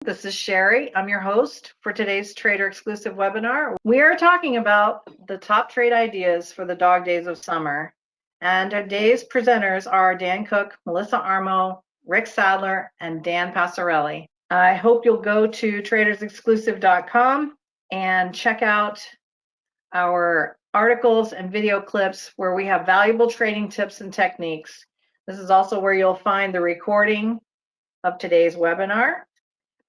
This is Sherry. I'm your host for today's Trader Exclusive webinar. We are talking about the top trade ideas for the dog days of summer. And today's presenters are Dan Cook, Melissa Armo, Rick Sadler, and Dan Passarelli. I hope you'll go to tradersexclusive.com and check out our articles and video clips where we have valuable trading tips and techniques. This is also where you'll find the recording of today's webinar.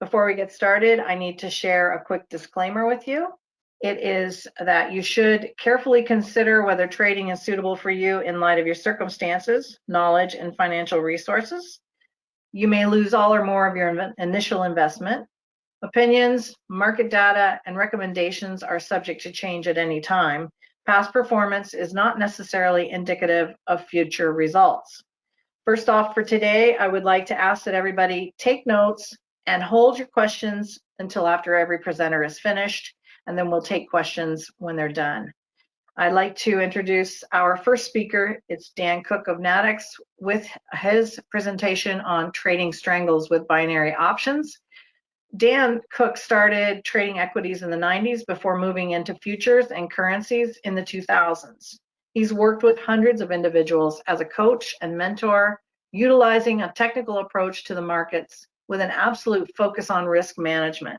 Before we get started, I need to share a quick disclaimer with you. It is that you should carefully consider whether trading is suitable for you in light of your circumstances, knowledge, and financial resources. You may lose all or more of your initial investment. Opinions, market data, and recommendations are subject to change at any time. Past performance is not necessarily indicative of future results. First off, for today, I would like to ask that everybody take notes and hold your questions until after every presenter is finished, and then we'll take questions when they're done. I'd like to introduce our first speaker. It's Dan Cook of Nadex with his presentation on trading strangles with binary options. Dan Cook started trading equities in the 90s before moving into futures and currencies in the 2000s. He's worked with hundreds of individuals as a coach and mentor, utilizing a technical approach to the markets with an absolute focus on risk management.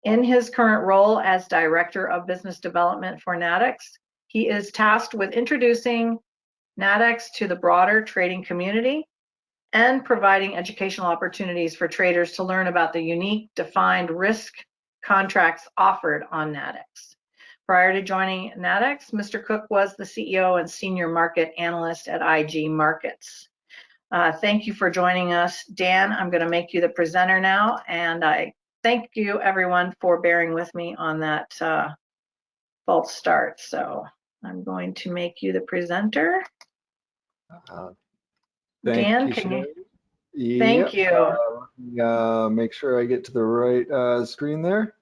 In his current role as Director of Business Development for Nadex, he is tasked with introducing Nadex to the broader trading community and providing educational opportunities for traders to learn about the unique defined risk contracts offered on Nadex. Prior to joining Nadex, Mr. Cook was the CEO and Senior Market Analyst at IG Markets. Thank you for joining us, Dan. I'm going to make you the presenter now, and I thank you, everyone, for bearing with me on that false start. So I'm going to make you the presenter. Dan, can you? Thank you. Make sure I get to the right screen there.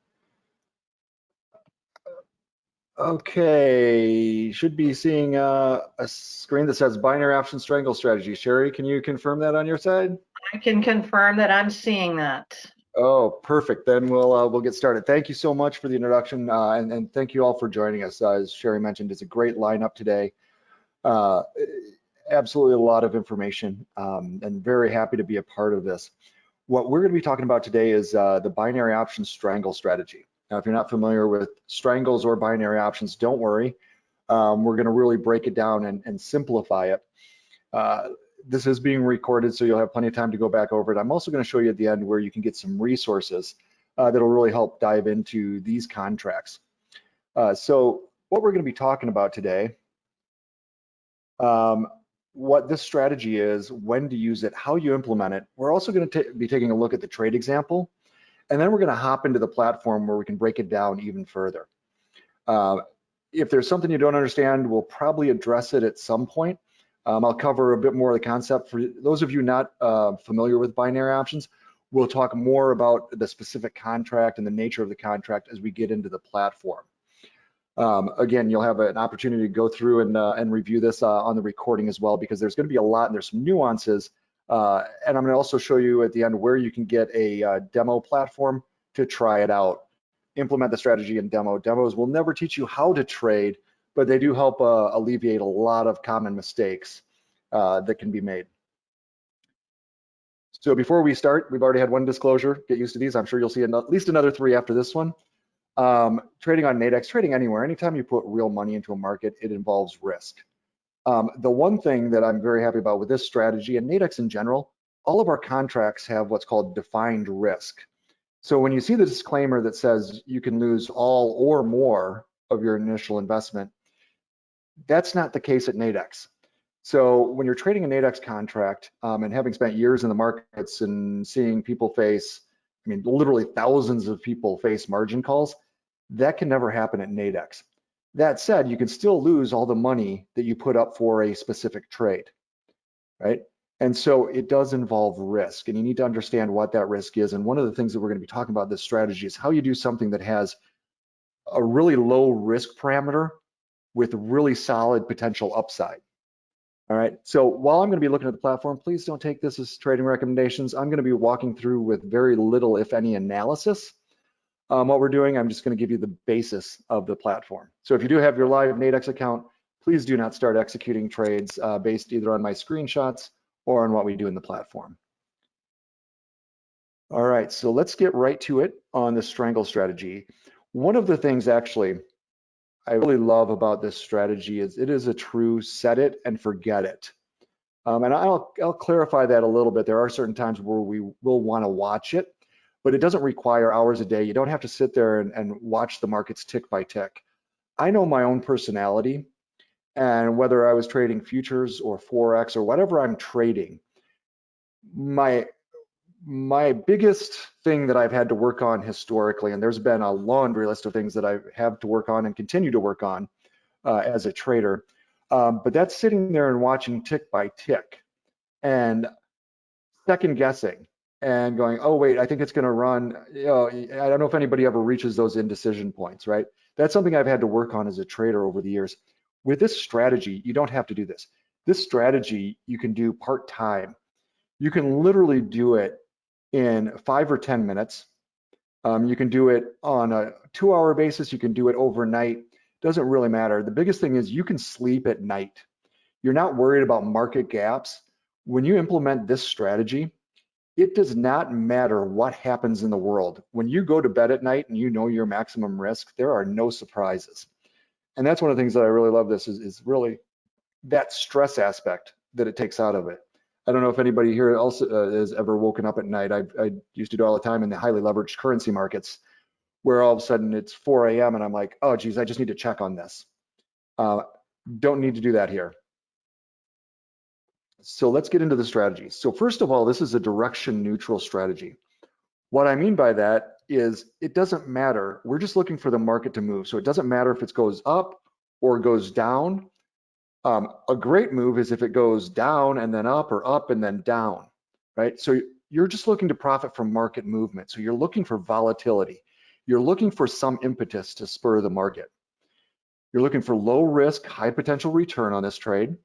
Okay, should be seeing a screen that says binary option strangle strategy. Sherry, can you confirm that on your side? I can confirm that I'm seeing that. Oh, perfect. Then we'll get started. Thank you so much for the introduction, and thank you all for joining us. As Sherry mentioned, it's a great lineup today. Absolutely a lot of information, and very happy to be a part of this. What we're going to be talking about today is the binary option strangle strategy. Now, if you're not familiar with strangles or binary options, don't worry. We're going to really break it down and simplify it. This is being recorded, so you'll have plenty of time to go back over it. I'm also going to show you at the end where you can get some resources that'll really help dive into these contracts. So what we're going to be talking about today, what this strategy is, when to use it, how you implement it. We're also going to be taking a look at the trade example. And then we're going to hop into the platform where we can break it down even further. If there's something you don't understand, we'll probably address it at some point. I'll cover a bit more of the concept. For those of you not familiar with binary options, we'll talk more about the specific contract and the nature of the contract as we get into the platform. Again, you'll have an opportunity to go through and review this on the recording as well, because there's going to be a lot and there's some nuances. And I'm going to also show you at the end where you can get a demo platform to try it out, implement the strategy and demo. Demos will never teach you how to trade, but they do help alleviate a lot of common mistakes that can be made. So before we start, we've already had one disclosure. Get used to these. I'm sure you'll see at least another 3 after this one. Trading on Nadex, trading anywhere, anytime you put real money into a market, it involves risk. The one thing that I'm very happy about with this strategy and Nadex in general, all of our contracts have what's called defined risk. So when you see the disclaimer that says you can lose all or more of your initial investment, that's not the case at Nadex. So when you're trading a Nadex contract, and having spent years in the markets and seeing people face, I mean, literally thousands of people face margin calls, that can never happen at Nadex. That said, you can still lose all the money that you put up for a specific trade, right? And so it does involve risk, and you need to understand what that risk is. And one of the things that we're going to be talking about this strategy is how you do something that has a really low risk parameter with really solid potential upside. All right, so while I'm going to be looking at the platform, please don't take this as trading recommendations. I'm going to be walking through with very little, if any, analysis. What we're doing, I'm just going to give you the basis of the platform. So if you do have your live Nadex account, please do not start executing trades based either on my screenshots or on what we do in the platform. All right, so let's get right to it on the strangle strategy. One of the things actually I really love about this strategy is it is a true set it and forget it. And I'll clarify that a little bit. There are certain times where we will want to watch it, but it doesn't require hours a day. You don't have to sit there and watch the markets tick by tick. I know my own personality, and whether I was trading futures or Forex or whatever I'm trading, my biggest thing that I've had to work on historically, and there's been a laundry list of things that I have to work on and continue to work on as a trader, but that's sitting there and watching tick by tick and second guessing and going, oh wait, I think it's going to run. You know, I don't know if anybody ever reaches those indecision points, right? That's something I've had to work on as a trader over the years. With this strategy, you don't have to do this. This strategy you can do part-time. You can literally do it in 5 or 10 minutes. You can do it on a 2-hour basis. You can do it overnight. Doesn't really matter. The biggest thing is you can sleep at night. You're not worried about market gaps. When you implement this strategy, it does not matter what happens in the world. When you go to bed at night and you know your maximum risk, there are no surprises. And that's one of the things that I really love this is really that stress aspect that it takes out of it. I don't know if anybody here else has ever woken up at night. I used to do all the time in the highly leveraged currency markets where all of a sudden it's 4 a.m. and I'm like, oh geez, I just need to check on this. Don't need to do that here. So let's get into the strategy. So first of all, this is a direction neutral strategy. What I mean by that is it doesn't matter. We're just looking for the market to move. So it doesn't matter if it goes up or goes down. A great move is if it goes down and then up or up and then down, right? So you're just looking to profit from market movement. So you're looking for volatility. You're looking for some impetus to spur the market. You're looking for low risk, high potential return on this trade.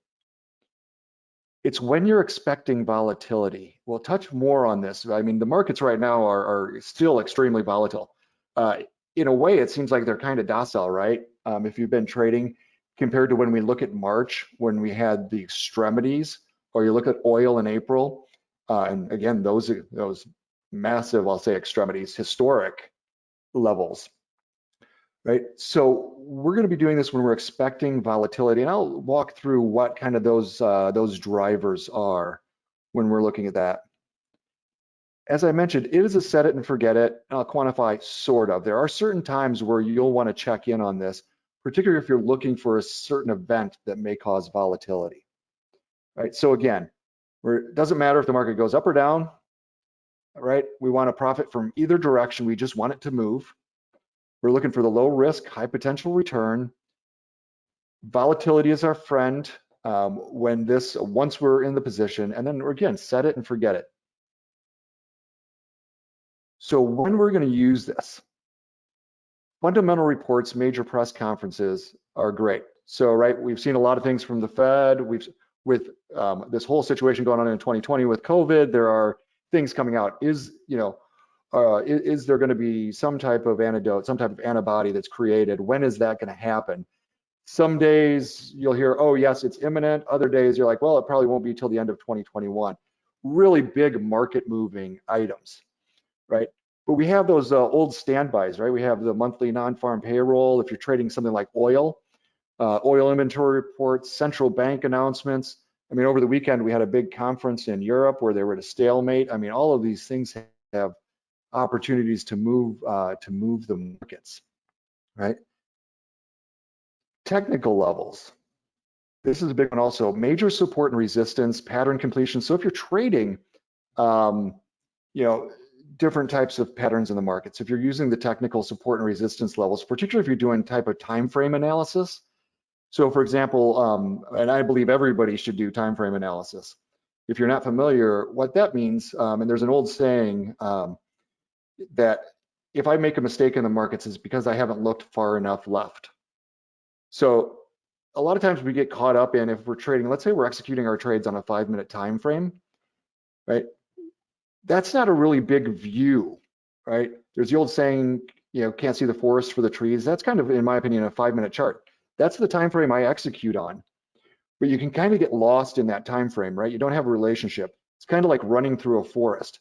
It's when you're expecting volatility. We'll touch more on this. I mean, the markets right now are still extremely volatile. In a way, it seems like they're kind of docile, right? If you've been trading, compared to when we look at March, when we had the extremities, or you look at oil in April, and again, those massive, I'll say extremities, historic levels, right? So we're going to be doing this when we're expecting volatility, and I'll walk through what kind of those drivers are when we're looking at that. As I mentioned, it is a set it and forget it, and I'll quantify sort of. There are certain times where you'll want to check in on this, particularly if you're looking for a certain event that may cause volatility, right? So again, it doesn't matter if the market goes up or down, right? We want to profit from either direction. We just want it to move. We're looking for the low risk, high potential return. Volatility is our friend once we're in the position, and then again, set it and forget it. So when we're going to use this, fundamental reports, major press conferences are great. So, right, we've seen a lot of things from the Fed. With this whole situation going on in 2020 with COVID, there are things coming out. Is there going to be some type of antidote, some type of antibody that's created? When is that going to happen? Some days you'll hear, oh yes, it's imminent. Other days you're like, well, it probably won't be till the end of 2021. Really big market moving items, right? But we have those old standbys, right? We have the monthly non-farm payroll. If you're trading something like oil inventory reports, central bank announcements. I mean, over the weekend, we had a big conference in Europe where they were at a stalemate. I mean, all of these things have opportunities to move the markets, right? Technical levels. This is a big one also. Major support and resistance, pattern completion. So if you're trading, different types of patterns in the markets, if you're using the technical support and resistance levels, particularly if you're doing type of time frame analysis. So for example, and I believe everybody should do time frame analysis. If you're not familiar, what that means, and there's an old saying that if I make a mistake in the markets, it's because I haven't looked far enough left. So a lot of times we get caught up in, if we're trading, let's say we're executing our trades on a 5-minute time frame, right? That's not a really big view, right? There's the old saying, can't see the forest for the trees. That's kind of, in my opinion, a 5-minute chart. That's the time frame I execute on. But you can kind of get lost in that time frame, right? You don't have a relationship. It's kind of like running through a forest.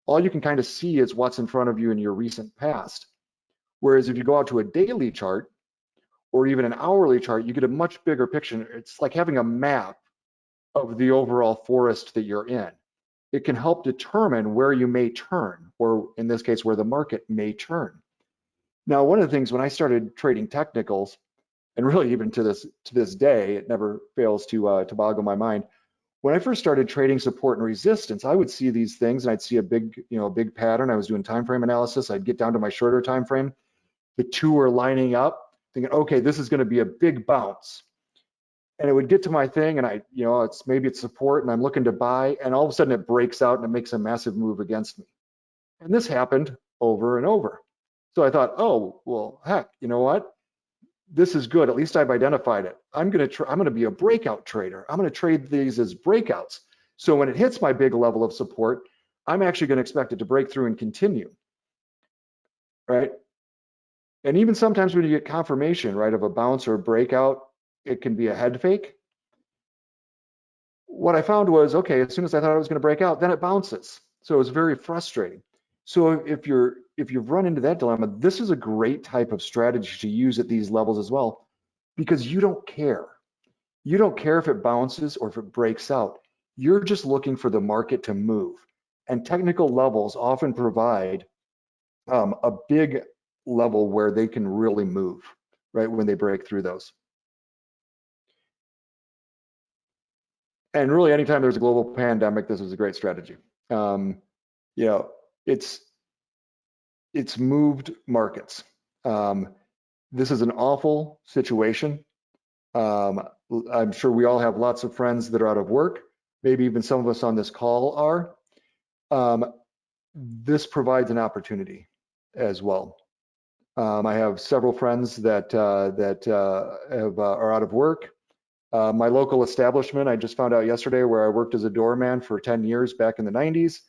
All you can kind of see is what's in front of you in your recent past. Whereas if you go out to a daily chart or even an hourly chart, you get a much bigger picture. It's like having a map of the overall forest that you're in. It can help determine where you may turn, or in this case, where the market may turn. Now, one of the things when I started trading technicals, and really even to this day, it never fails to boggle my mind. When I first started trading support and resistance, I would see these things and I'd see a big pattern. I was doing time frame analysis. I'd get down to my shorter time frame. The two were lining up, thinking, okay, this is going to be a big bounce. And it would get to my thing, and maybe it's support, and I'm looking to buy, and all of a sudden it breaks out and it makes a massive move against me. And this happened over and over. So I thought, oh, well, heck, you know what? This is good. At least I've identified it. I'm going to be a breakout trader. I'm going to trade these as breakouts. So when it hits my big level of support, I'm actually going to expect it to break through and continue, right? And even sometimes when you get confirmation, right, of a bounce or a breakout, it can be a head fake. What I found was, okay, as soon as I thought it was going to break out, then it bounces. So it was very frustrating. So if you've run into that dilemma, this is a great type of strategy to use at these levels as well, because you don't care. You don't care if it bounces or if it breaks out. You're just looking for the market to move. And technical levels often provide a big level where they can really move, right, when they break through those. And really, anytime there's a global pandemic, this is a great strategy. It's moved markets. This is an awful situation. I'm sure we all have lots of friends that are out of work. Maybe even some of us on this call are. This provides an opportunity as well. I have several friends that are out of work. My local establishment, I just found out yesterday, where I worked as a doorman for 10 years back in the 90s,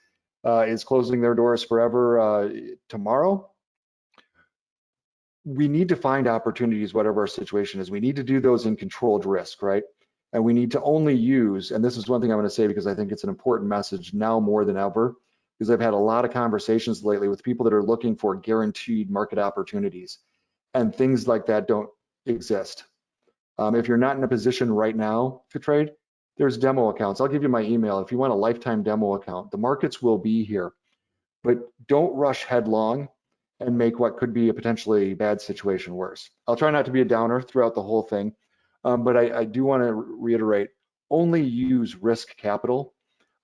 is closing their doors forever tomorrow. We need to find opportunities, whatever our situation is. We need to do those in controlled risk, right? And we need to only use, and this is one thing I'm going to say because I think it's an important message now more than ever, because I've had a lot of conversations lately with people that are looking for guaranteed market opportunities, and things like that don't exist. If you're not in a position right now to trade, there's demo accounts. I'll give you my email. If you want a lifetime demo account, the markets will be here, but don't rush headlong and make what could be a potentially bad situation worse. I'll try not to be a downer throughout the whole thing, but I do want to reiterate, only use risk capital,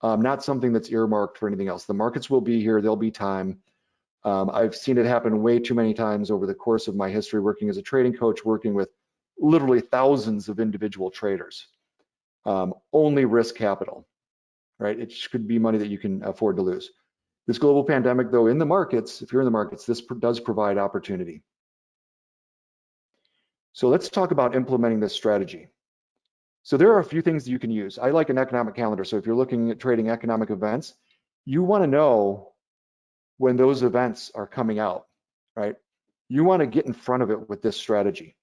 not something that's earmarked for anything else. The markets will be here, there'll be time. I've seen it happen way too many times over the course of my history working as a trading coach, working with literally thousands of individual traders. Only risk capital, right? It could be money that you can afford to lose. This global pandemic, though, in the markets, if you're in the markets, this does provide opportunity. So let's talk about implementing this strategy. So there are a few things that you can use. I like an economic calendar. So if you're looking at trading economic events, you want to know when those events are coming out, right? You want to get in front of it with this strategy.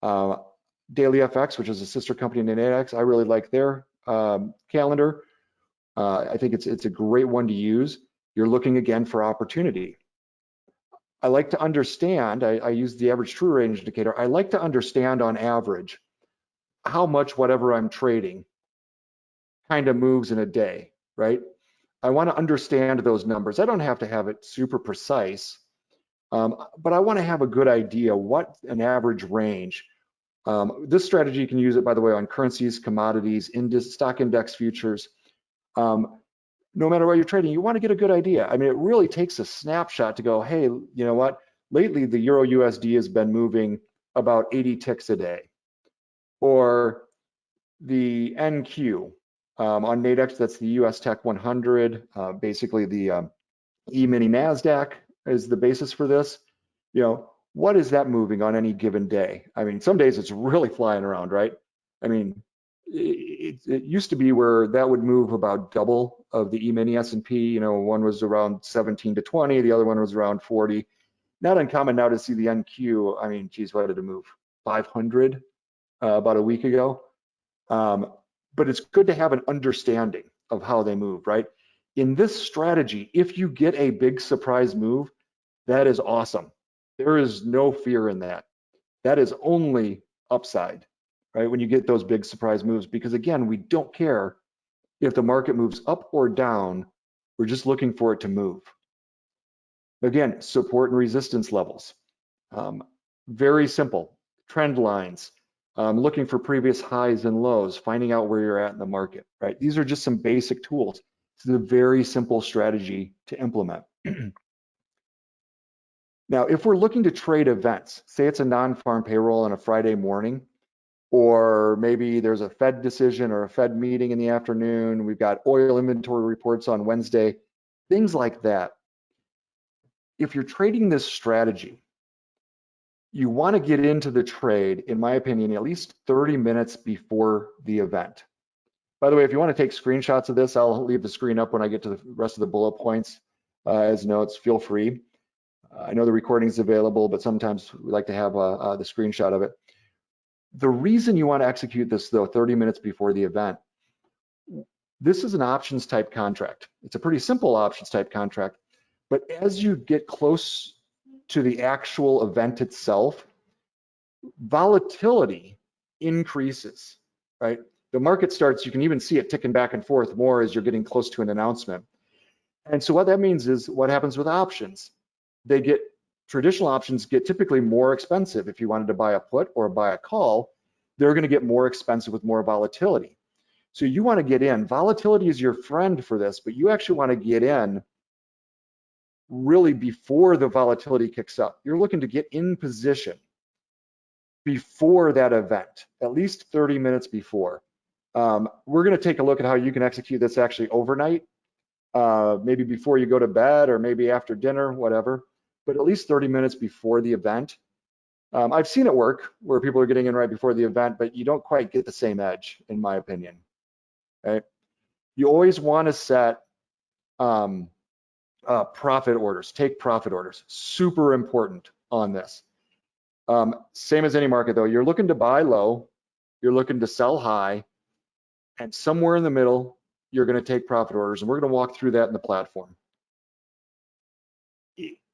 Daily FX, which is a sister company in Nadex, I really like their calendar. I think it's a great one to use. You're looking again for opportunity. I like to understand, I use the average true range indicator. I like to understand on average how much whatever I'm trading kind of moves in a day, right? I want to understand those numbers. I don't have to have it super precise, but I want to have a good idea what an average range. This strategy, you can use it, by the way, on currencies, commodities, stock index futures. No matter what you're trading, you want to get a good idea. I mean, it really takes a snapshot to go, hey, you know what? Lately, the Euro USD has been moving about 80 ticks a day. Or the NQ on Nadex, that's the US Tech 100. Basically, the E-mini NASDAQ is the basis for this. What is that moving on any given day? I mean, some days it's really flying around, right? I mean, it used to be where that would move about double of the E-mini S&P. You know, one was around 17 to 20, the other one was around 40. Not uncommon now to see the NQ. I mean, geez, what did it move? 500 about a week ago. But it's good to have an understanding of how they move, right? In this strategy, if you get a big surprise move, that is awesome. There is no fear in that. That is only upside, right? When you get those big surprise moves, because again, we don't care if the market moves up or down. We're just looking for it to move. Again, support and resistance levels. Very simple. Trend lines. Looking for previous highs and lows, finding out where you're at in the market, right? These are just some basic tools. It's a very simple strategy to implement. Now, if we're looking to trade events, say it's a non-farm payroll on a Friday morning, or maybe there's a Fed decision or a Fed meeting in the afternoon, we've got oil inventory reports on Wednesday, things like that. If you're trading this strategy, you want to get into the trade, in my opinion, at least 30 minutes before the event. By the way, if you want to take screenshots of this, I'll leave the screen up when I get to the rest of the bullet points as notes. Feel free. I know the recording is available, but sometimes we like to have the screenshot of it. The reason you want to execute this, though, 30 minutes before the event, this is an options type contract. It's a pretty simple options type contract, but as you get close to the actual event itself, volatility increases, right? The market starts, you can even see it ticking back and forth more as you're getting close to an announcement. And so what that means is what happens with options. Traditional options get typically more expensive. If you wanted to buy a put or buy a call, they're going to get more expensive with more volatility. So you want to get in. Volatility is your friend for this, but you actually want to get in really before the volatility kicks up. You're looking to get in position before that event, at least 30 minutes before. We're going to take a look at how you can execute this actually overnight, maybe before you go to bed or maybe after dinner, whatever, but at least 30 minutes before the event. I've seen it work where people are getting in right before the event, but you don't quite get the same edge, in my opinion. Right? You always want to set profit orders, take profit orders. Super important on this. Same as any market though, you're looking to buy low, you're looking to sell high, and somewhere in the middle, you're going to take profit orders, and we're going to walk through that in the platform.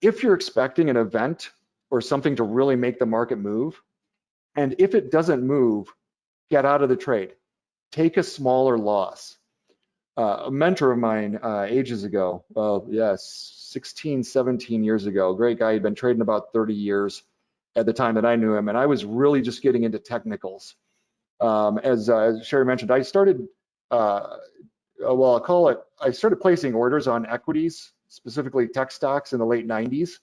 If you're expecting an event or something to really make the market move, and if it doesn't move, get out of the trade. Take a smaller loss. A mentor of mine ages ago, well, yes, 16, 17 years ago, great guy, he'd been trading about 30 years at the time that I knew him, and I was really just getting into technicals. As Sherry mentioned, I started, well, I'll call it, I started placing orders on equities, specifically tech stocks in the late 90s.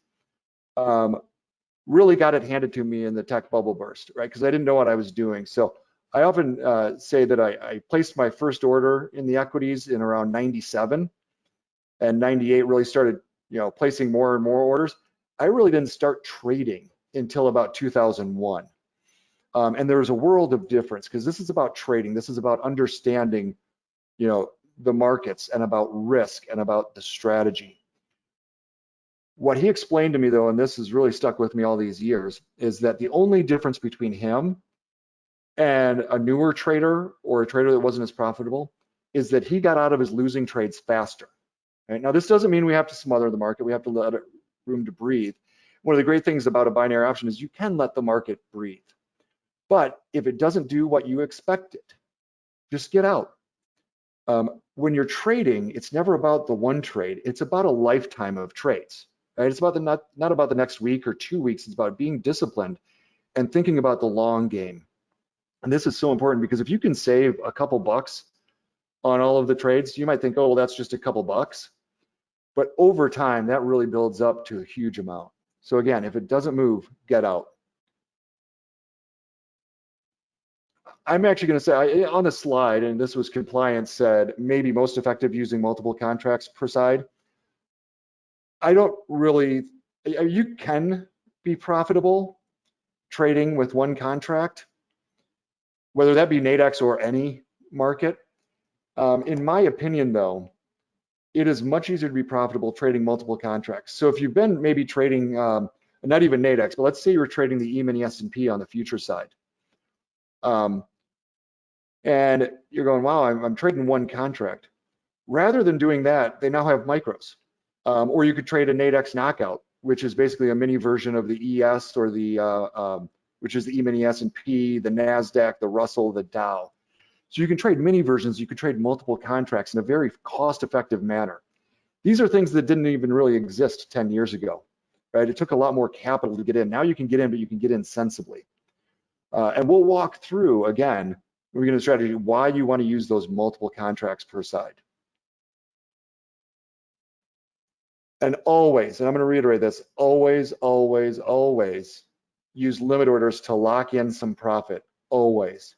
Really got it handed to me in the tech bubble burst, right? Because I didn't know what I was doing. So I often say that I placed my first order in the equities in around 97, and 98 really started, placing more and more orders. I really didn't start trading until about 2001. And there's a world of difference because this is about trading. This is about understanding, the markets and about risk and about the strategy. What he explained to me though, and this has really stuck with me all these years, is that the only difference between him and a newer trader or a trader that wasn't as profitable is that he got out of his losing trades faster. Right? Now, this doesn't mean we have to smother the market. We have to let it room to breathe. One of the great things about a binary option is you can let the market breathe. But if it doesn't do what you expected, just get out. When you're trading, it's never about the one trade. It's about a lifetime of trades. Right? It's about not about the next week or 2 weeks. It's about being disciplined and thinking about the long game. And this is so important because if you can save a couple bucks on all of the trades, you might think, oh, well, that's just a couple bucks. But over time, that really builds up to a huge amount. So again, if it doesn't move, get out. I'm actually going to say on the slide, and this was compliance said, maybe most effective using multiple contracts per side. I don't really, you can be profitable trading with one contract. whether that be Nadex or any market. In my opinion, though, it is much easier to be profitable trading multiple contracts. So if you've been maybe trading, not even Nadex, but let's say you were trading the E-mini S&P on the future side. And you're going, wow, I'm trading one contract. Rather than doing that, they now have micros. Or you could trade a Nadex knockout, which is basically a mini version of the ES or the, which is the E-mini S&P, the NASDAQ, the Russell, the Dow. So you can trade mini versions, you can trade multiple contracts in a very cost-effective manner. These are things that didn't even really exist 10 years ago, right? It took a lot more capital to get in. Now you can get in, but you can get in sensibly. And we'll walk through, again, we're going to strategy why you want to use those multiple contracts per side. And always, and I'm going to reiterate this, always, always, always use limit orders to lock in some profit, always.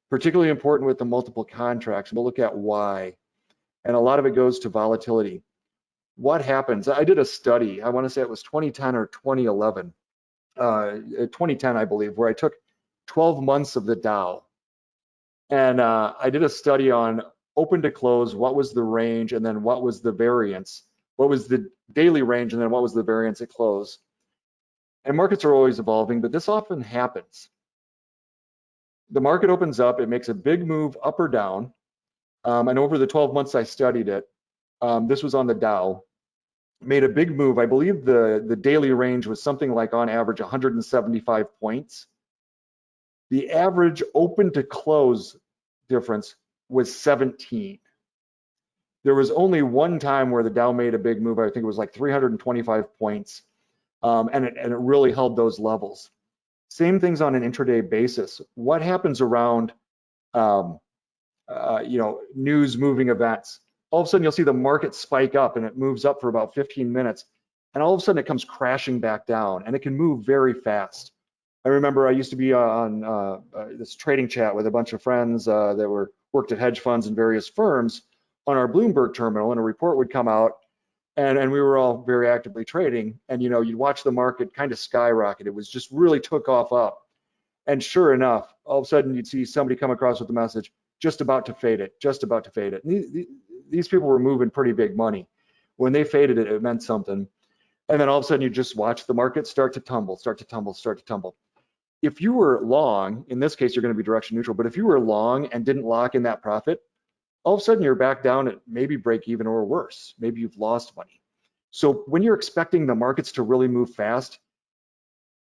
Particularly important with the multiple contracts. We'll look at why. And a lot of it goes to volatility. What happens? I did a study, I want to say it was 2010 or 2011, 2010, I believe, where I took 12 months of the Dow. And I did a study on open to close, what was the range, and then what was the variance, what was the daily range, and then what was the variance at close. And markets are always evolving, but this often happens. The market opens up, it makes a big move up or down. And over the 12 months I studied it, this was on the Dow, made a big move. I believe the daily range was something like on average 175 points. The average open to close difference was 17. There was only one time where the Dow made a big move. I think it was like 325 points, and it really held those levels. Same things on an intraday basis. What happens around, news moving events? All of a sudden, you'll see the market spike up, and it moves up for about 15 minutes, and all of a sudden, it comes crashing back down, and it can move very fast. I remember I used to be on this trading chat with a bunch of friends that worked at hedge funds and various firms on our Bloomberg terminal, and a report would come out, and we were all very actively trading, and you'd watch the market kind of skyrocket. It was just really took off up, and sure enough, all of a sudden you'd see somebody come across with the message, just about to fade it, just about to fade it. And these people were moving pretty big money. When they faded it, it meant something. And then all of a sudden you just watch the market start to tumble, start to tumble, start to tumble. If you were long, in this case, you're going to be direction neutral, but if you were long and didn't lock in that profit, all of a sudden you're back down at maybe break even or worse. Maybe you've lost money. So when you're expecting the markets to really move fast,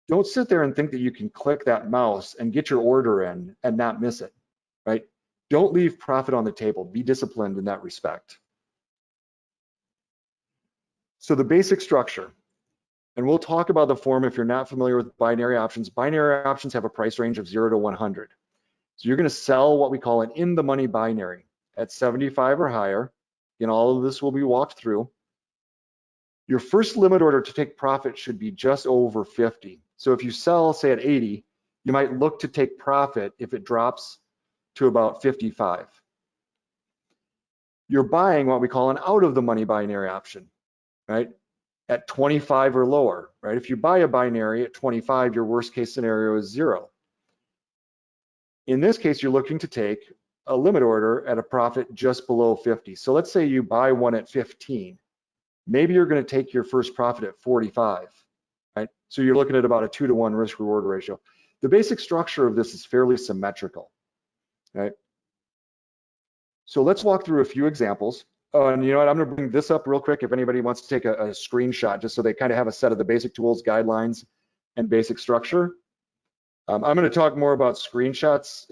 don't sit there and think that you can click that mouse and get your order in and not miss it, right? Don't leave profit on the table. Be disciplined in that respect. So the basic structure, and we'll talk about the form if you're not familiar with binary options. Binary options have a price range of 0 to 100. So you're going to sell what we call an in the money binary at 75 or higher. And all of this will be walked through. Your first limit order to take profit should be just over 50. So if you sell, say at 80, you might look to take profit if it drops to about 55. You're buying what we call an out of the money binary option, right? At 25 or lower, right? If you buy a binary at 25, your worst case scenario is 0. In this case, you're looking to take a limit order at a profit just below 50. So let's say you buy one at 15. Maybe you're going to take your first profit at 45, right? So you're looking at about a 2 to 1 risk reward ratio. The basic structure of this is fairly symmetrical, right? So let's walk through a few examples. And you know what, I'm going to bring this up real quick if anybody wants to take a screenshot, just so they kind of have a set of the basic tools, guidelines, and basic structure. I'm going to talk more about screenshots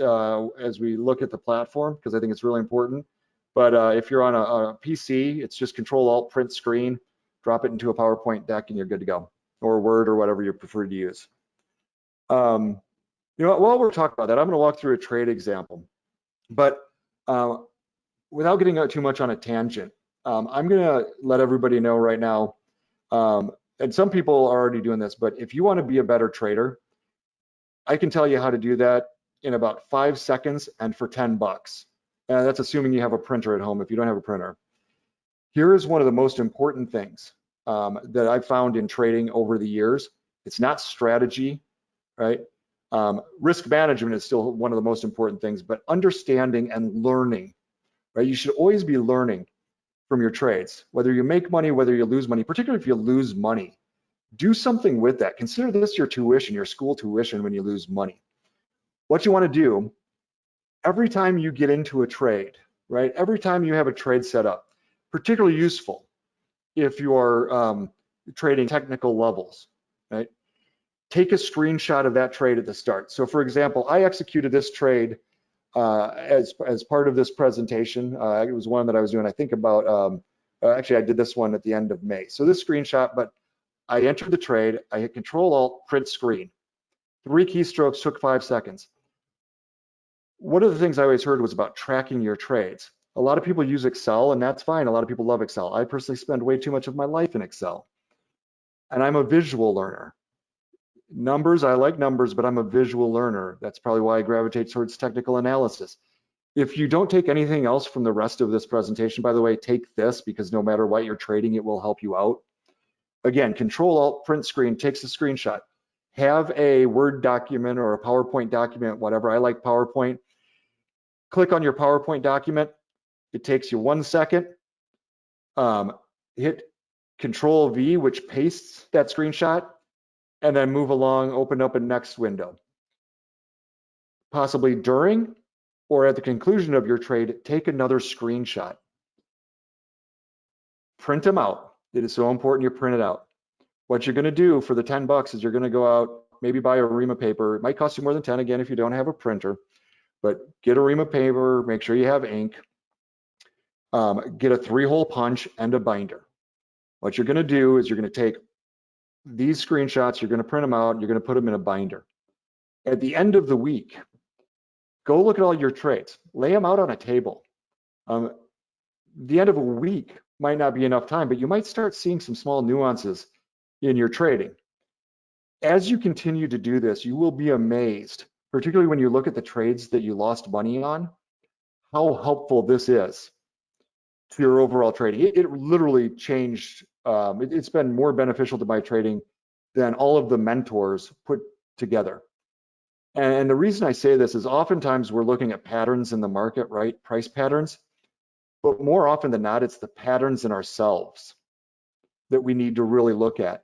as we look at the platform, because I think it's really important. But if you're on a PC, it's just Control-Alt, print screen, drop it into a PowerPoint deck, and you're good to go, or Word, or whatever you prefer to use. You know what, while we're talking about that, I'm going to walk through a trade example. But without getting too much on a tangent, I'm going to let everybody know right now, and some people are already doing this, but if you want to be a better trader, I can tell you how to do that in about 5 seconds and for 10 bucks. And that's assuming you have a printer at home. If you don't have a printer, here is one of the most important things that I've found in trading over the years. It's not strategy, right? Risk management is still one of the most important things, but understanding and learning, right? You should always be learning from your trades, whether you make money, whether you lose money, particularly if you lose money. Do something with that. Consider this your tuition, your school tuition when you lose money. What you want to do, every time you get into a trade, right? Every time you have a trade set up, particularly useful if you are trading technical levels, right? Take a screenshot of that trade at the start. So for example, I executed this trade as part of this presentation. It was one that I was doing, I think about, actually I did this one at the end of May. So this screenshot, but I entered the trade, I hit Control-Alt, print screen. 3 keystrokes took 5 seconds. One of the things I always heard was about tracking your trades. A lot of people use Excel, and that's fine. A lot of people love Excel. I personally spend way too much of my life in Excel. And I'm a visual learner. Numbers, I like numbers, but I'm a visual learner. That's probably why I gravitate towards technical analysis. If you don't take anything else from the rest of this presentation, by the way, take this, because no matter what you're trading, it will help you out. Again, Control-Alt, print screen, takes a screenshot. Have a Word document or a PowerPoint document, whatever. I like PowerPoint. Click on your PowerPoint document. It takes you 1 second. Hit Control-V, which pastes that screenshot, and then move along, open up a next window. Possibly during or at the conclusion of your trade, take another screenshot. Print them out. It is so important you print it out. What you're going to do for the 10 bucks is you're going to go out, maybe buy a ream of paper. It might cost you more than 10 again if you don't have a printer, but get a ream of paper, make sure you have ink, get a 3-hole punch and a binder. What you're going to do is you're going to take these screenshots, you're going to print them out, you're going to put them in a binder. At the end of the week, go look at all your trades, lay them out on a table. The end of a week might not be enough time, but you might start seeing some small nuances in your trading. As you continue to do this, you will be amazed, particularly when you look at the trades that you lost money on, how helpful this is to your overall trading. It literally changed. It's been more beneficial to my trading than all of the mentors put together. And the reason I say this is oftentimes we're looking at patterns in the market, right? Price patterns. But more often than not, it's the patterns in ourselves that we need to really look at.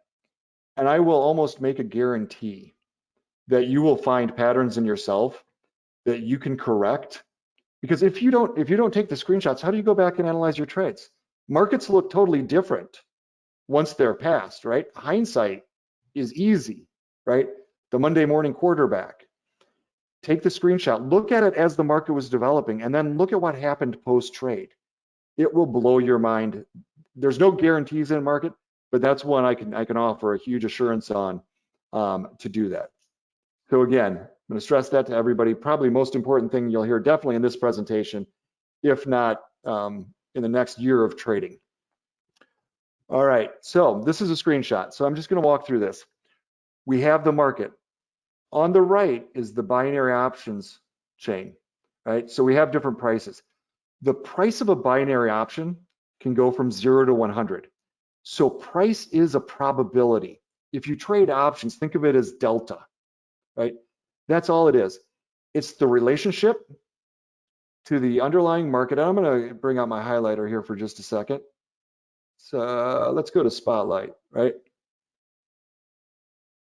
And I will almost make a guarantee that you will find patterns in yourself that you can correct. Because if you don't take the screenshots, how do you go back and analyze your trades? Markets look totally different once they're passed, right? Hindsight is easy, right? The Monday morning quarterback. Take the screenshot, look at it as the market was developing, and then look at what happened post-trade. It will blow your mind. There's no guarantees in the market, but that's one I can offer a huge assurance on to do that. So again, I'm going to stress that to everybody. Probably most important thing you'll hear definitely in this presentation, if not in the next year of trading. All right, so this is a screenshot. So I'm just going to walk through this. We have the market. On the right is the binary options chain, right? So we have different prices. The price of a binary option can go from 0 to 100. So price is a probability. If you trade options, think of it as delta, right? That's all it is. It's the relationship to the underlying market. I'm going to bring out my highlighter here for just a second. So let's go to Spotlight, right?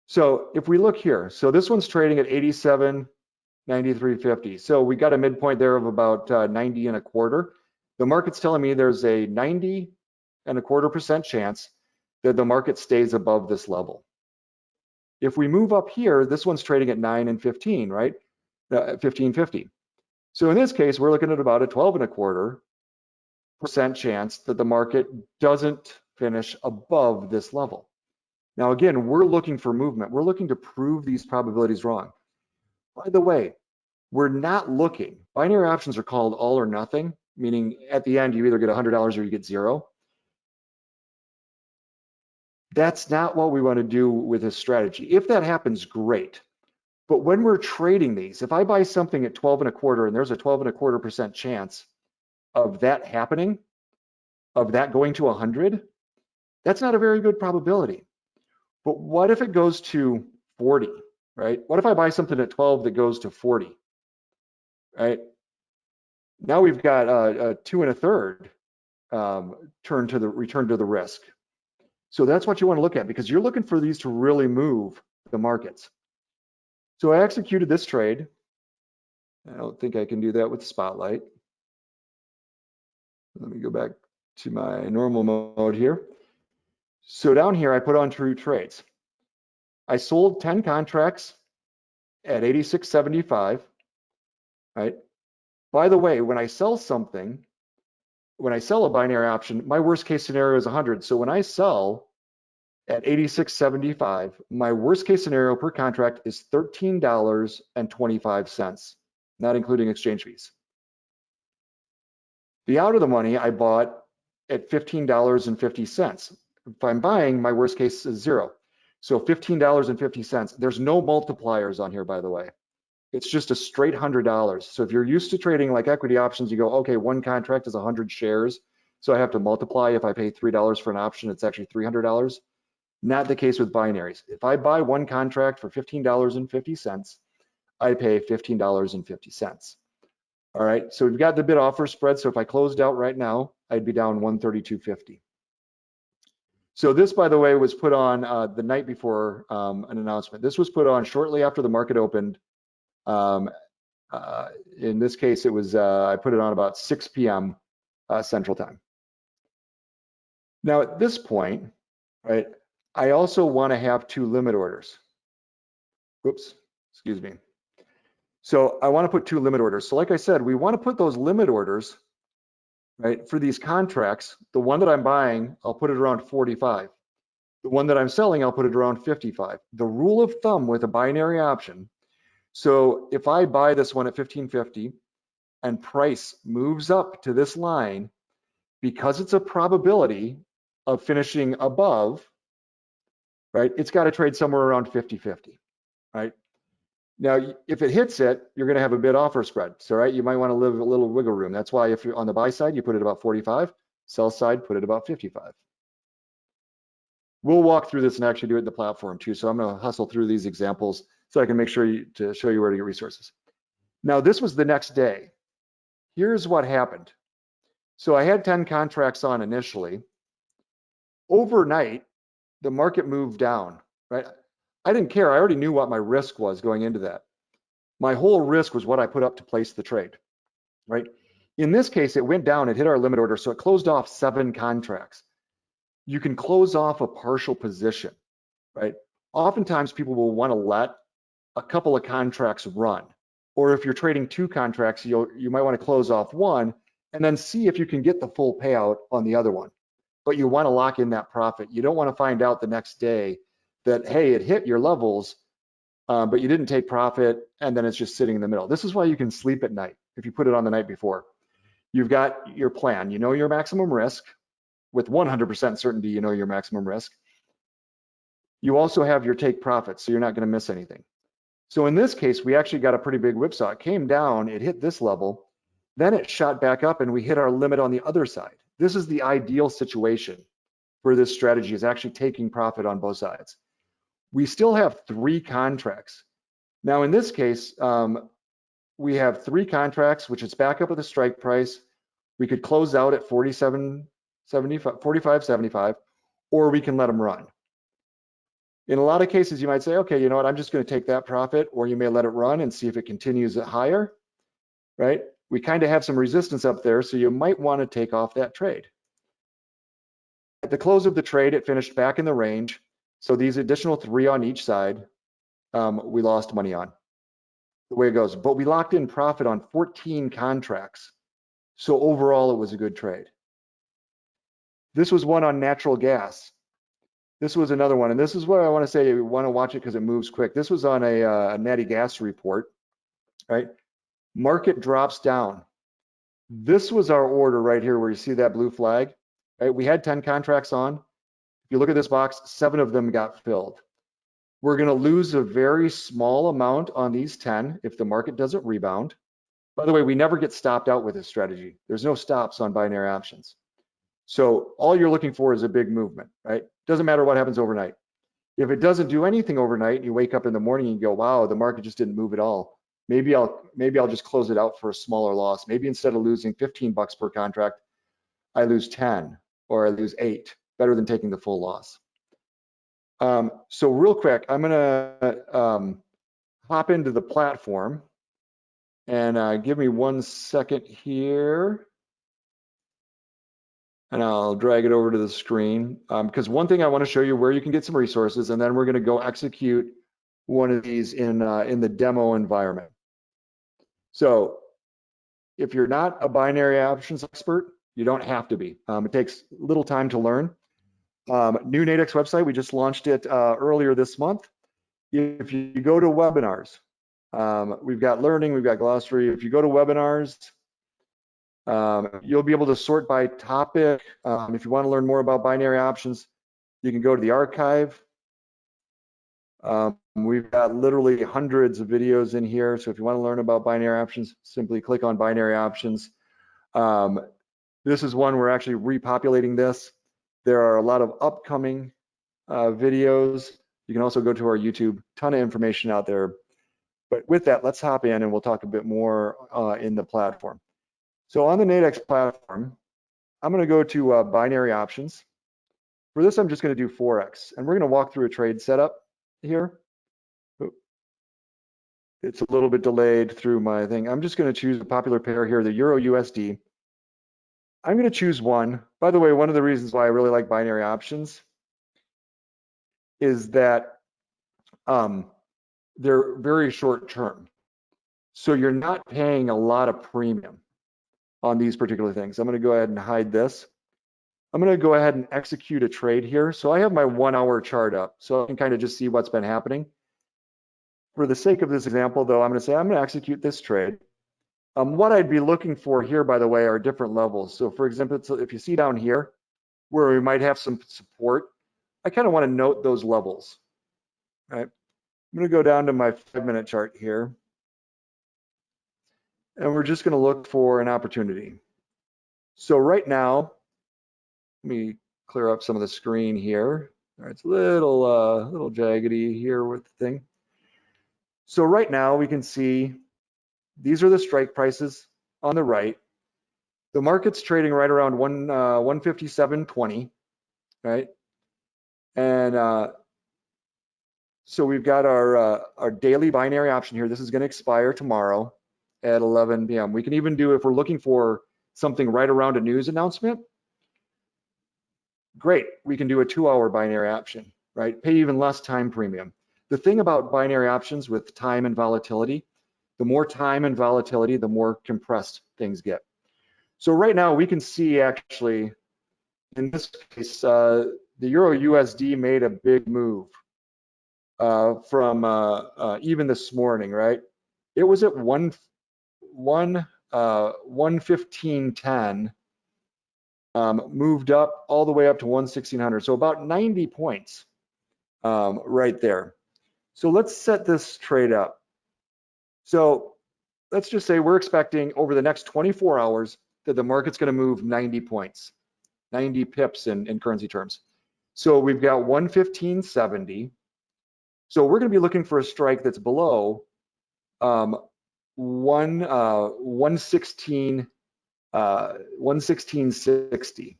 So if we look here, so this one's trading at 87.9350. So we got a midpoint there of about 90 and a quarter. The market's telling me there's a 90.25% chance that the market stays above this level. If we move up here, this one's trading at 9 and 15, right? 15.50. So in this case, we're looking at about a 12.25% chance that the market doesn't finish above this level. Now, again, we're looking for movement. We're looking to prove these probabilities wrong. By the way, we're not looking. Binary options are called all or nothing, meaning at the end, you either get $100 or you get zero. That's not what we want to do with this strategy. If that happens, great. But when we're trading these, if I buy something at 12.25 and there's a 12.25% chance of that happening, of that going to 100, that's not a very good probability. But what if it goes to 40 right? What if I buy something at 12 that goes to 40, right? Now we've got a 2 1/3 return to the risk. So that's what you want to look at, because you're looking for these to really move the markets. So I executed this trade. I don't think I can do that with Spotlight. Let me go back to my normal mode here. So down here, I put on true trades. I sold 10 contracts at 86.75, right? By the way, when I sell something, when I sell a binary option, my worst case scenario is 100. So when I sell at 86.75, my worst case scenario per contract is $13.25, not including exchange fees. The out of the money I bought at $15.50. If I'm buying, my worst case is 0. So $15.50. There's no multipliers on here, by the way. It's just a straight $100. So if you're used to trading like equity options, you go, okay, one contract is 100 shares. So I have to multiply. If I pay $3 for an option, it's actually $300. Not the case with binaries. If I buy one contract for $15.50, I pay $15.50. All right, so we've got the bid offer spread. So if I closed out right now, I'd be down 132.50. So this, by the way, was put on the night before an announcement. This was put on shortly after the market opened. In this case, it was, I put it on about 6 p.m. Central Time. Now at this point, right, I also want to have 2 limit orders. Oops, excuse me. So I want to put 2 limit orders. So like I said, we want to put those limit orders, right, for these contracts. The one that I'm buying, I'll put it around 45. The one that I'm selling, I'll put it around 55. The rule of thumb with a binary option, so if I buy this one at 15.50 and price moves up to this line, because it's a probability of finishing above, right, it's got to trade somewhere around 50-50, right? Now, if it hits it, you're going to have a bid offer spread. So, right, you might want to leave a little wiggle room. That's why if you're on the buy side, you put it about 45, sell side, put it about 55. We'll walk through this and actually do it in the platform too. So I'm going to hustle through these examples so I can make sure to show you where to get resources. Now, this was the next day. Here's what happened. So I had 10 contracts on initially. Overnight, the market moved down, right? I didn't care. I already knew what my risk was going into that. My whole risk was what I put up to place the trade, right? In this case, it went down, it hit our limit order, so it closed off 7 contracts. You can close off a partial position, right? Oftentimes people will want to let a couple of contracts run. Or if you're trading 2 contracts, you might want to close off one and then see if you can get the full payout on the other one. But you want to lock in that profit. You don't want to find out the next day that, hey, it hit your levels, but you didn't take profit, and then it's just sitting in the middle. This is why you can sleep at night if you put it on the night before. You've got your plan. You know your maximum risk. With 100% certainty, you know your maximum risk. You also have your take profit, so you're not going to miss anything. So in this case, we actually got a pretty big whipsaw. It came down, it hit this level, then it shot back up, and we hit our limit on the other side. This is the ideal situation for this strategy, is actually taking profit on both sides. We still have 3 contracts. Now in this case, we have 3 contracts, which is back up at the strike price. We could close out at 45.75, or we can let them run. In a lot of cases, you might say, okay, you know what, I'm just going to take that profit, or you may let it run and see if it continues it higher, right? We kind of have some resistance up there, so you might want to take off that trade. At the close of the trade, it finished back in the range. So these additional 3 on each side, we lost money on, the way it goes. But we locked in profit on 14 contracts. So overall, it was a good trade. This was one on natural gas. This was another one, and this is what I want to say. You want to watch it because it moves quick. This was on a natty gas report, right? Market drops down. This was our order right here where you see that blue flag, right? We had 10 contracts on. If you look at this box, 7 of them got filled. We're going to lose a very small amount on these 10 if the market doesn't rebound. By the way, we never get stopped out with this strategy. There's no stops on binary options. So all you're looking for is a big movement, right? Doesn't matter what happens overnight. If it doesn't do anything overnight and you wake up in the morning and you go, wow, the market just didn't move at all. Maybe I'll just close it out for a smaller loss. Maybe instead of losing 15 bucks per contract, I lose 10 or I lose 8, better than taking the full loss. So real quick, I'm gonna hop into the platform and give me 1 second here. And I'll drag it over to the screen because one thing I want to show you where you can get some resources, and then we're going to go execute one of these in the demo environment. So if you're not a binary options expert, you don't have to be. It takes little time to learn. New Nadex website, we just launched it earlier this month. If you go to webinars, we've got learning, we've got glossary. If you go to webinars, you'll be able to sort by topic. If you want to learn more about binary options, you can go to the archive. We've got literally hundreds of videos in here. So if you want to learn about binary options, simply click on binary options. This is one we're actually repopulating this. There are a lot of upcoming videos. You can also go to our YouTube, ton of information out there. But with that, let's hop in and we'll talk a bit more in the platform. So on the Nadex platform, I'm going to go to binary options. For this, I'm just going to do Forex, and we're going to walk through a trade setup here. It's a little bit delayed through my thing. I'm just going to choose a popular pair here, the Euro USD. I'm going to choose one. By the way, one of the reasons why I really like binary options is that they're very short term. So you're not paying a lot of premium on these particular things. I'm going to go ahead and hide this. I'm going to go ahead and execute a trade here. So I have my 1 hour chart up, so I can kind of just see what's been happening. For the sake of this example, though, I'm going to say I'm going to execute this trade. What I'd be looking for here, by the way, are different levels. So for example, if you see down here where we might have some support, I kind of want to note those levels. Right? I'm going to go down to my 5-minute chart here. And we're just going to look for an opportunity. So right now, let me clear up some of the screen here. All right, it's a little jaggedy here with the thing. So right now we can see these are the strike prices on the right. The market's trading right around 157.20, right? And so we've got our daily binary option here. This is going to expire tomorrow at 11 p.m. We can even do, if we're looking for something right around a news announcement, great, we can do a 2-hour binary option, right? Pay even less time premium. The thing about binary options with time and volatility, the more time and volatility, the more compressed things get. So right now we can see actually, in this case, the Euro USD made a big move from even this morning, right? It was at 115.10, moved up all the way up to 11600, so about 90 points right there. So let's set this trade up. So let's just say we're expecting over the next 24 hours that the market's going to move 90 points, 90 pips in currency terms. So we've got 115.70. So we're going to be looking for a strike that's below 116.60.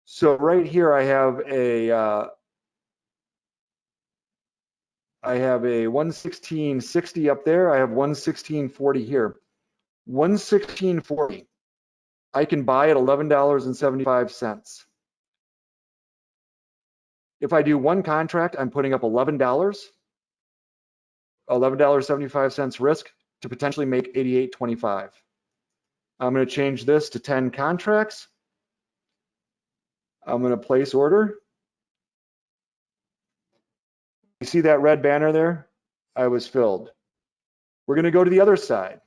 So right here I have a 116.60 up there. I have 116.40 here. 116.40. I can buy at $11.75. If I do one contract, I'm putting up $11.75 risk to potentially make $88.25. I'm going to change this to 10 contracts. I'm going to place order. You see that red banner there? I was filled. We're going to go to the other side.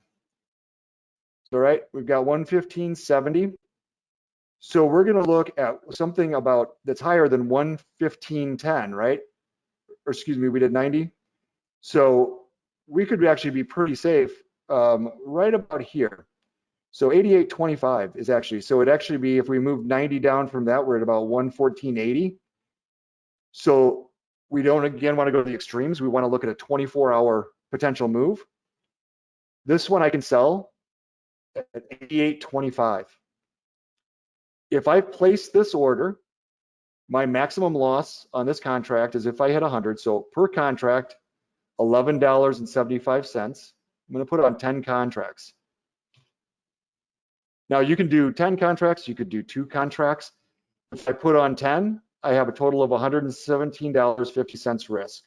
All right, we've got 115.70. So we're going to look at something about that's higher than 115.10, right? Or excuse me, we did 90. So we could actually be pretty safe right about here. So 88.25 is actually, so it'd actually be, if we move 90 down from that, we're at about 114.80. So we don't, again, want to go to the extremes. We want to look at a 24-hour potential move. This one I can sell at 88.25. If I place this order, my maximum loss on this contract is if I hit 100. So per contract, $11.75. I'm going to put it on 10 contracts. Now you can do 10 contracts, you could do 2 contracts. If I put on 10, I have a total of $117.50 risk.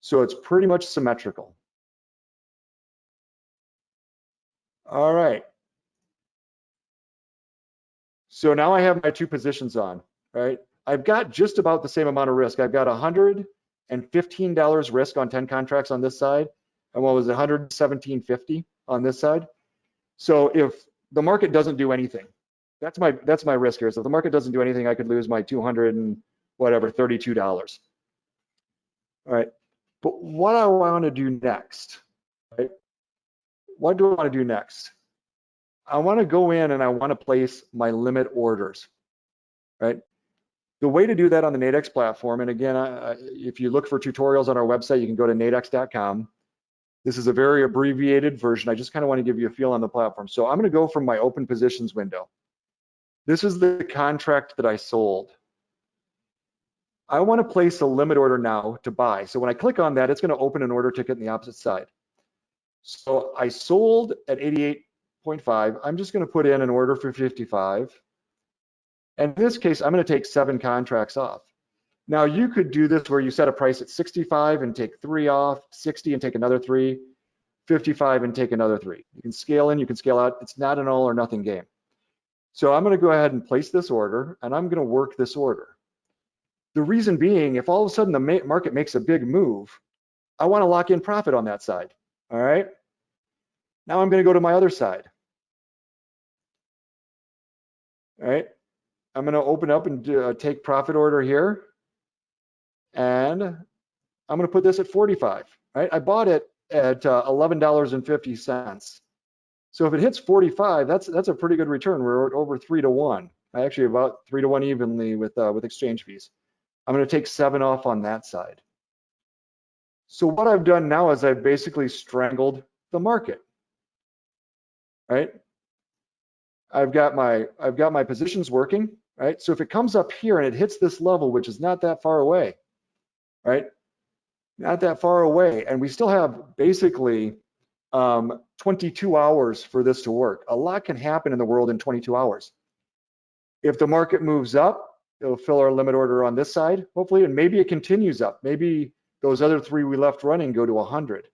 So it's pretty much symmetrical. All right. So now I have my 2 positions on, right? I've got just about the same amount of risk. I've got $115 risk on 10 contracts on this side, and what was it, $117.50 on this side. So if the market doesn't do anything, that's my risk here. So if the market doesn't do anything, I could lose my $232. All right. But what I want to do next, right? What do I want to do next? I want to go in and I want to place my limit orders, right? The way to do that on the Nadex platform, and again, if you look for tutorials on our website, you can go to nadex.com. This is a very abbreviated version. I just kind of want to give you a feel on the platform. So I'm going to go from my open positions window. This is the contract that I sold. I want to place a limit order now to buy. So when I click on that, it's going to open an order ticket on the opposite side. So I sold at 88.5. I'm just going to put in an order for 55. And in this case, I'm going to take 7 contracts off. Now you could do this where you set a price at 65 and take 3 off, 60 and take another 3, 55 and take another 3. You can scale in, you can scale out. It's not an all or nothing game. So I'm going to go ahead and place this order, and I'm going to work this order. The reason being, if all of a sudden the market makes a big move, I want to lock in profit on that side. All right. Now I'm going to go to my other side. All right. I'm going to open up and take profit order here. And I'm going to put this at 45. Right. I bought it at $11.50. So if it hits 45, that's a pretty good return. We're at over 3 to 1. Actually about 3 to 1 evenly with exchange fees. I'm going to take 7 off on that side. So what I've done now is I've basically strangled the market. Right? I've got my positions working, right? So if it comes up here and it hits this level, which is not that far away, right? Not that far away, and we still have basically 22 hours for this to work. A lot can happen in the world in 22 hours. If the market moves up, it'll fill our limit order on this side, hopefully, and maybe it continues up. Maybe those other 3 we left running go to 100.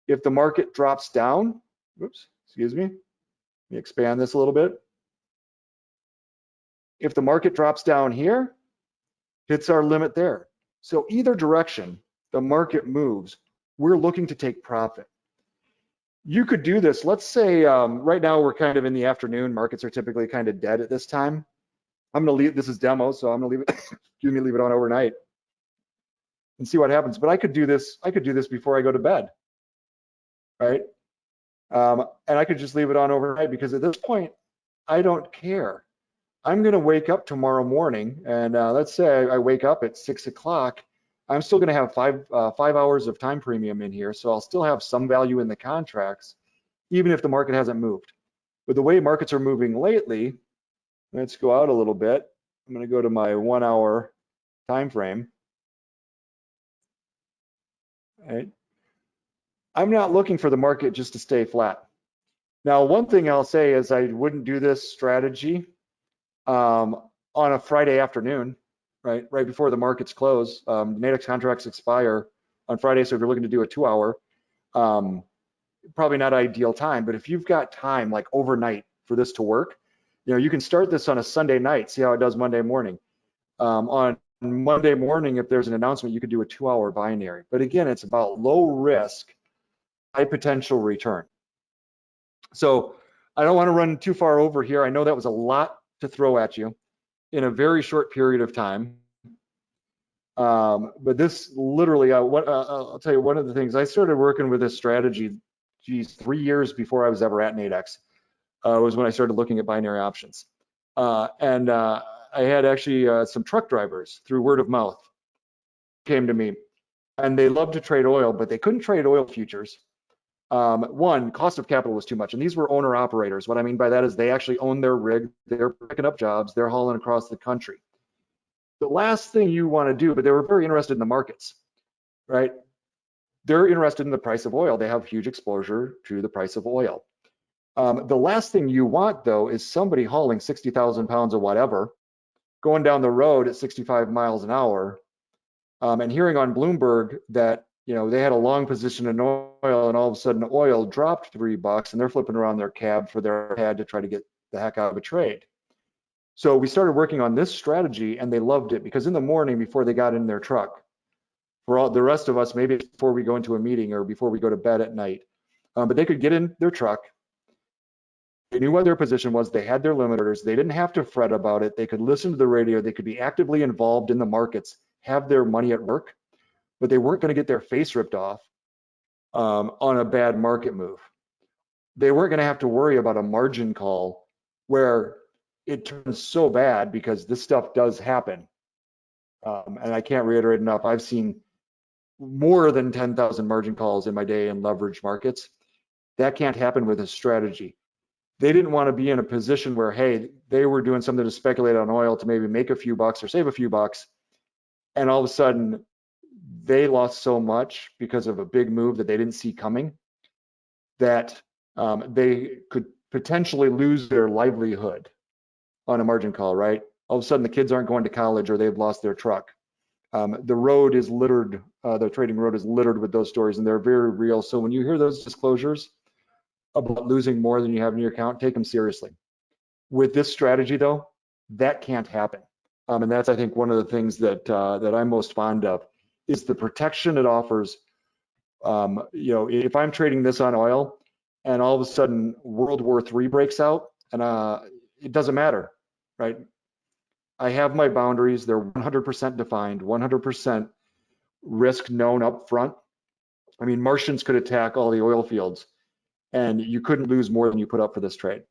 If the market drops down, oops, excuse me, let me expand this a little bit. If the market drops down here, hits our limit there. So either direction the market moves, we're looking to take profit. You could do this. Let's say right now we're kind of in the afternoon. Markets are typically kind of dead at this time. I'm going to leave, this is demo, so I'm going to leave it, excuse me, leave it on overnight and see what happens. But I could do this before I go to bed, right? And I could just leave it on overnight because at this point, I don't care. I'm going to wake up tomorrow morning, and let's say I wake up at 6 o'clock. I'm still going to have 5 hours of time premium in here, so I'll still have some value in the contracts, even if the market hasn't moved. But the way markets are moving lately, let's go out a little bit. I'm going to go to my 1 hour time frame. All right. I'm not looking for the market just to stay flat. Now, one thing I'll say is I wouldn't do this strategy on a Friday afternoon, right before the markets close. Nadex contracts expire on Friday, so if you're looking to do a 2 hour, probably not ideal time. But if you've got time like overnight for this to work, you can start this on a Sunday night, see how it does Monday morning. On Monday morning, if there's an announcement, you could do a 2 hour binary. But again, it's about low risk, high potential return. So I don't want to run too far over here. I know that was a lot to throw at you in a very short period of time. But this literally, I'll tell you one of the things, I started working with this strategy, 3 years before I was ever at Nadex, was when I started looking at binary options. I had actually some truck drivers through word of mouth came to me, and they loved to trade oil, but they couldn't trade oil futures. One, cost of capital was too much, and these were owner operators. What I mean by that is they actually own their rig, they're picking up jobs, they're hauling across the country. The last thing you want to do, but they were very interested in the markets, right? They're interested in the price of oil. They have huge exposure to the price of oil. The last thing you want, though, is somebody hauling 60,000 pounds of whatever, going down the road at 65 miles an hour, and hearing on Bloomberg that they had a long position in oil, and all of a sudden oil dropped $3, and they're flipping around their cab for their pad to try to get the heck out of a trade. So we started working on this strategy, and they loved it because in the morning before they got in their truck, for all the rest of us, maybe it's before we go into a meeting or before we go to bed at night, but they could get in their truck. They knew what their position was. They had their limiters. They didn't have to fret about it. They could listen to the radio. They could be actively involved in the markets, have their money at work, but they weren't going to get their face ripped off on a bad market move. They weren't going to have to worry about a margin call where it turns so bad, because this stuff does happen. And I can't reiterate enough, I've seen more than 10,000 margin calls in my day in leverage markets. That can't happen with a strategy. They didn't want to be in a position where, hey, they were doing something to speculate on oil to maybe make a few bucks or save a few bucks, and all of a sudden they lost so much because of a big move that they didn't see coming that they could potentially lose their livelihood on a margin call, right? All of a sudden the kids aren't going to college, or they've lost their truck. The road is littered, the trading road is littered with those stories, and they're very real. So when you hear those disclosures about losing more than you have in your account, take them seriously. With this strategy though, that can't happen. And that's, I think, one of the things that I'm most fond of is the protection it offers. If I'm trading this on oil and all of a sudden World War III breaks out, and it doesn't matter, right? I have my boundaries. They're 100% defined, 100% risk known up front. I mean, Martians could attack all the oil fields, and you couldn't lose more than you put up for this trade.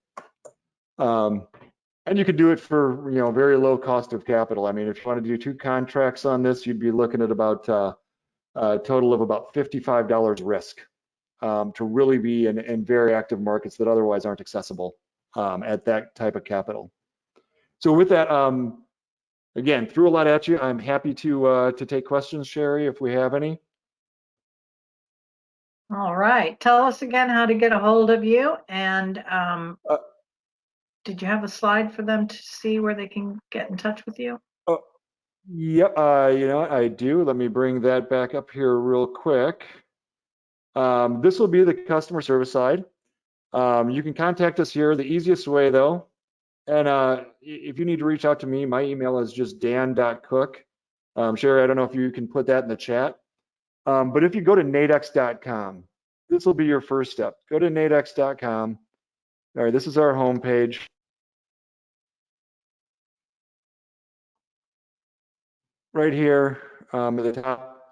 And you could do it for very low cost of capital. I mean, if you want to do 2 contracts on this, you'd be looking at about a total of about $55 risk to really be in very active markets that otherwise aren't accessible at that type of capital. So with that, again, threw a lot at you. I'm happy to take questions, Sherry, if we have any. All right. Tell us again how to get a hold of you, and did you have a slide for them to see where they can get in touch with you? Yep, I do. Let me bring that back up here real quick. This will be the customer service side. You can contact us here. The easiest way though, and if you need to reach out to me, my email is just dan.cook. Sherry, I don't know if you can put that in the chat. But if you go to nadex.com, this will be your first step. Go to nadex.com. All right, this is our homepage. Right here at the top,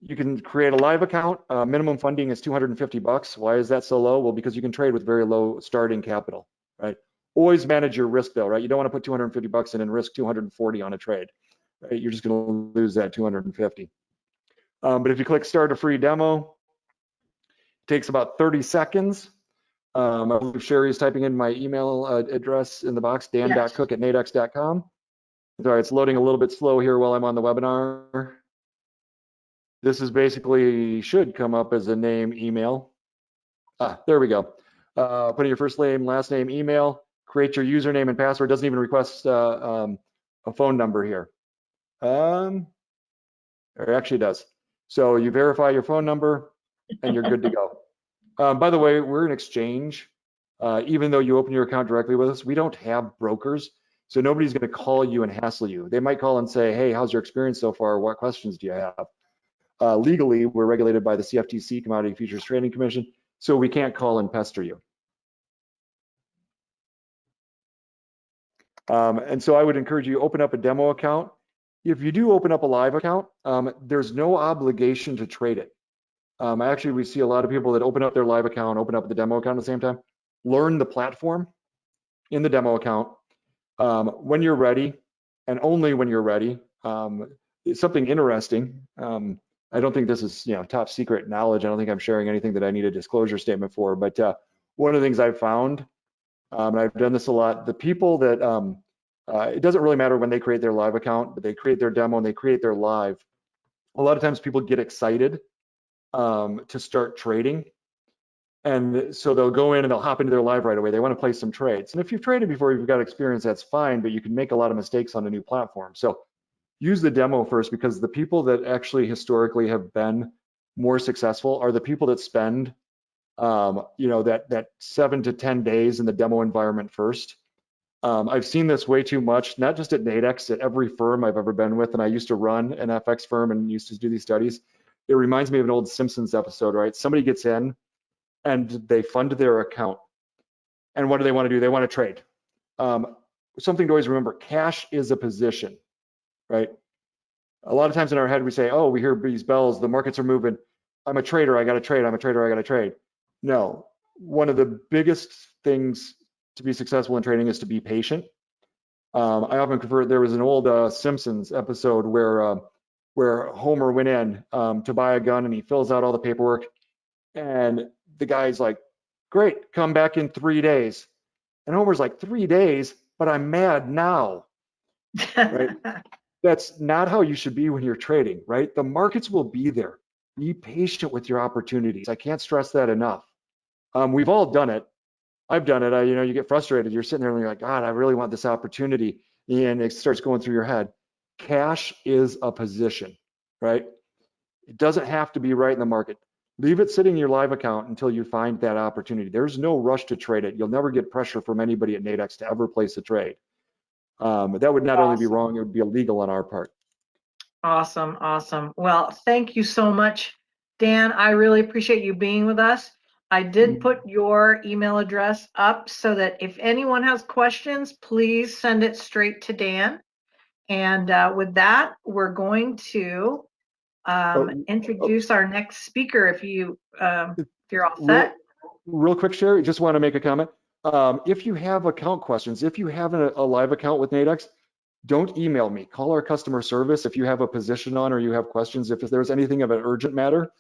you can create a live account. Minimum funding is $250. Why is that so low? Well, because you can trade with very low starting capital, right? Always manage your risk though, right? You don't want to put $250 in and risk 240 on a trade, right? You're just going to lose that 250. But if you click start a free demo, it takes about 30 seconds. I believe Sherry is typing in my email address in the box, dan.cook@nadex.com. Sorry, it's loading a little bit slow here while I'm on the webinar. This is basically, should come up as a name, email. There we go. Put in your first name, last name, email, create your username and password. Doesn't even request a phone number here. It actually does. So you verify your phone number and you're good to go. By the way, we're an exchange. Even though you open your account directly with us, we don't have brokers. So nobody's going to call you and hassle you. They might call and say, hey, how's your experience so far? What questions do you have? Legally, we're regulated by the CFTC, Commodity Futures Trading Commission, so we can't call and pester you. And so I would encourage you to open up a demo account. If you do open up a live account, there's no obligation to trade it. Actually, we see a lot of people that open up their live account, open up the demo account at the same time, learn the platform in the demo account. When you're ready, and only when you're ready, something interesting. I don't think this is top secret knowledge. I don't think I'm sharing anything that I need a disclosure statement for. But one of the things I've found, and I've done this a lot, the people that it doesn't really matter when they create their live account, but they create their demo and they create their live. A lot of times people get excited to start trading. And so they'll go in and they'll hop into their live right away. They want to place some trades. And if you've traded before, you've got experience, that's fine, but you can make a lot of mistakes on a new platform. So use the demo first, because the people that actually historically have been more successful are the people that spend that 7 to 10 days in the demo environment first. I've seen this way too much, not just at Nadex, at every firm I've ever been with. And I used to run an FX firm and used to do these studies. It reminds me of an old Simpsons episode, right? Somebody gets in and they fund their account. And what do they want to do? They want to trade. Something to always remember, cash is a position, right? A lot of times in our head, we say, oh, we hear these bells, the markets are moving. I'm a trader, I got to trade. I'm a trader, I got to trade. No, one of the biggest things to be successful in trading is to be patient. I often convert, there was an old Simpsons episode where Homer went in to buy a gun and he fills out all the paperwork. And the guy's like, great, come back in 3 days. And Homer's like, 3 days, but I'm mad now, right? That's not how you should be when you're trading, right? The markets will be there. Be patient with your opportunities. I can't stress that enough. We've all done it. I've done it. You get frustrated. You're sitting there and you're like, God, I really want this opportunity. And it starts going through your head. Cash is a position, right? It doesn't have to be right in the market. Leave it sitting in your live account until you find that opportunity. There's no rush to trade it. You'll never get pressure from anybody at Nadex to ever place a trade. That would not only be wrong, it would be illegal on our part. Awesome, awesome. Well, thank you so much, Dan. I really appreciate you being with us. I did put your email address up so that if anyone has questions, please send it straight to Dan. And with that, we're going to introduce our next speaker. If you're all set. Real quick, Sherry, just want to make a comment. If you have account questions, if you have a live account with Nadex, don't email me. Call our customer service if you have a position on or you have questions. If there's anything of an urgent matter,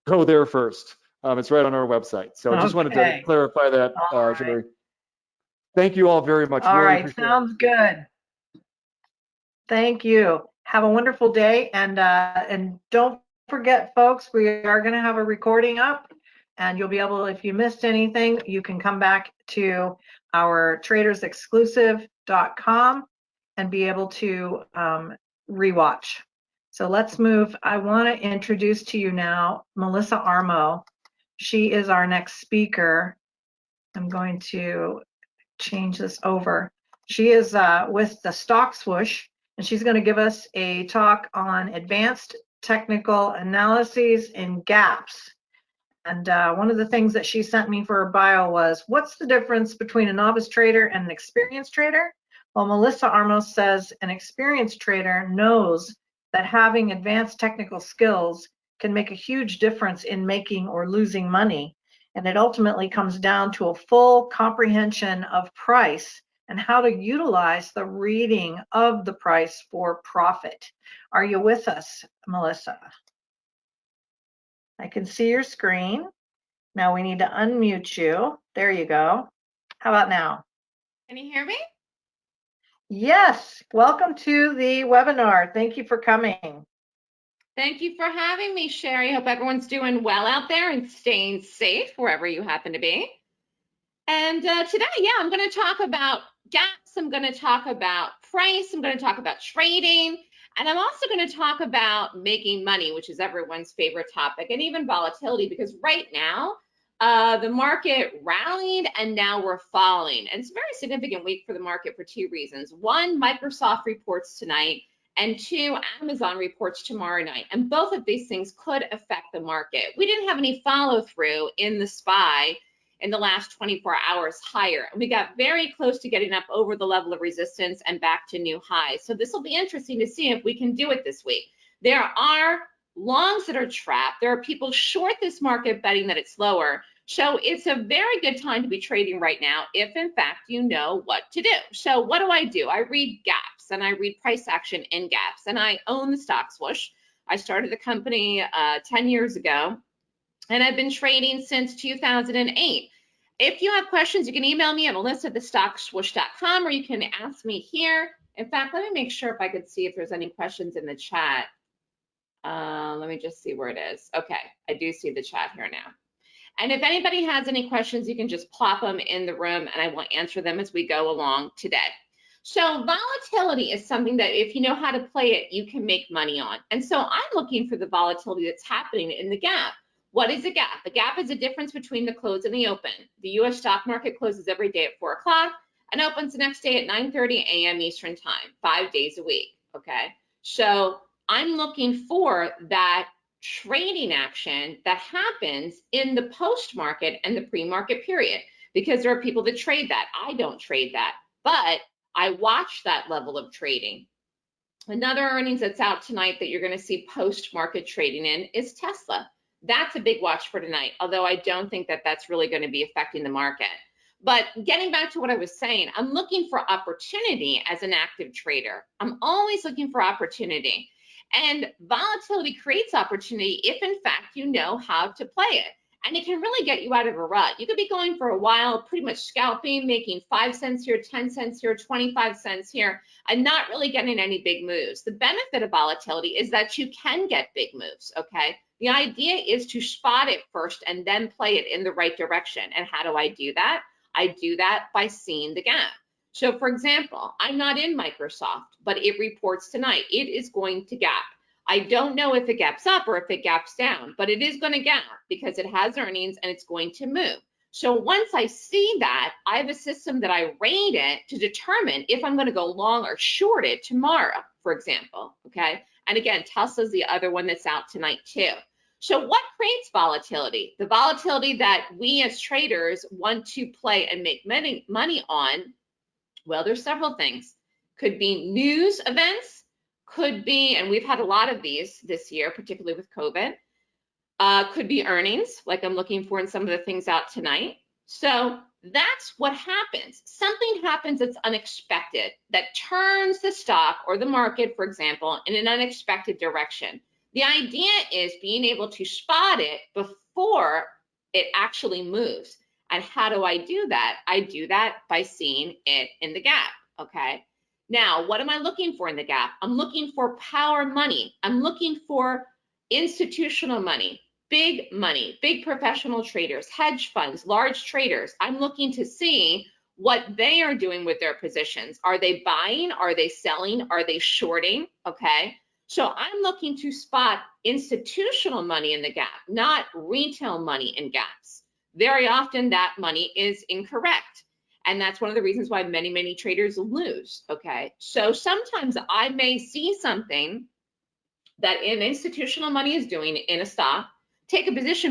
go there first. It's right on our website. So I just wanted to clarify that, Sherry. Thank you all very much. All right, sounds good. Thank you. Have a wonderful day, and don't forget, folks, we are going to have a recording up, and you'll be able, if you missed anything, you can come back to our tradersexclusive.com and be able to rewatch. So let's move. I want to introduce to you now Melissa Armo. She is our next speaker. I'm going to change this over. She is with the Stock Swoosh, and she's going to give us a talk on advanced technical analyses and gaps. And one of the things that she sent me for her bio was, what's the difference between a novice trader and an experienced trader? Well, Melissa Armo says an experienced trader knows that having advanced technical skills can make a huge difference in making or losing money. And it ultimately comes down to a full comprehension of price and how to utilize the reading of the price for profit. Are you with us, Melissa? I can see your screen. Now we need to unmute you. There you go. How about now? Can you hear me? Yes. Welcome to the webinar. Thank you for coming. Thank you for having me, Sherry. Hope everyone's doing well out there and staying safe wherever you happen to be. And today, I'm going to talk about gaps. I'm going to talk about price. I'm going to talk about trading. And I'm also going to talk about making money, which is everyone's favorite topic, and even volatility, because right now, the market rallied and now we're falling. And it's a very significant week for the market for two reasons. One, Microsoft reports tonight, and two, Amazon reports tomorrow night. And both of these things could affect the market. We didn't have any follow through in the SPY in the last 24 hours higher. We got very close to getting up over the level of resistance and back to new highs. So this will be interesting to see if we can do it this week. There are longs that are trapped. There are people short this market betting that it's lower. So it's a very good time to be trading right now if in fact you know what to do. So what do? I read gaps. gaps, and I read price action in gaps, and I own the stock Swoosh. I started the company 10 years ago, and I've been trading since 2008. If you have questions, you can email me at melissa@thestockswoosh.com, or you can ask me here. In fact, let me make sure if I could see if there's any questions in the chat. Let me just see where it is. Okay, I do see the chat here now. And if anybody has any questions, you can just plop them in the room and I will answer them as we go along today. So volatility is something that if you know how to play it, you can make money on. And so I'm looking for the volatility that's happening in the gap. What is a gap? A gap is a difference between the close and the open. The US stock market closes every day at 4 o'clock and opens the next day at 9:30 a.m. Eastern time, 5 days a week, okay? So I'm looking for that trading action that happens in the post-market and the pre-market period, because there are people that trade that. I don't trade that, but I watch that level of trading. Another earnings that's out tonight that you're going to see post-market trading in is Tesla. That's a big watch for tonight, although I don't think that that's really going to be affecting the market. But getting back to what I was saying, I'm looking for opportunity as an active trader. I'm always looking for opportunity. And volatility creates opportunity if, in fact, you know how to play it. And it can really get you out of a rut. You could be going for a while, pretty much scalping, making 5 cents here, 10 cents here, 25 cents here, and not really getting any big moves. The benefit of volatility is that you can get big moves, okay? The idea is to spot it first and then play it in the right direction. And how do I do that? I do that by seeing the gap. So for example, I'm not in Microsoft, but it reports tonight. It is going to gap. I don't know if it gaps up or if it gaps down, but it is going to gap because it has earnings and it's going to move. So once I see that, I have a system that I rate it to determine if I'm going to go long or short it tomorrow, for example, okay? And again, Tesla's the other one that's out tonight too. So what creates volatility? The volatility that we as traders want to play and make money on. Well, there's several things. Could be news events, could be, and we've had a lot of these this year, particularly with COVID. Could be earnings, like I'm looking for in some of the things out tonight. So that's what happens. Something happens that's unexpected that turns the stock or the market, for example, in an unexpected direction. The idea is being able to spot it before it actually moves. And how do I do that? I do that by seeing it in the gap, okay? Now, what am I looking for in the gap? I'm looking for power money. I'm looking for institutional money, big professional traders, hedge funds, large traders. I'm looking to see what they are doing with their positions. Are they buying? Are they selling? Are they shorting? Okay. So I'm looking to spot institutional money in the gap, not retail money in gaps. Very often that money is incorrect. And that's one of the reasons why many traders lose, okay? So sometimes I may see something that an institutional money is doing in a stock, take a position,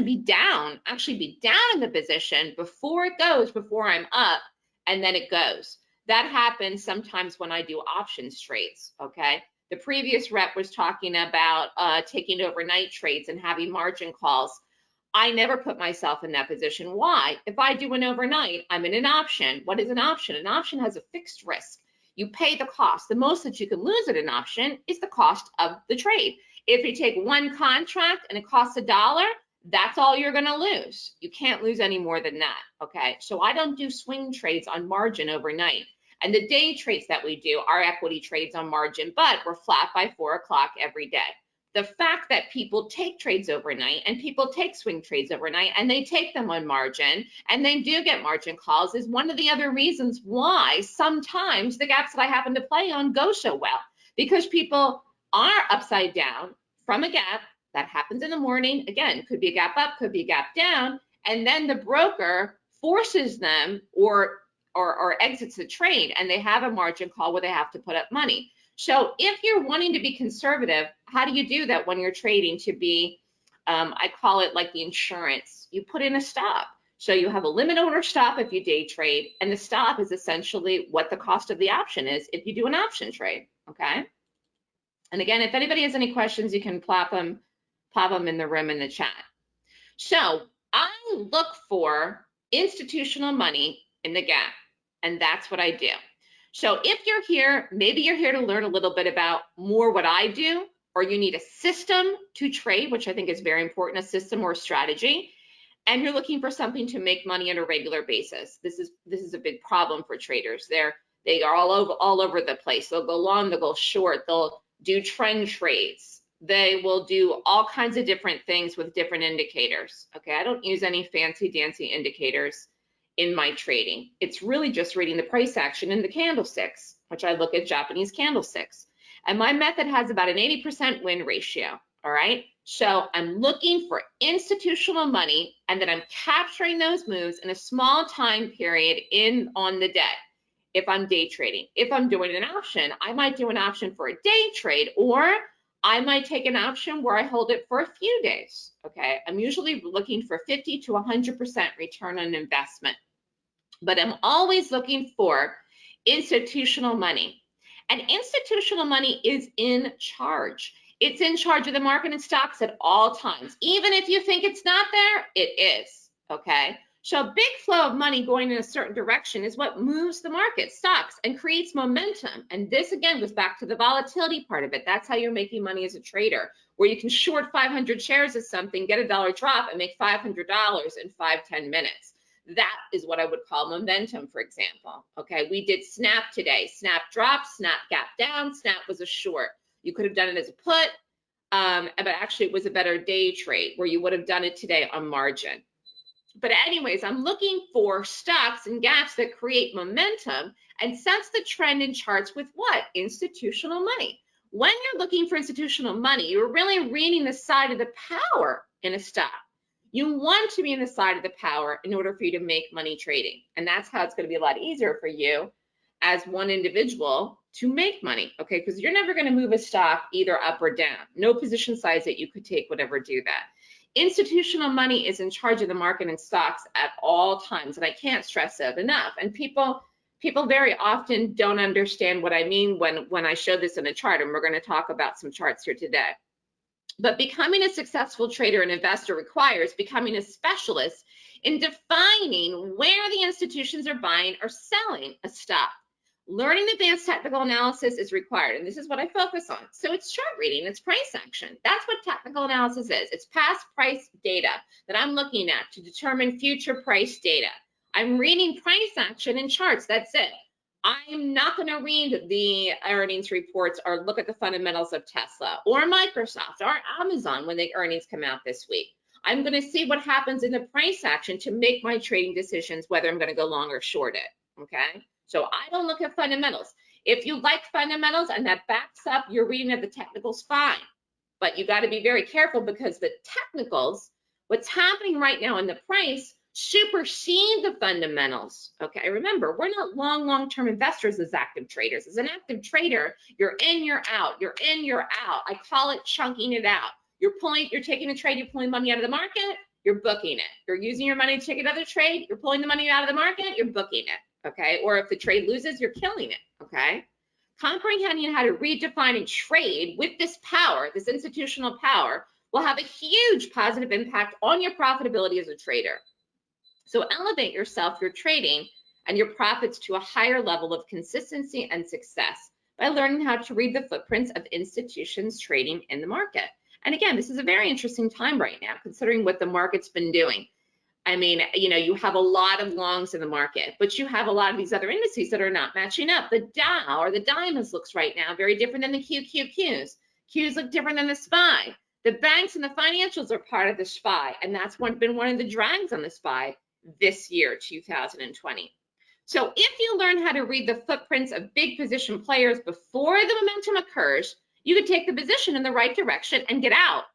actually be down in the position before it goes, before I'm up, and then it goes. That happens sometimes when I do options trades, okay? The previous rep was talking about taking overnight trades and having margin calls. I never put myself in that position. Why? If I do an overnight, I'm in an option. What is an option? An option has a fixed risk. You pay the cost. The most that you can lose at an option is the cost of the trade. If you take one contract and it costs $1, that's all you're going to lose. You can't lose any more than that, okay? So I don't do swing trades on margin overnight. And the day trades that we do are equity trades on margin, but we're flat by 4 o'clock every day. The fact that people take trades overnight and people take swing trades overnight and they take them on margin and they do get margin calls is one of the other reasons why sometimes the gaps that I happen to play on go so well, because people are upside down from a gap that happens in the morning. Again, could be a gap up, could be a gap down, and then the broker forces them or exits the trade and they have a margin call where they have to put up money. So if you're wanting to be conservative, how do you do that when you're trading to be, I call it like the insurance, you put in a stop. So you have a limit order stop if you day trade, and the stop is essentially what the cost of the option is if you do an option trade, okay? And again, if anybody has any questions, you can pop them in the room in the chat. So I look for institutional money in the gap, and that's what I do. So if you're here, maybe you're here to learn a little bit about more what I do, or you need a system to trade, which I think is very important, a system or a strategy, and you're looking for something to make money on a regular basis. This is a big problem for traders. They are all over the place. They'll go long, they'll go short, they'll do trend trades. They will do all kinds of different things with different indicators. Okay, I don't use any fancy dancy indicators in my trading. It's really just reading the price action in the candlesticks, which I look at Japanese candlesticks. And my method has about an 80% win ratio, all right? So I'm looking for institutional money, and then I'm capturing those moves in a small time period on the day. If I'm day trading, if I'm doing an option, I might do an option for a day trade, or I might take an option where I hold it for a few days, okay? I'm usually looking for 50 to 100% return on investment, but I'm always looking for institutional money. And institutional money is in charge. It's in charge of the market and stocks at all times. Even if you think it's not there, it is, okay? So a big flow of money going in a certain direction is what moves the market, stocks, and creates momentum. And this, again, goes back to the volatility part of it. That's how you're making money as a trader, where you can short 500 shares of something, get a $1 drop, and make $500 in 5-10 minutes. That is what I would call momentum, for example. Okay, we did Snap today. Snap dropped, Snap gap down, Snap was a short. You could have done it as a put, but actually it was a better day trade where you would have done it today on margin. But anyways, I'm looking for stocks and gaps that create momentum and sets the trend in charts with what? Institutional money. When you're looking for institutional money, you're really reading the side of the power in a stock. You want to be in the side of the power in order for you to make money trading. And that's how it's going to be a lot easier for you as one individual to make money, okay? Because you're never going to move a stock either up or down. No position size that you could take would ever do that. Institutional money is in charge of the market and stocks at all times, and I can't stress that enough. And people very often don't understand what I mean when I show this in a chart, and we're going to talk about some charts here today. But becoming a successful trader and investor requires becoming a specialist in defining where the institutions are buying or selling a stock. Learning advanced technical analysis is required, and this is what I focus on. So it's chart reading, it's price action. That's what technical analysis is. It's past price data that I'm looking at to determine future price data. I'm reading price action in charts, that's it. I'm not going to read the earnings reports or look at the fundamentals of Tesla or Microsoft or Amazon when the earnings come out this week. I'm going to see what happens in the price action to make my trading decisions, whether I'm going to go long or short it, okay? So I don't look at fundamentals. If you like fundamentals and that backs up your reading of the technicals, fine. But you got to be very careful because the technicals, what's happening right now in the price, supersede the fundamentals. Okay, remember, we're not long-term investors as active traders. As an active trader, you're in, you're out, you're in, you're out. I call it chunking it out. You're taking a trade, you're pulling money out of the market, you're booking it. You're using your money to take another trade, you're pulling the money out of the market, you're booking it. Okay, or if the trade loses, you're killing it. Okay, comprehending how to redefine and trade with this power, this institutional power, will have a huge positive impact on your profitability as a trader. So elevate yourself, your trading, and your profits to a higher level of consistency and success by learning how to read the footprints of institutions trading in the market. And again, this is a very interesting time right now, considering what the market's been doing. I mean, you know, you have a lot of longs in the market, but you have a lot of these other indices that are not matching up. The Dow or the Diamonds looks right now very different than the QQQs. Qs look different than the SPY. The banks and the financials are part of the SPY, and that's been one of the drags on the SPY this year, 2020. So if you learn how to read the footprints of big position players before the momentum occurs, you can take the position in the right direction and get out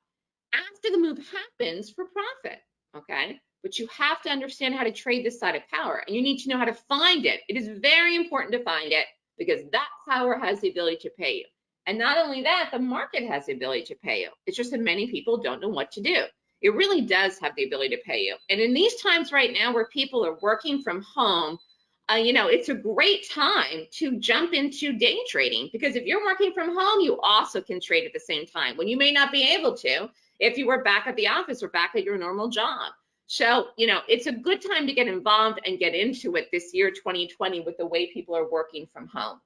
after the move happens for profit, okay? But you have to understand how to trade this side of power, and you need to know how to find it. It is very important to find it because that power has the ability to pay you. And not only that, the market has the ability to pay you. It's just that many people don't know what to do. It really does have the ability to pay you. And in these times right now where people are working from home, you know, it's a great time to jump into day trading, because if you're working from home, you also can trade at the same time when you may not be able to if you were back at the office or back at your normal job. So, you know, it's a good time to get involved and get into it this year, 2020, with the way people are working from home.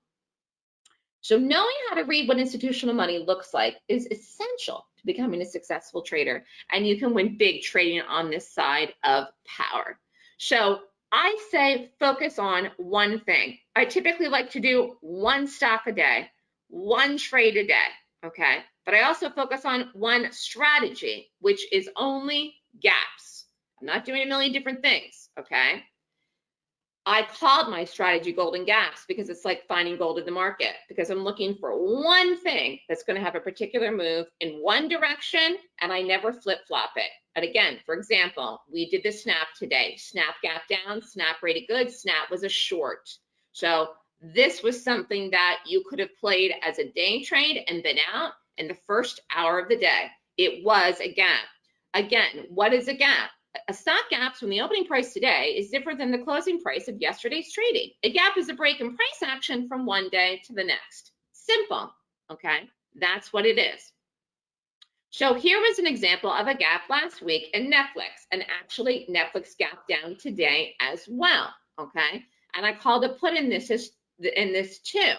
So knowing how to read what institutional money looks like is essential to becoming a successful trader, and you can win big trading on this side of power. So I say focus on one thing. I typically like to do one stock a day, one trade a day, okay? But I also focus on one strategy, which is only gaps. I'm not doing a million different things, okay? I called my strategy golden gaps because it's like finding gold in the market, because I'm looking for one thing that's going to have a particular move in one direction, and I never flip-flop it. And again, for example, we did the snap today. Snap gap down, snap rated good, snap was a short. So this was something that you could have played as a day trade and been out in the first hour of the day. It was a gap. Again, what is a gap? A stock gap from the opening price today is different than the closing price of yesterday's trading. A gap is a break in price action from one day to the next. Simple, okay? That's what it is. So here was an example of a gap last week in Netflix, and actually Netflix gap down today as well, okay? And I called a put in this too.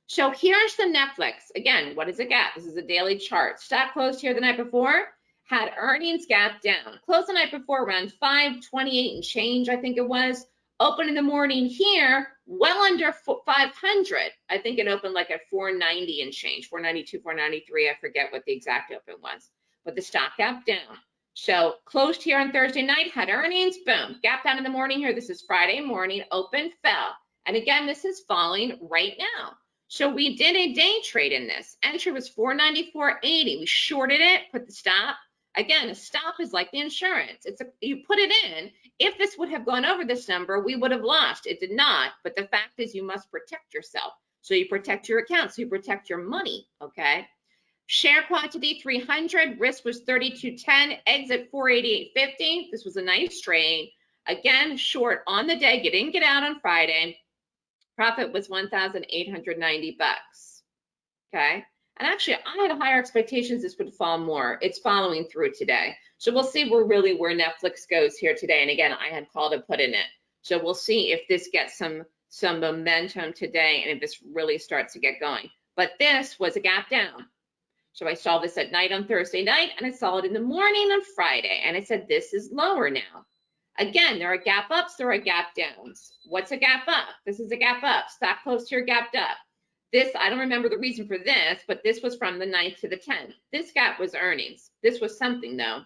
So here's the Netflix. Again, what is a gap? This is a daily chart. Stock closed here the night before, had earnings gap down. Closed the night before around 528 and change, I think it was. Open in the morning here, well under 500. I think it opened like at 490 and change, 492, 493. I forget what the exact open was, but the stock gap down. So closed here on Thursday night, had earnings, boom. Gap down in the morning here. This is Friday morning, open, fell. And again, this is falling right now. So we did a day trade in this. Entry was 494.80. We shorted it, put the stop. Again, a stop is like the insurance. You put it in. If this would have gone over this number, we would have lost. It did not. But the fact is you must protect yourself. So you protect your account. So you protect your money, okay? Share quantity 300. Risk was 32.10. Exit 488.50. This was a nice trade. Again, short on the day. Get in, get out on Friday. Profit was 1,890 bucks, okay? And actually, I had higher expectations this would fall more. It's following through today. So we'll see where Netflix goes here today. And again, I had called and put in it. So we'll see if this gets some momentum today and if this really starts to get going. But this was a gap down. So I saw this at night on Thursday night, and I saw it in the morning on Friday. And I said, this is lower now. Again, there are gap ups, there are gap downs. What's a gap up? This is a gap up. Stock closed here, gapped up. This, I don't remember the reason for this, but this was from the 9th to the 10th. This gap was earnings. This was something though.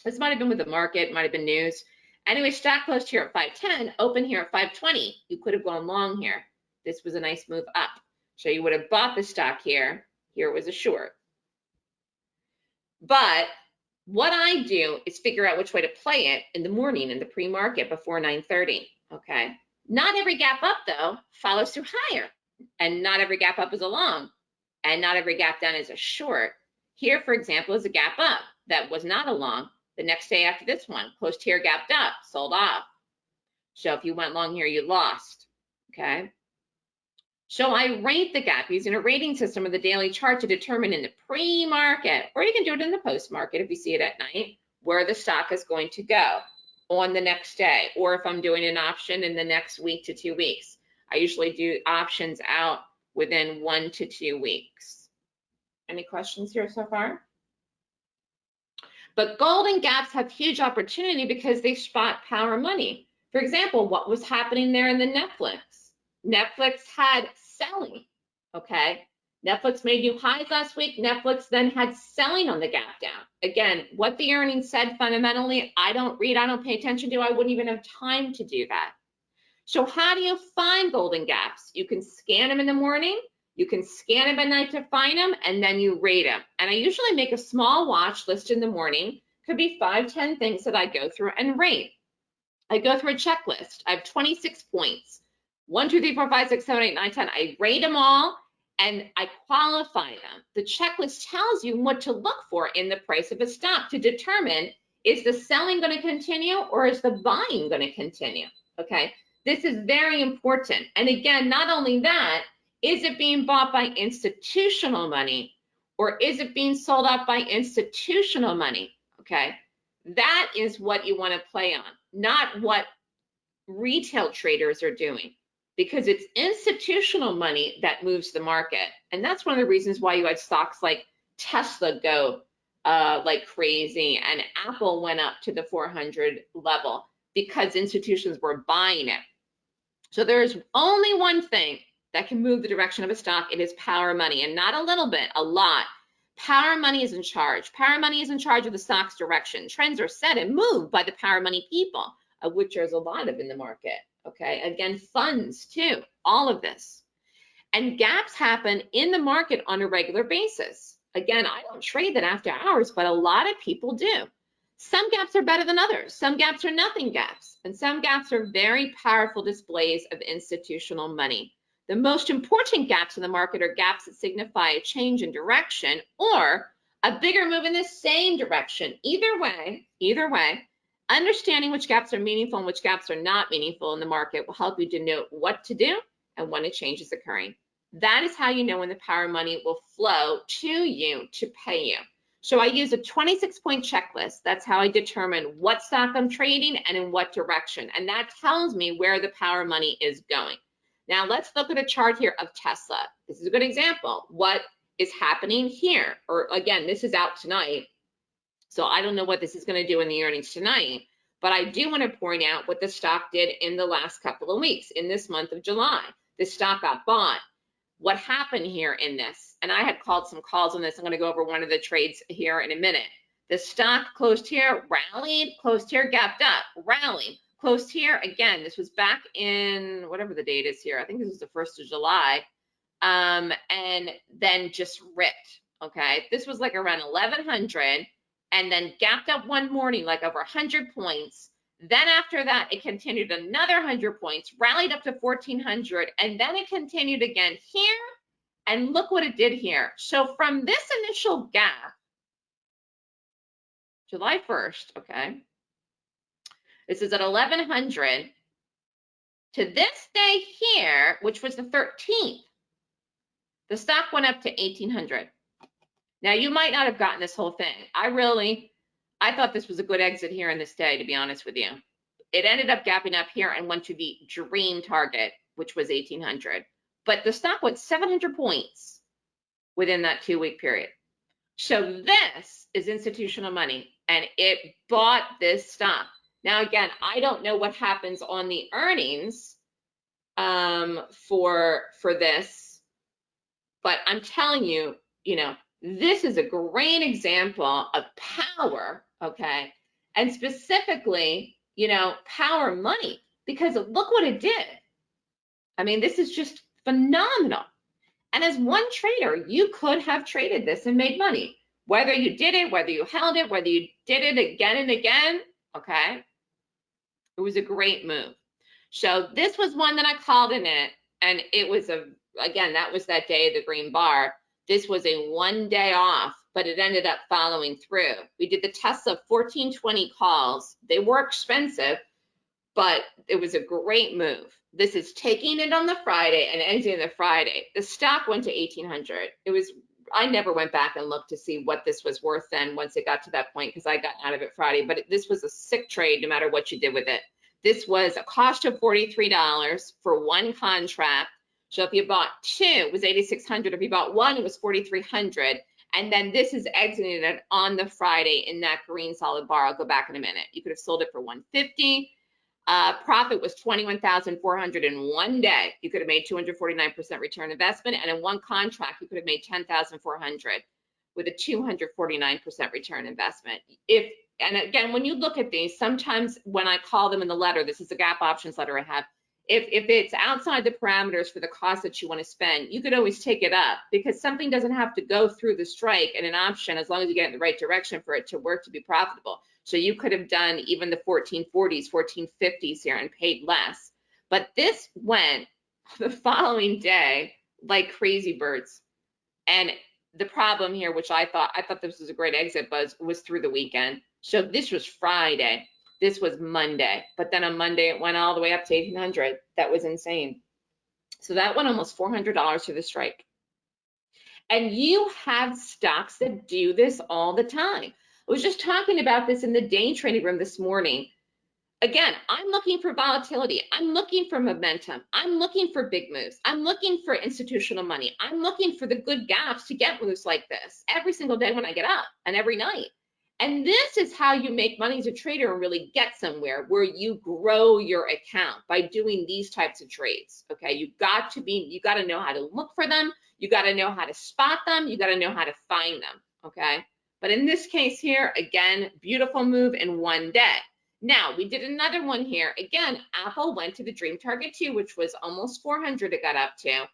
This might have been with the market, might have been news. Anyway, stock closed here at 510, open here at 520. You could have gone long here. This was a nice move up. So you would have bought the stock here. Here was a short. But what I do is figure out which way to play it in the morning in the pre-market before 9:30, okay? Not every gap up though follows through higher. And not every gap up is a long, and not every gap down is a short. Here, for example, is a gap up that was not a long. The next day after this one, closed here, gapped up, sold off. So if you went long here, you lost, okay? So I rate the gap using a rating system of the daily chart to determine in the pre-market, or you can do it in the post-market if you see it at night, where the stock is going to go on the next day, or if I'm doing an option in the next week to 2 weeks. I usually do options out within 1 to 2 weeks. Any questions here so far? But golden gaps have huge opportunity because they spot power money. For example, what was happening there in the Netflix? Netflix had selling, okay? Netflix made new highs last week. Netflix then had selling on the gap down. Again, what the earnings said fundamentally, I don't read, I don't pay attention to. I wouldn't even have time to do that. So how do you find golden gaps? You can scan them in the morning, you can scan them at night to find them, and then you rate them. And I usually make a small watch list in the morning. Could be 5, 10 things that I go through and rate. I go through a checklist. I have 26 points. 1, 2, 3, 4, 5, 6, 7, 8, 9, 10. I rate them all and I qualify them. The checklist tells you what to look for in the price of a stock to determine, is the selling going to continue or is the buying going to continue? Okay. This is very important. And again, not only that, is it being bought by institutional money or is it being sold out by institutional money? Okay. That is what you want to play on, not what retail traders are doing, because it's institutional money that moves the market. And that's one of the reasons why you had stocks like Tesla go like crazy, and Apple went up to the 400 level because institutions were buying it. So there's only one thing that can move the direction of a stock. It is power money, and not a little bit, a lot. Power money is in charge. Power money is in charge of the stock's direction. Trends are set and moved by the power money people, of which there's a lot of in the market. Okay, again, funds too, all of this. And gaps happen in the market on a regular basis. Again, I don't trade that after hours, but a lot of people do. Some gaps are better than others. Some gaps are nothing gaps, and some gaps are very powerful displays of institutional money. The most important gaps in the market are gaps that signify a change in direction or a bigger move in the same direction. Either way, understanding which gaps are meaningful and which gaps are not meaningful in the market will help you denote what to do and when a change is occurring. That is how you know when the power money will flow to you to pay you. So I use a 26-point checklist. That's how I determine what stock I'm trading and in what direction. And that tells me where the power money is going. Now let's look at a chart here of Tesla. This is a good example. What is happening here? Or again, this is out tonight, so I don't know what this is going to do in the earnings tonight, but I do want to point out what the stock did in the last couple of weeks, in this month of July. The stock got bought. What happened here in this? And I had called some calls on this. I'm going to go over one of the trades here in a minute. The stock closed here, rallied, closed here, gapped up, rallied. Closed here, again, this was back in whatever the date is here. I think this was the 1st of July. And then just ripped, okay? This was like around 1100 and then gapped up one morning, like over 100 points. Then after that, it continued another 100 points, rallied up to 1400, and then it continued again here. And look what it did here. So from this initial gap, July 1st, okay? This is at 1100 to this day here, which was the 13th. The stock went up to 1800. Now you might not have gotten this whole thing. I thought this was a good exit here in this day, to be honest with you. It ended up gapping up here and went to the dream target, which was 1800. But the stock went 700 points within that 2-week period. So this is institutional money, and it bought this stock. Now, again, I don't know what happens on the earnings for this, but I'm telling you, this is a great example of power, okay? And specifically, power money, because look what it did. I mean, this is just phenomenal. And as one trader, you could have traded this and made money. Whether you did it, whether you held it, whether you did it again and again, okay? It was a great move. So this was one that I called in it, and it was again, that was that day of the green bar. This was a 1 day off, but it ended up following through. We did the Tesla 1420 calls. They were expensive, but it was a great move. This is taking it on the Friday and exiting the Friday. The stock went to 1800. I never went back and looked to see what this was worth then once it got to that point, because I got out of it Friday, but this was a sick trade no matter what you did with it. This was a cost of $43 for one contract. So if you bought two, it was 8,600. If you bought one, it was 4,300. And then this is exiting it on the Friday in that green solid bar. I'll go back in a minute. You could have sold it for 150. Profit was 21,400 in 1 day. You could have made 249% return investment, and in one contract, you could have made 10,400 with a 249% return investment. And again, when you look at these, sometimes when I call them in the letter, this is a gap options letter I have. If it's outside the parameters for the cost that you want to spend, you could always take it up, because something doesn't have to go through the strike in an option as long as you get in the right direction for it to work to be profitable. So you could have done even the 1440s, 1450s here and paid less. But this went the following day like crazy birds. And the problem here, which I thought this was a great exit, was through the weekend. So this was Friday. This was Monday. But then on Monday, it went all the way up to 1,800. That was insane. So that went almost $400 through the strike. And you have stocks that do this all the time. was just talking about this in the day trading room this morning. Again, I'm looking for volatility. I'm looking for momentum. I'm looking for big moves. I'm looking for institutional money. I'm looking for the good gaps to get moves like this every single day when I get up and every night. And this is how you make money as a trader and really get somewhere, where you grow your account by doing these types of trades. Okay, you got to know how to look for them. You got to know how to spot them. You got to know how to find them. Okay, but in this case here, again, beautiful move in one day. Now, we did another one here. Again, Apple went to the dream target too, which was almost 400 it got up to.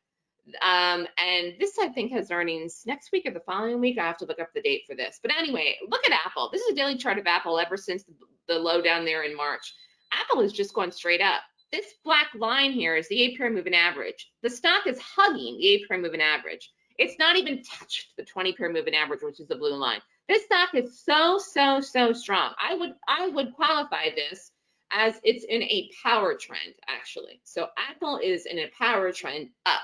And this, I think, has earnings next week or the following week. I have to look up the date for this. But anyway, look at Apple. This is a daily chart of Apple ever since the low down there in March. Apple is just going straight up. This black line here is the 8-period moving average. The stock is hugging the 8-period moving average. It's not even touched the 20-period moving average, which is the blue line. This stock is so strong. I would qualify this as it's in a power trend, actually. So Apple is in a power trend up.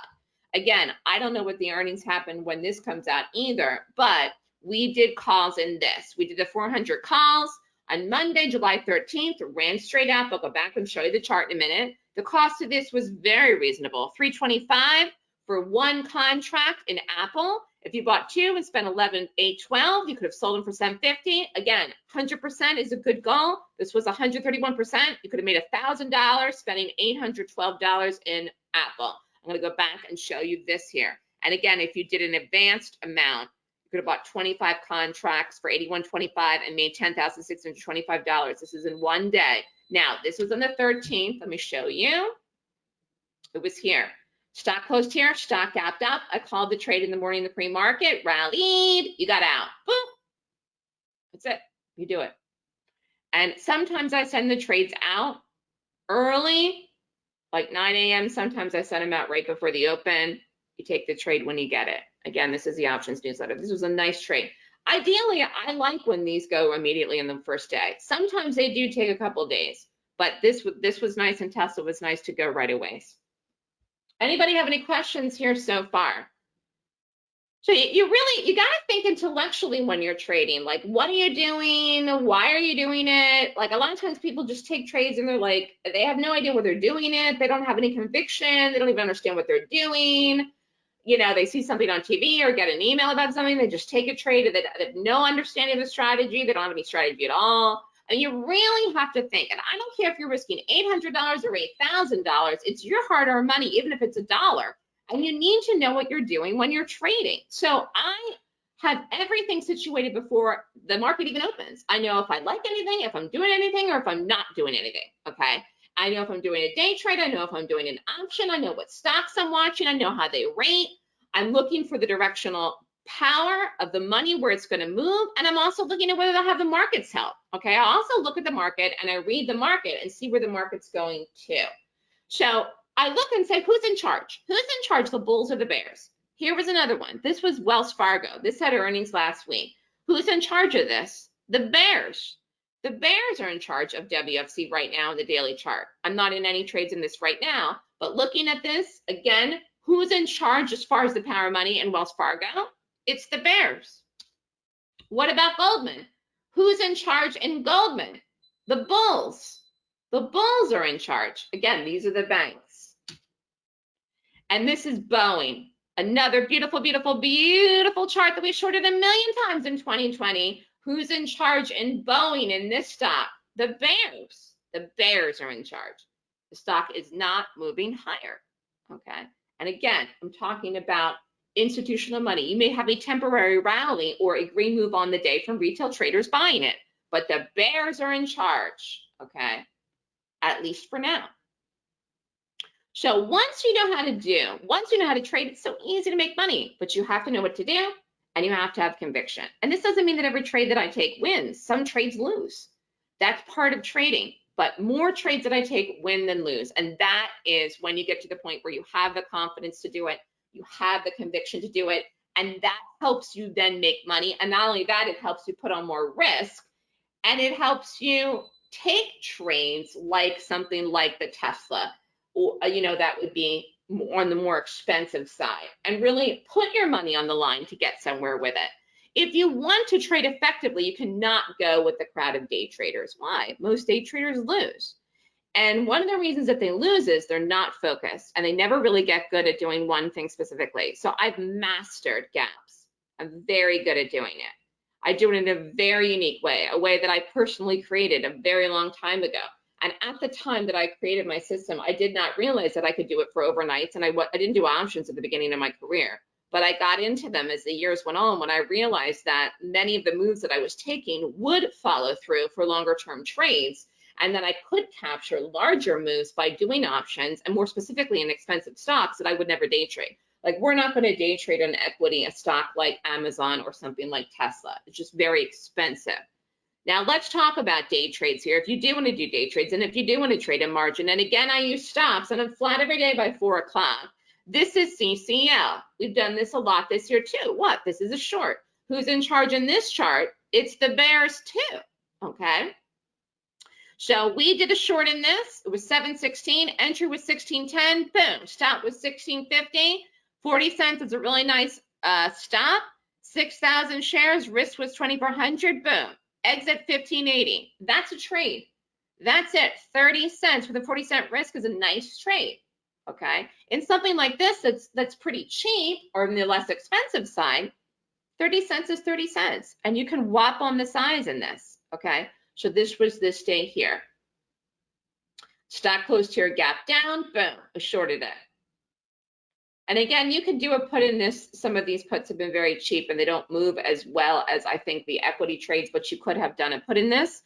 Again, I don't know what the earnings happen when this comes out either, but we did calls in this. We did the 400 calls on Monday, July 13th, ran straight up. I'll go back and show you the chart in a minute. The cost of this was very reasonable, $325 for one contract in Apple. If you bought two and spent $11,812, you could have sold them for $750. Again, 100% is a good goal. This was 131%. You could have made $1,000 spending $812 in Apple. I'm going to go back and show you this here. And again, if you did an advanced amount, you could have bought 25 contracts for $81.25 and made $10,625. This is in one day. Now, this was on the 13th. Let me show you. It was here. Stock closed here. Stock gapped up. I called the trade in the morning in the pre-market. Rallied. You got out. Boom. That's it. You do it. And sometimes I send the trades out early, like 9 a.m. Sometimes I send them out right before the open. You take the trade when you get it. Again, this is the options newsletter. This was a nice trade. Ideally, I like when these go immediately in the first day. Sometimes they do take a couple of days, but this was nice, and Tesla was nice to go right away. Anybody have any questions here so far? So you got to think intellectually when you're trading. Like, what are you doing? Why are you doing it? Like, a lot of times people just take trades and they're like, they have no idea why they're doing it. They don't have any conviction. They don't even understand what they're doing. You know, they see something on TV or get an email about something. They just take a trade. They have no understanding of the strategy. They don't have any strategy at all. And you really have to think. And I don't care if you're risking $800 or $8,000. It's your hard-earned money, even if it's $1. And you need to know what you're doing when you're trading. So I have everything situated before the market even opens. I know if I like anything, if I'm doing anything, or if I'm not doing anything, okay? I know if I'm doing a day trade. I know if I'm doing an option. I know what stocks I'm watching. I know how they rate. I'm looking for the directional power of the money, where it's going to move. And I'm also looking at whether they'll have the markets help, okay? I also look at the market and I read the market and see where the market's going to. So I look and say, who's in charge? Who's in charge, the bulls or the bears? Here was another one. This was Wells Fargo. This had earnings last week. Who's in charge of this? The bears. The bears are in charge of WFC right now in the daily chart. I'm not in any trades in this right now, but looking at this, again, who's in charge as far as the power money in Wells Fargo? It's the bears. What about Goldman? Who's in charge in Goldman? The bulls. The bulls are in charge. Again, these are the banks. And this is Boeing. Another beautiful, beautiful, beautiful chart that we shorted a million times in 2020. Who's in charge in Boeing in this stock? The bears. The bears are in charge. The stock is not moving higher. Okay. And again, I'm talking about institutional money. You may have a temporary rally or a green move on the day from retail traders buying it, but the bears are in charge. Okay. At least for now. So once you know how to trade, it's so easy to make money, but you have to know what to do and you have to have conviction. And this doesn't mean that every trade that I take wins. Some trades lose. That's part of trading, but more trades that I take win than lose. And that is when you get to the point where you have the confidence to do it, you have the conviction to do it, and that helps you then make money. And not only that, it helps you put on more risk, and it helps you take trades like something like the Tesla, or that would be on the more expensive side, and really put your money on the line to get somewhere with it. If you want to trade effectively, you cannot go with the crowd of day traders. Why? Most day traders lose. And one of the reasons that they lose is they're not focused and they never really get good at doing one thing specifically. So I've mastered gaps. I'm very good at doing it. I do it in a very unique way, a way that I personally created a very long time ago. And at the time that I created my system, I did not realize that I could do it for overnights. And I didn't do options at the beginning of my career, but I got into them as the years went on when I realized that many of the moves that I was taking would follow through for longer term trades. And then I could capture larger moves by doing options, and more specifically in expensive stocks that I would never day trade. Like, we're not going to day trade an equity, a stock like Amazon or something like Tesla. It's just very expensive. Now let's talk about day trades here. If you do want to do day trades, and if you do want to trade a margin, and again, I use stops and I'm flat every day by 4 o'clock. This is CCL. We've done this a lot this year too. What? This is a short. Who's in charge in this chart? It's the bears too, okay? So we did a short in this. It was 716. Entry was 1610. Boom. Stop was 1650. 40 cents is a really nice stop. 6,000 shares. Risk was 2,400. Boom. Exit 1580. That's a trade. That's it. 30 cents with a 40-cent risk is a nice trade. Okay. In something like this that's pretty cheap, or on the less expensive side, 30 cents is 30 cents. And you can whop on the size in this. Okay. So this was this day here. Stock closed here, gap down, boom, I shorted it. And again, you can do a put in this. Some of these puts have been very cheap and they don't move as well as I think the equity trades, but you could have done a put in this.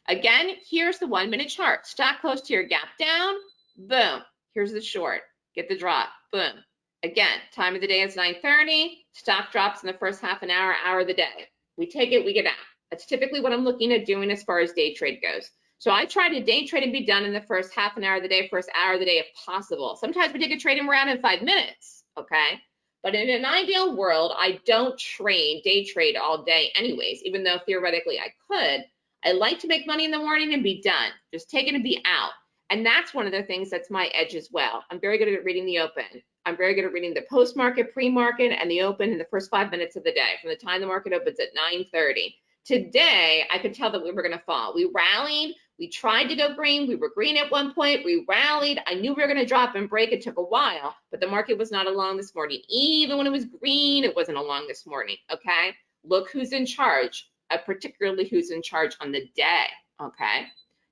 Again, here's the 1 minute chart. Stock closed here, gap down, boom. Here's the short, get the drop, boom. Again, time of the day is 9:30. Stock drops in the first half an hour, hour of the day. We take it, we get out. That's typically what I'm looking at doing as far as day trade goes. So I try to day trade and be done in the first half an hour of the day, first hour of the day if possible. Sometimes we take a trade and we're out in 5 minutes, okay? But in an ideal world, I don't day trade all day anyways, even though theoretically I could. I like to make money in the morning and be done. Just take it and be out. And that's one of the things that's my edge as well. I'm very good at reading the open. I'm very good at reading the post-market, pre-market, and the open in the first 5 minutes of the day, from the time the market opens at 9:30. Today, I could tell that we were going to fall. We rallied. We tried to go green. We were green at one point. We rallied. I knew we were going to drop and break. It took a while, but the market was not along this morning. Even when it was green, it wasn't along this morning, okay? Look who's in charge, particularly who's in charge on the day, okay?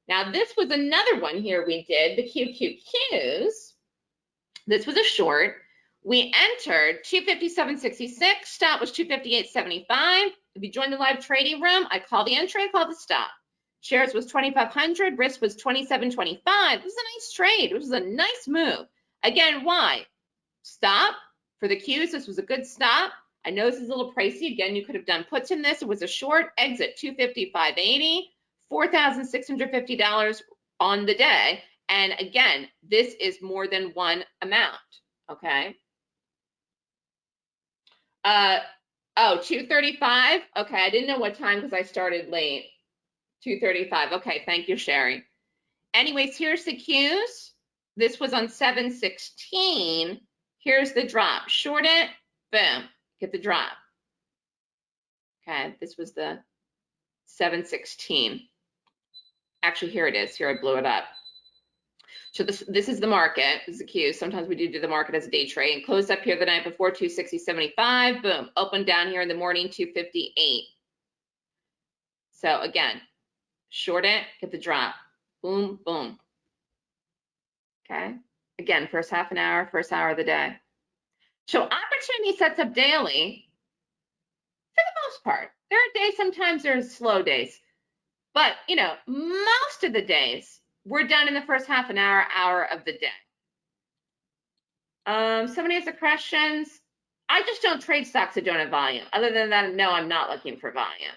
Now, this was another one here we did, the QQQs. This was a short. We entered 257.66. Stop was 258.75. If you join the live trading room, I call the entry, I call the stop. Shares was 2,500, risk was 27.25. This was a nice trade. It was a nice move. Again, why? Stop for the Qs. This was a good stop. I know this is a little pricey. Again, you could have done puts in this. It was a short. Exit 255.80, $4,650 on the day. And again, this is more than one amount. Okay. Oh, 2:35. Okay, I didn't know what time because I started late. 2:35. Okay, thank you, Sherry. Anyways, here's the Qs. This was on 7:16. Here's the drop. Short it, boom, get the drop. Okay, this was the 7:16. Actually, here it is. Here, I blew it up. So this is the market. This is the Q. Sometimes we do the market as a day trade. And closed up here the night before, 260.75. Boom. Open down here in the morning, 258. So again, short it, get the drop. Boom, boom. Okay. Again, first half an hour, first hour of the day. So opportunity sets up daily for the most part. There are days, sometimes there's slow days. But, you know, most of the days, we're done in the first half an hour, hour of the day. Somebody has the questions. I just don't trade stocks that don't have volume. Other than that, no, I'm not looking for volume.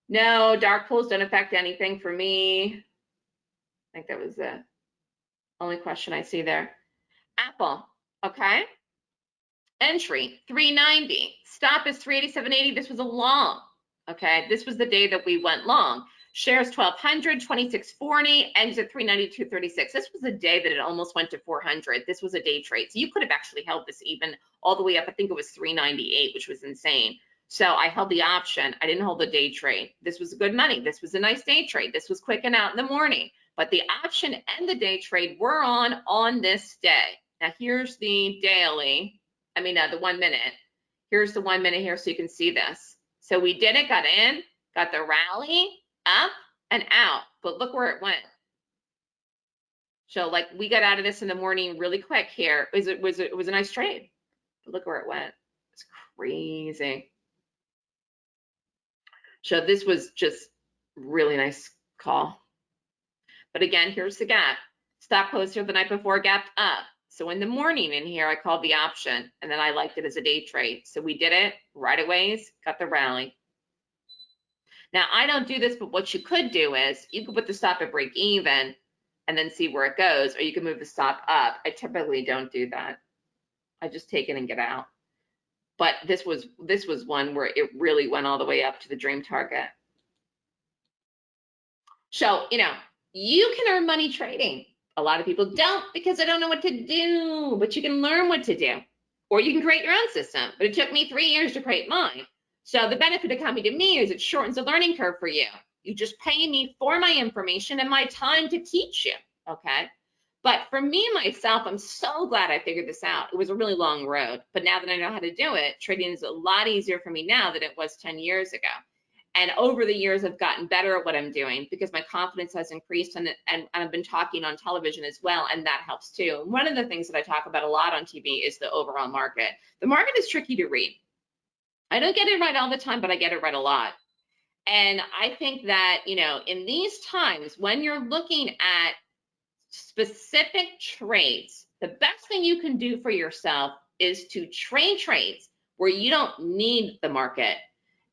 No, dark pools don't affect anything for me. I think that was the only question I see there. Apple, okay. Entry, 390. Stop is 387.80. This was a long. Okay, this was the day that we went long. Shares 1200, 2640, exit 392.36. This was a day that it almost went to 400. This was a day trade. So you could have actually held this even all the way up. I think it was 398, which was insane. So I held the option. I didn't hold the day trade. This was good money. This was a nice day trade. This was quick and out in the morning. But the option and the day trade were on this day. Now here's the daily. The 1 minute. Here's the 1 minute here so you can see this. So we did it, got in, got the rally, up and out, but look where it went. So like we got out of this in the morning really quick here. It was a nice trade, but look where it went. It's crazy. So this was just really nice call. But again, here's the gap. Stock closed here the night before, gapped up. So in the morning in here, I called the option and then I liked it as a day trade. So we did it right away, got the rally. Now, I don't do this, but what you could do is you could put the stop at break even and then see where it goes, or you can move the stop up. I typically don't do that. I just take it and get out. But this was one where it really went all the way up to the dream target. So, you can earn money trading. A lot of people don't because they don't know what to do, but you can learn what to do. Or you can create your own system. But it took me 3 years to create mine. So the benefit of coming to me is it shortens the learning curve for you. You just pay me for my information and my time to teach you, okay? But for me, myself, I'm so glad I figured this out. It was a really long road, but now that I know how to do it, trading is a lot easier for me now than it was 10 years ago. And over the years, I've gotten better at what I'm doing because my confidence has increased and I've been talking on television as well, and that helps too. One of the things that I talk about a lot on TV is the overall market. The market is tricky to read. I don't get it right all the time, but I get it right a lot. And I think that, in these times when you're looking at specific trades, the best thing you can do for yourself is to trade trades where you don't need the market.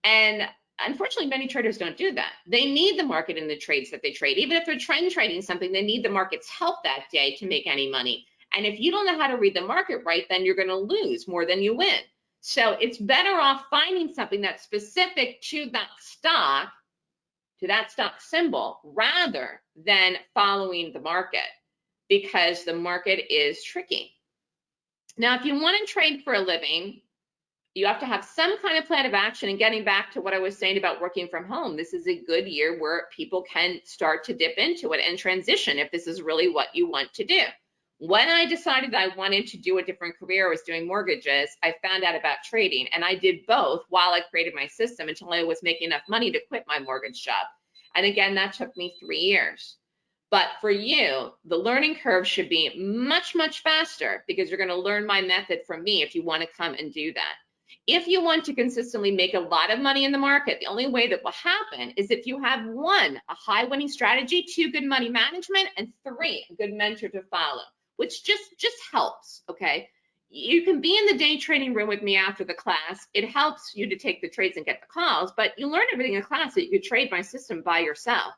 And unfortunately, many traders don't do that. They need the market in the trades that they trade. Even if they're trend trading something, they need the market's help that day to make any money. And if you don't know how to read the market right, then you're going to lose more than you win. So it's better off finding something that's specific to that stock symbol, rather than following the market, because the market is tricky. Now, if you want to trade for a living, you have to have some kind of plan of action. And getting back to what I was saying about working from home, this is a good year where people can start to dip into it and transition if this is really what you want to do. When I decided I wanted to do a different career, I was doing mortgages, I found out about trading, and I did both while I created my system until I was making enough money to quit my mortgage job. And again, that took me 3 years. But for you, the learning curve should be much, much faster because you're going to learn my method from me if you want to come and do that. If you want to consistently make a lot of money in the market, the only way that will happen is if you have 1, a high winning strategy, 2, good money management, and 3, a good mentor to follow, which just helps, okay? You can be in the day trading room with me after the class. It helps you to take the trades and get the calls, but you learn everything in class that you could trade my system by yourself.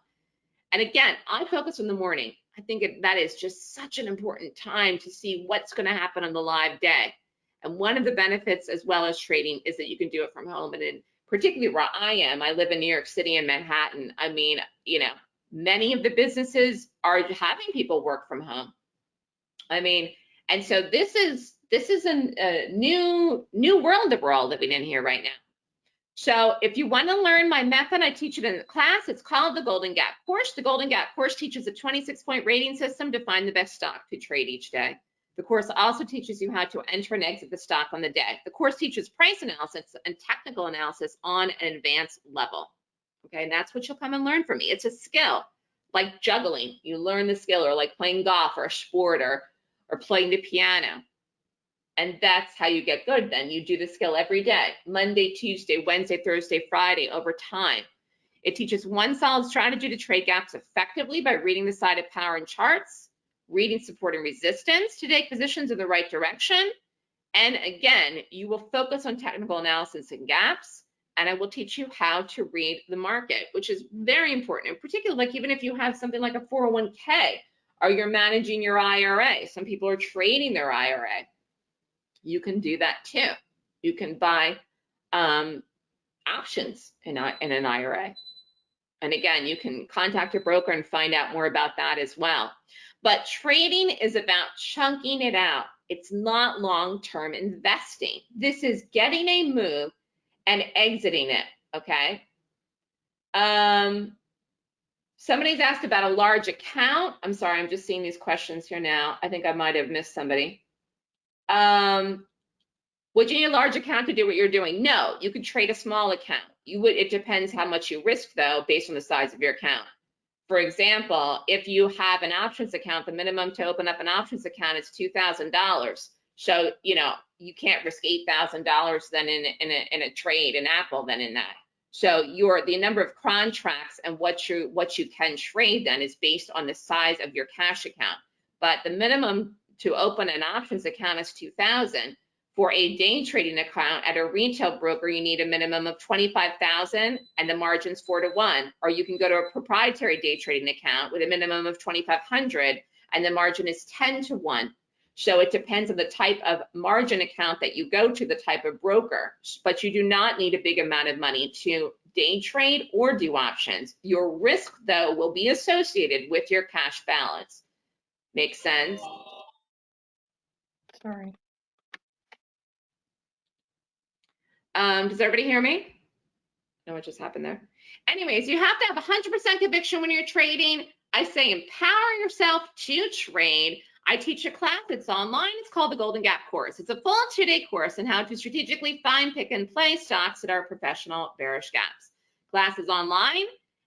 And again, I focus in the morning. I think that is just such an important time to see what's going to happen on the live day. And one of the benefits as well as trading is that you can do it from home. And in particularly where I am, I live in New York City and Manhattan. Many of the businesses are having people work from home. And so this is a new world that we're all living in here right now. So if you want to learn my method, I teach it in the class. It's called the Golden Gap course. The Golden Gap course teaches a 26-point rating system to find the best stock to trade each day. The course also teaches you how to enter and exit the stock on the day. The course teaches price analysis and technical analysis on an advanced level. Okay, and that's what you'll come and learn from me. It's a skill, like juggling. You learn the skill, or like playing golf or a sport or playing the piano. And that's how you get good then. You do the skill every day, Monday, Tuesday, Wednesday, Thursday, Friday, over time. It teaches one solid strategy to trade gaps effectively by reading the side of power and charts, reading support and resistance to take positions in the right direction. And again, you will focus on technical analysis and gaps, and I will teach you how to read the market, which is very important. In particular, like even if you have something like a 401k, or you're managing your IRA, some people are trading their IRA. You can do that too. You can buy options in an IRA. And again, you can contact your broker and find out more about that as well. But trading is about chunking it out. It's not long-term investing. This is getting a move and exiting it, okay? Somebody's asked about a large account. I'm sorry, I'm just seeing these questions here now. I think I might have missed somebody. Would you need a large account to do what you're doing? No, you could trade a small account. It depends how much you risk though, based on the size of your account. For example, if you have an options account, the minimum to open up an options account is $2,000. So, you know, you can't risk $8,000 then in a trade in Apple then in that. So the number of contracts and what you can trade then is based on the size of your cash account. But the minimum to open an options account is $2,000. For a day trading account at a retail broker, you need a minimum of $25,000 and the margin's 4 to 1. Or you can go to a proprietary day trading account with a minimum of $2,500 and the margin is 10 to 1. So it depends on the type of margin account that you go to, the type of broker. But you do not need a big amount of money to day trade or do options. Your risk, though, will be associated with your cash balance. Makes sense? Sorry. Does everybody hear me? No, what just happened there? Anyways, you have to have 100% conviction when you're trading. I say empower yourself to trade. I teach a class, it's online, it's called the Golden Gap course. It's a full 2-day course on how to strategically find, pick, and play stocks that are professional bearish gaps. Class is online,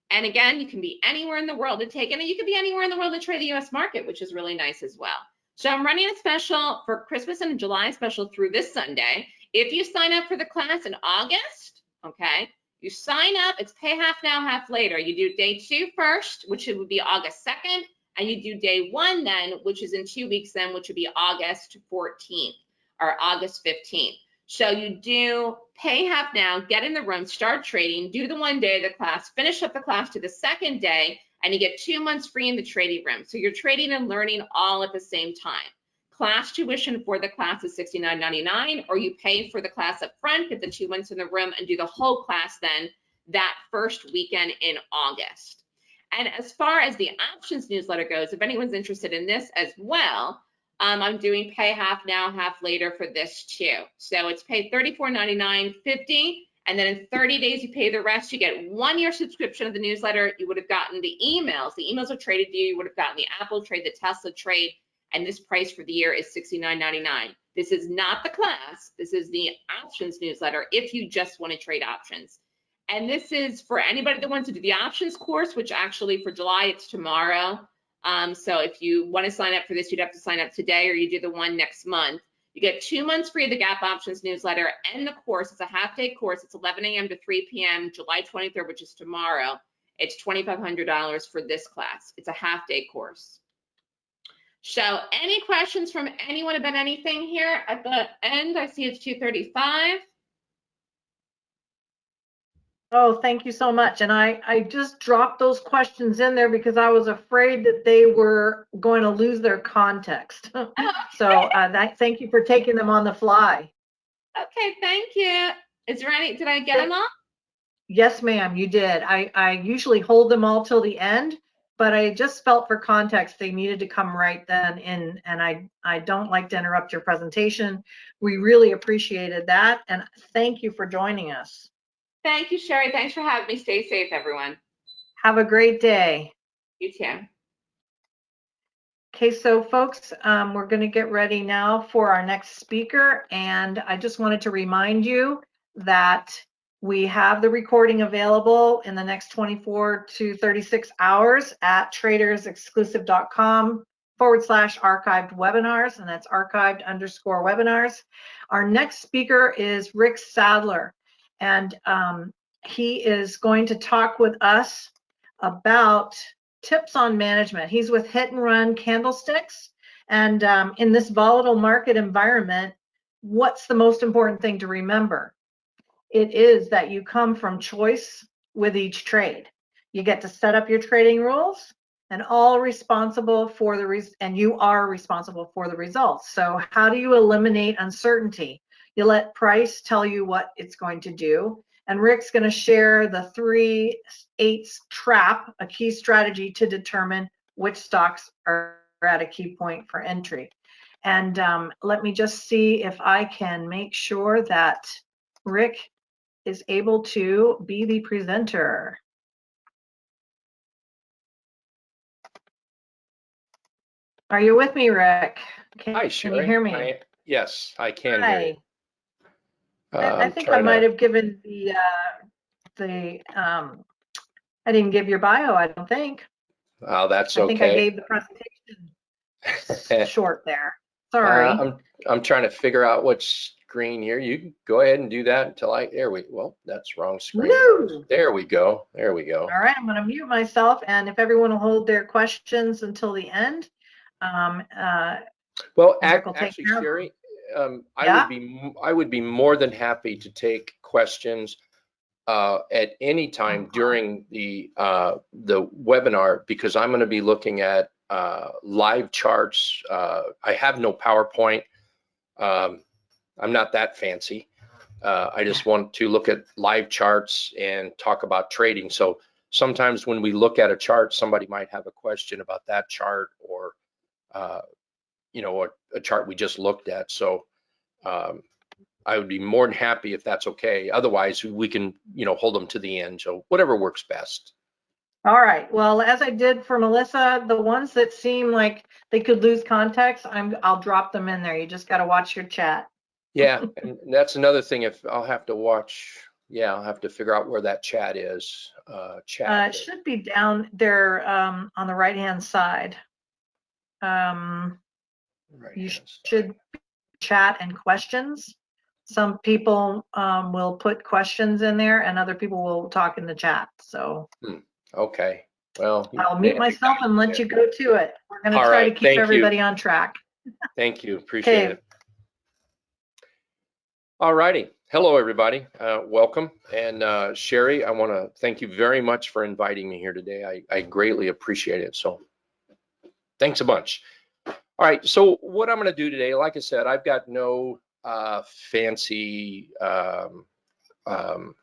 and again, you can be anywhere in the world to take it, and you can be anywhere in the world to trade the US market, which is really nice as well. So I'm running a special for Christmas and a July special through this Sunday. If you sign up for the class in August, okay, you sign up, it's pay half now, half later. You do day 2 first, which would be August 2nd, and you do day 1 then, which is in 2 weeks then, which would be August 14th or August 15th. So you do pay half now, get in the room, start trading, do the 1 day of the class, finish up the class to the 2nd day, and you get 2 months free in the trading room. So you're trading and learning all at the same time. Class tuition for the class is $69.99, or you pay for the class up front, get the 2 months in the room, and do the whole class then that first weekend in August. And as far as the options newsletter goes, if anyone's interested in this as well, I'm doing pay half now, half later for this too. So it's pay $34.99, $50, and then in 30 days you pay the rest. You get 1 year subscription of the newsletter. You would have gotten the emails. The emails are traded to you. You would have gotten the Apple trade, the Tesla trade, and this price for the year is $69.99. This is not the class. This is the options newsletter if you just want to trade options. And this is for anybody that wants to do the options course, which actually for July, it's tomorrow. So if you want to sign up for this, you'd have to sign up today, or you do the one next month. You get 2 months free of the Gap Options newsletter and the course. It's a half-day course. It's 11 a.m. to 3 p.m., July 23rd, which is tomorrow. It's $2,500 for this class. It's a half-day course. So any questions from anyone about anything here? At the end, I see it's 2:35. Oh, thank you so much. And I just dropped those questions in there because I was afraid that they were going to lose their context. Oh, okay. So thank you for taking them on the fly. Okay, thank you. Is there any, did I get them all? Yes, ma'am, you did. I usually hold them all till the end, but I just felt for context they needed to come right then in, and I don't like to interrupt your presentation. We really appreciated that, and thank you for joining us. Thank you, Sherry. Thanks for having me. Stay safe, everyone. Have a great day. You too. Okay, so folks, we're going to get ready now for our next speaker, and I just wanted to remind you that we have the recording available in the next 24 to 36 hours at tradersexclusive.com/archived webinars, and that's archived_webinars. Our next speaker is Rick Sadler, and he is going to talk with us about tips on management. He's with Hit and Run Candlesticks, and in this volatile market environment, what's the most important thing to remember? It is that you come from choice with each trade. You get to set up your trading rules, and all responsible for and you are responsible for the results. So how do you eliminate uncertainty? You let price tell you what it's going to do, And Rick's going to share the 3/8 trap, a key strategy to determine which stocks are at a key point for entry. And let me just see if I can make sure that Rick is able to be the presenter. Are you with me, Rick? Hi, Sherry. Can you hear me? Yes, I can Hi. hear you. I think I might have given I didn't give your bio, I don't think. Oh, that's I think I okay. gave the presentation short there. Sorry. I'm trying to figure out which screen here. You can go ahead and do that until well, that's wrong screen. No. There we go. There we go. All right, I'm going to mute myself, and if everyone will hold their questions until the end. Well, Rick will take actually, care of Sherry, Yeah. I would be more than happy to take questions at any time during the webinar, because I'm going to be looking at live charts. I have no PowerPoint. I'm not that fancy. I just want to look at live charts and talk about trading. So sometimes when we look at a chart, somebody might have a question about that chart, or you know, a chart we just looked at. So I would be more than happy if that's okay. Otherwise, we can, you know, hold them to the end. So whatever works best. All right. Well, as I did for Melissa, the ones that seem like they could lose context, I'll drop them in there. You just got to watch your chat. Yeah, and that's another thing. If I'll have to watch, yeah, I'll have to figure out where that chat is. It should be down there on the right-hand side. You should chat and questions. Some people will put questions in there, and other people will talk in the chat. So okay, well, I'll mute myself and let you go to it. We're going to try to keep everybody on track. Thank you, appreciate it. All righty, hello everybody, welcome. And Sherry, I want to thank you very much for inviting me here today. I greatly appreciate it. So thanks a bunch. All right, so what I'm going to do today, like I said, I've got no fancy PowerPoint.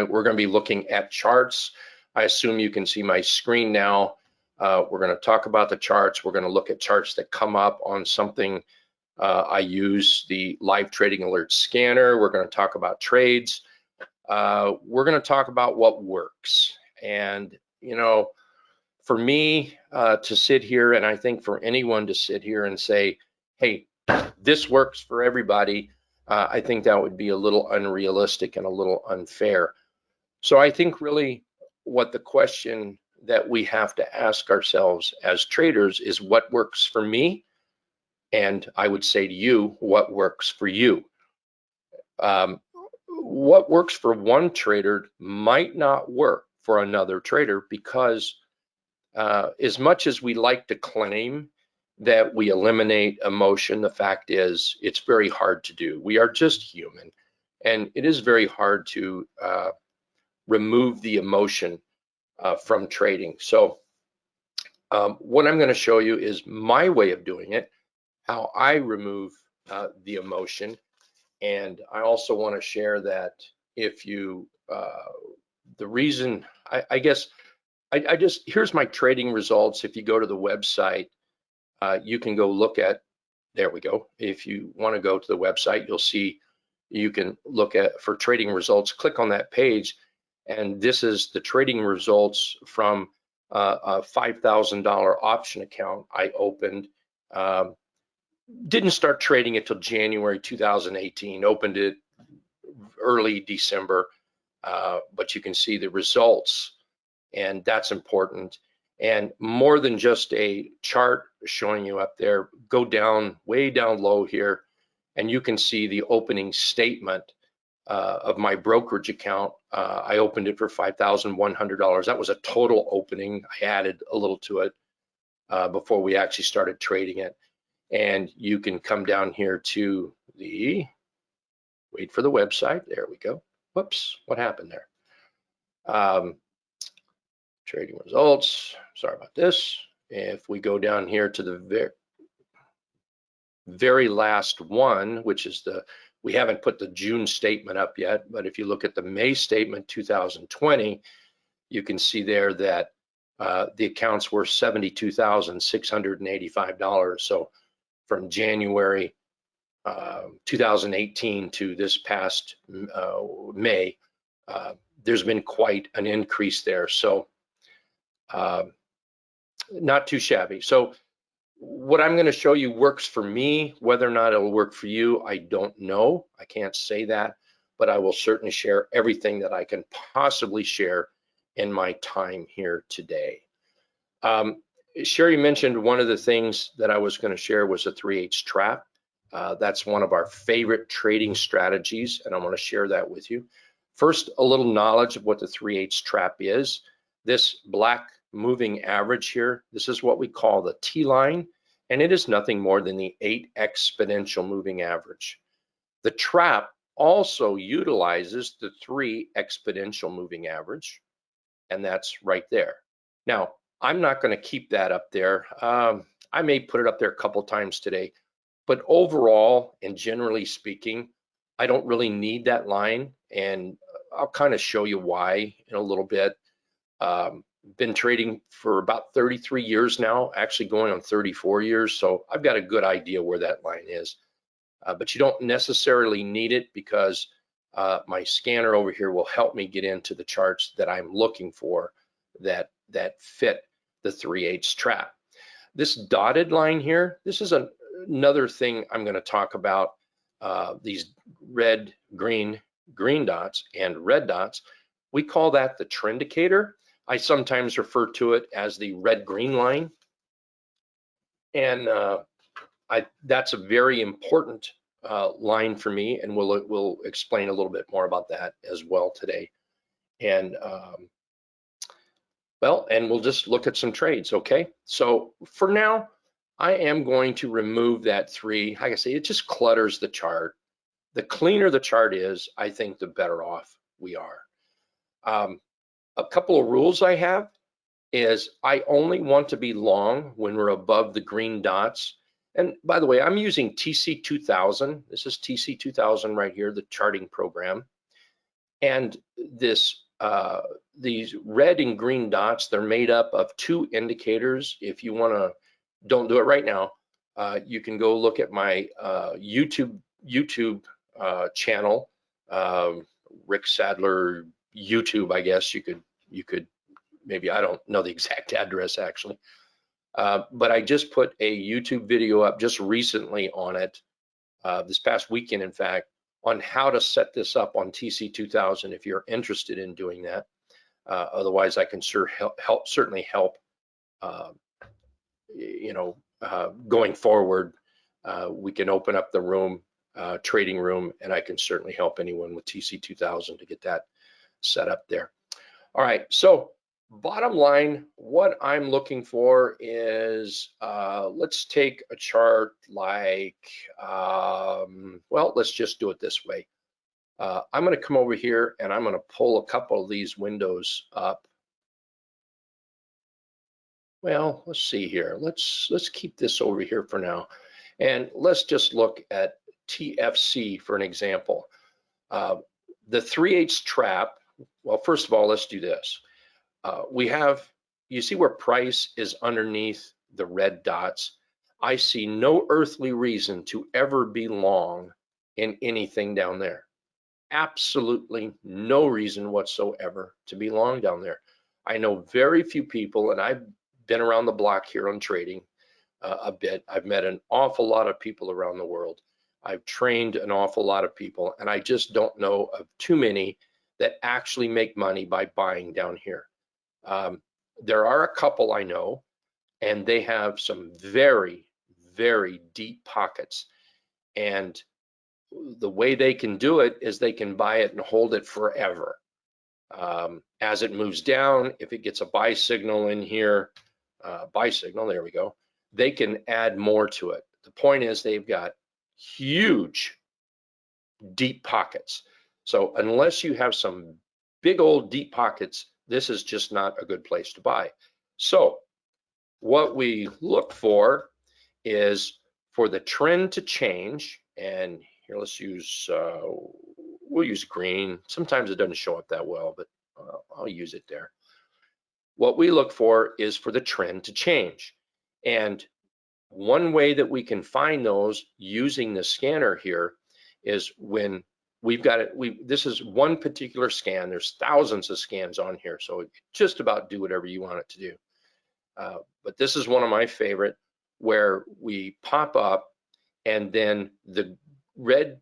We're going to be looking at charts. I assume you can see my screen now. We're going to talk about the charts. We're going to look at charts that come up on something. I use the live trading alert scanner. We're going to talk about trades. We're going to talk about what works. And, you know, for me to sit here, and I think for anyone to sit here and say, hey, this works for everybody, I think that would be a little unrealistic and a little unfair. So I think really what the question that we have to ask ourselves as traders is what works for me, and I would say to you, what works for you. What works for one trader might not work for another trader, because as much as we like to claim that we eliminate emotion, the fact is it's very hard to do. We are just human, and it is very hard to remove the emotion from trading. So what I'm going to show you is my way of doing it, how I remove the emotion. And I also want to share that if you, the reason, I guess, I just, here's my trading results. If you go to the website, you can go look at, there we go. If you want to go to the website, you'll see, you can look at for trading results, click on that page. And this is the trading results from a $5,000 option account I opened. Didn't start trading until January 2018, opened it early December, but you can see the results, and that's important. And more than just a chart showing you up there, go down, way down low here, and you can see the opening statement of my brokerage account. I opened it for $5,100. That was a total opening. I added a little to it before we actually started trading it. And you can come down here to the, wait for the website. There we go. Whoops, what happened there? Trading results, sorry about this. If we go down here to the very last one, which is the We haven't put the June statement up yet, but if you look at the May statement 2020, you can see there that the accounts were $72,685. So from January 2018 to this past May, there's been quite an increase there. So not too shabby. So what I'm going to show you works for me. Whether or not it'll work for you, I don't know. I can't say that, but I will certainly share everything that I can possibly share in my time here today. Sherry mentioned one of the things that I was going to share was a 3/8 trap. That's one of our favorite trading strategies, and I want to share that with you. First, a little knowledge of what the 3/8 trap is. This black moving average here, this is what we call the T line, and it is nothing more than the 8 exponential moving average. The trap also utilizes the 3 exponential moving average, and that's right there. Now, I'm not going to keep that up there. I may put it up there a couple times today, but overall and generally speaking, I don't really need that line, and I'll kind of show you why in a little bit. Been trading for about 33 years now, actually going on 34 years, so I've got a good idea where that line is. But you don't necessarily need it because my scanner over here will help me get into the charts that I'm looking for that fit the 3/8 trap. This dotted line here, this is another thing I'm going to talk about. These red, green dots and red dots, we call that the trendicator. I sometimes refer to it as the red-green line, and that's a very important line for me, and we'll explain a little bit more about that as well today. And well, and we'll just look at some trades, okay? So for now, I am going to remove that 3. Like I say, it just clutters the chart. The cleaner the chart is, I think the better off we are. A couple of rules I have is I only want to be long when we're above the green dots. And by the way, I'm using TC2000. This is TC2000 right here, the charting program. And this these red and green dots, they're made up of 2 indicators. If you want to, don't do it right now. You can go look at my YouTube channel, Rick Sadler YouTube, I guess you could maybe, I don't know the exact address actually, but I just put a YouTube video up just recently on it, this past weekend in fact, on how to set this up on TC2000 if you're interested in doing that. Otherwise I can certainly help going forward. We can open up the room, trading room, and I can certainly help anyone with TC2000 to get that set up there. All right, so bottom line, what I'm looking for is, let's take a chart like, well, let's just do it this way. I'm going to come over here and I'm going to pull a couple of these windows up. Well, let's see here. Let's keep this over here for now, and let's just look at TFC for an example. The 3/8 trap. Well, first of all, let's do this. We have, you see where price is underneath the red dots? I see no earthly reason to ever be long in anything down there. Absolutely no reason whatsoever to be long down there. I know very few people, and I've been around the block here on trading a bit. I've met an awful lot of people around the world. I've trained an awful lot of people, and I just don't know of too many that actually make money by buying down here. There are a couple I know, and they have some very, very deep pockets. And the way they can do it is they can buy it and hold it forever. As it moves down, if it gets a buy signal in here, buy signal, there we go, they can add more to it. The point is they've got huge, deep pockets. So unless you have some big old deep pockets, this is just not a good place to buy. So what we look for is for the trend to change, and Here, let's use, we'll use green. Sometimes it doesn't show up that well, but I'll use it there. What we look for is for the trend to change. And one way that we can find those using the scanner here is when we've got it, this is one particular scan. There's thousands of scans on here, so just about do whatever you want it to do. But this is one of my favorite, where we pop up and then the red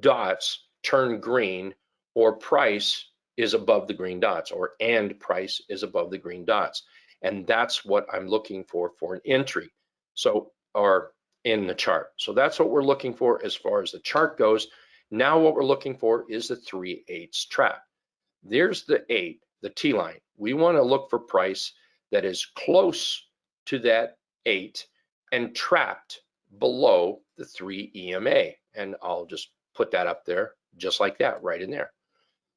dots turn green, or price is above the green dots, or and price is above the green dots. And that's what I'm looking for an entry. So, or in the chart. So that's what we're looking for as far as the chart goes. Now what we're looking for is the 3/8 trap. There's the 8, the T line. We want to look for price that is close to that 8 and trapped below the 3 EMA. And I'll just put that up there just like that, right in there.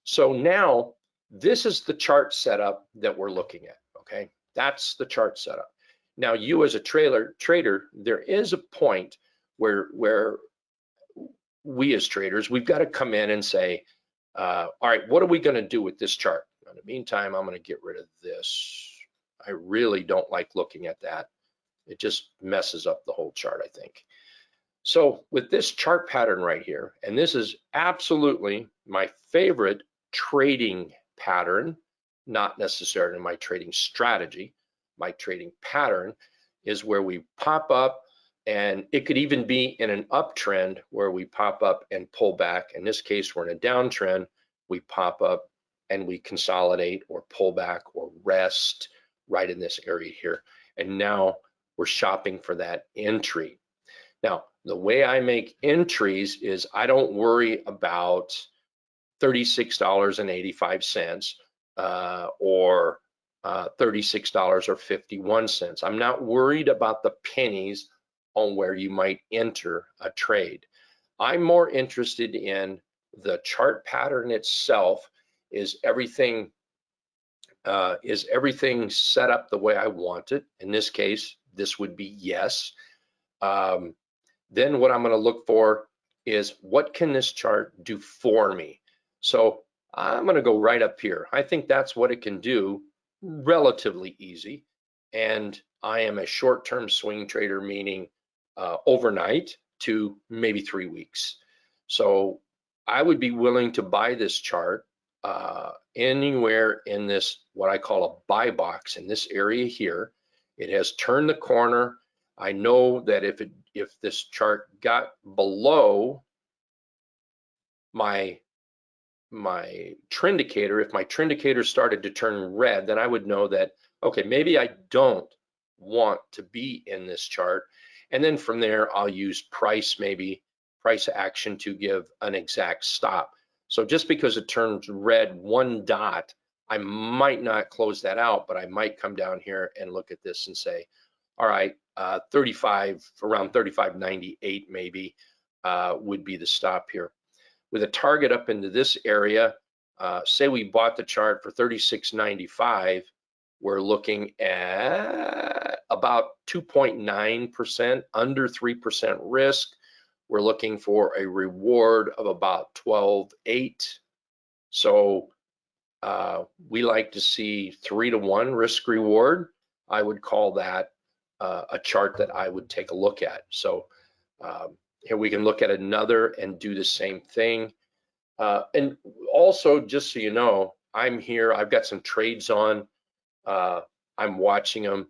So now this is the chart setup that we're looking at, okay? That's the chart setup. Now you as a trader, there is a point where we as traders, we've got to come in and say, all right, what are we going to do with this chart? In the meantime, I'm going to get rid of this. I really don't like looking at that. It just messes up the whole chart, I think. So with this chart pattern right here, and this is absolutely my favorite trading pattern, not necessarily my trading strategy, my trading pattern is where we pop up, and it could even be in an uptrend where we pop up and pull back. In this case, we're in a downtrend, we pop up and we consolidate or pull back or rest right in this area here. And now we're shopping for that entry. Now, the way I make entries is I don't worry about $36.85 or $36.51. I'm not worried about the pennies on where you might enter a trade. I'm more interested in the chart pattern itself. Is everything set up the way I want it? In this case, this would be yes. Then what I'm going to look for is what can this chart do for me? So I'm going to go right up here. I think that's what it can do, relatively easy. And I am a short-term swing trader, meaning overnight to maybe 3 weeks. So I would be willing to buy this chart anywhere in this, what I call a buy box in this area here. It has turned the corner. I know that if this chart got below my trend indicator, if my trend indicator started to turn red, then I would know that, okay, maybe I don't want to be in this chart. And then from there, I'll use price action to give an exact stop. So just because it turns red one dot, I might not close that out, but I might come down here and look at this and say, all right, 35, around 35.98 maybe would be the stop here. With a target up into this area, say we bought the chart for 36.95, we're looking at about 2.9%, under 3% risk. We're looking for a reward of about 12.8. So we like to see 3-to-1 risk reward. I would call that a chart that I would take a look at. So here we can look at another and do the same thing. And also, just so you know, I'm here, I've got some trades on, I'm watching them.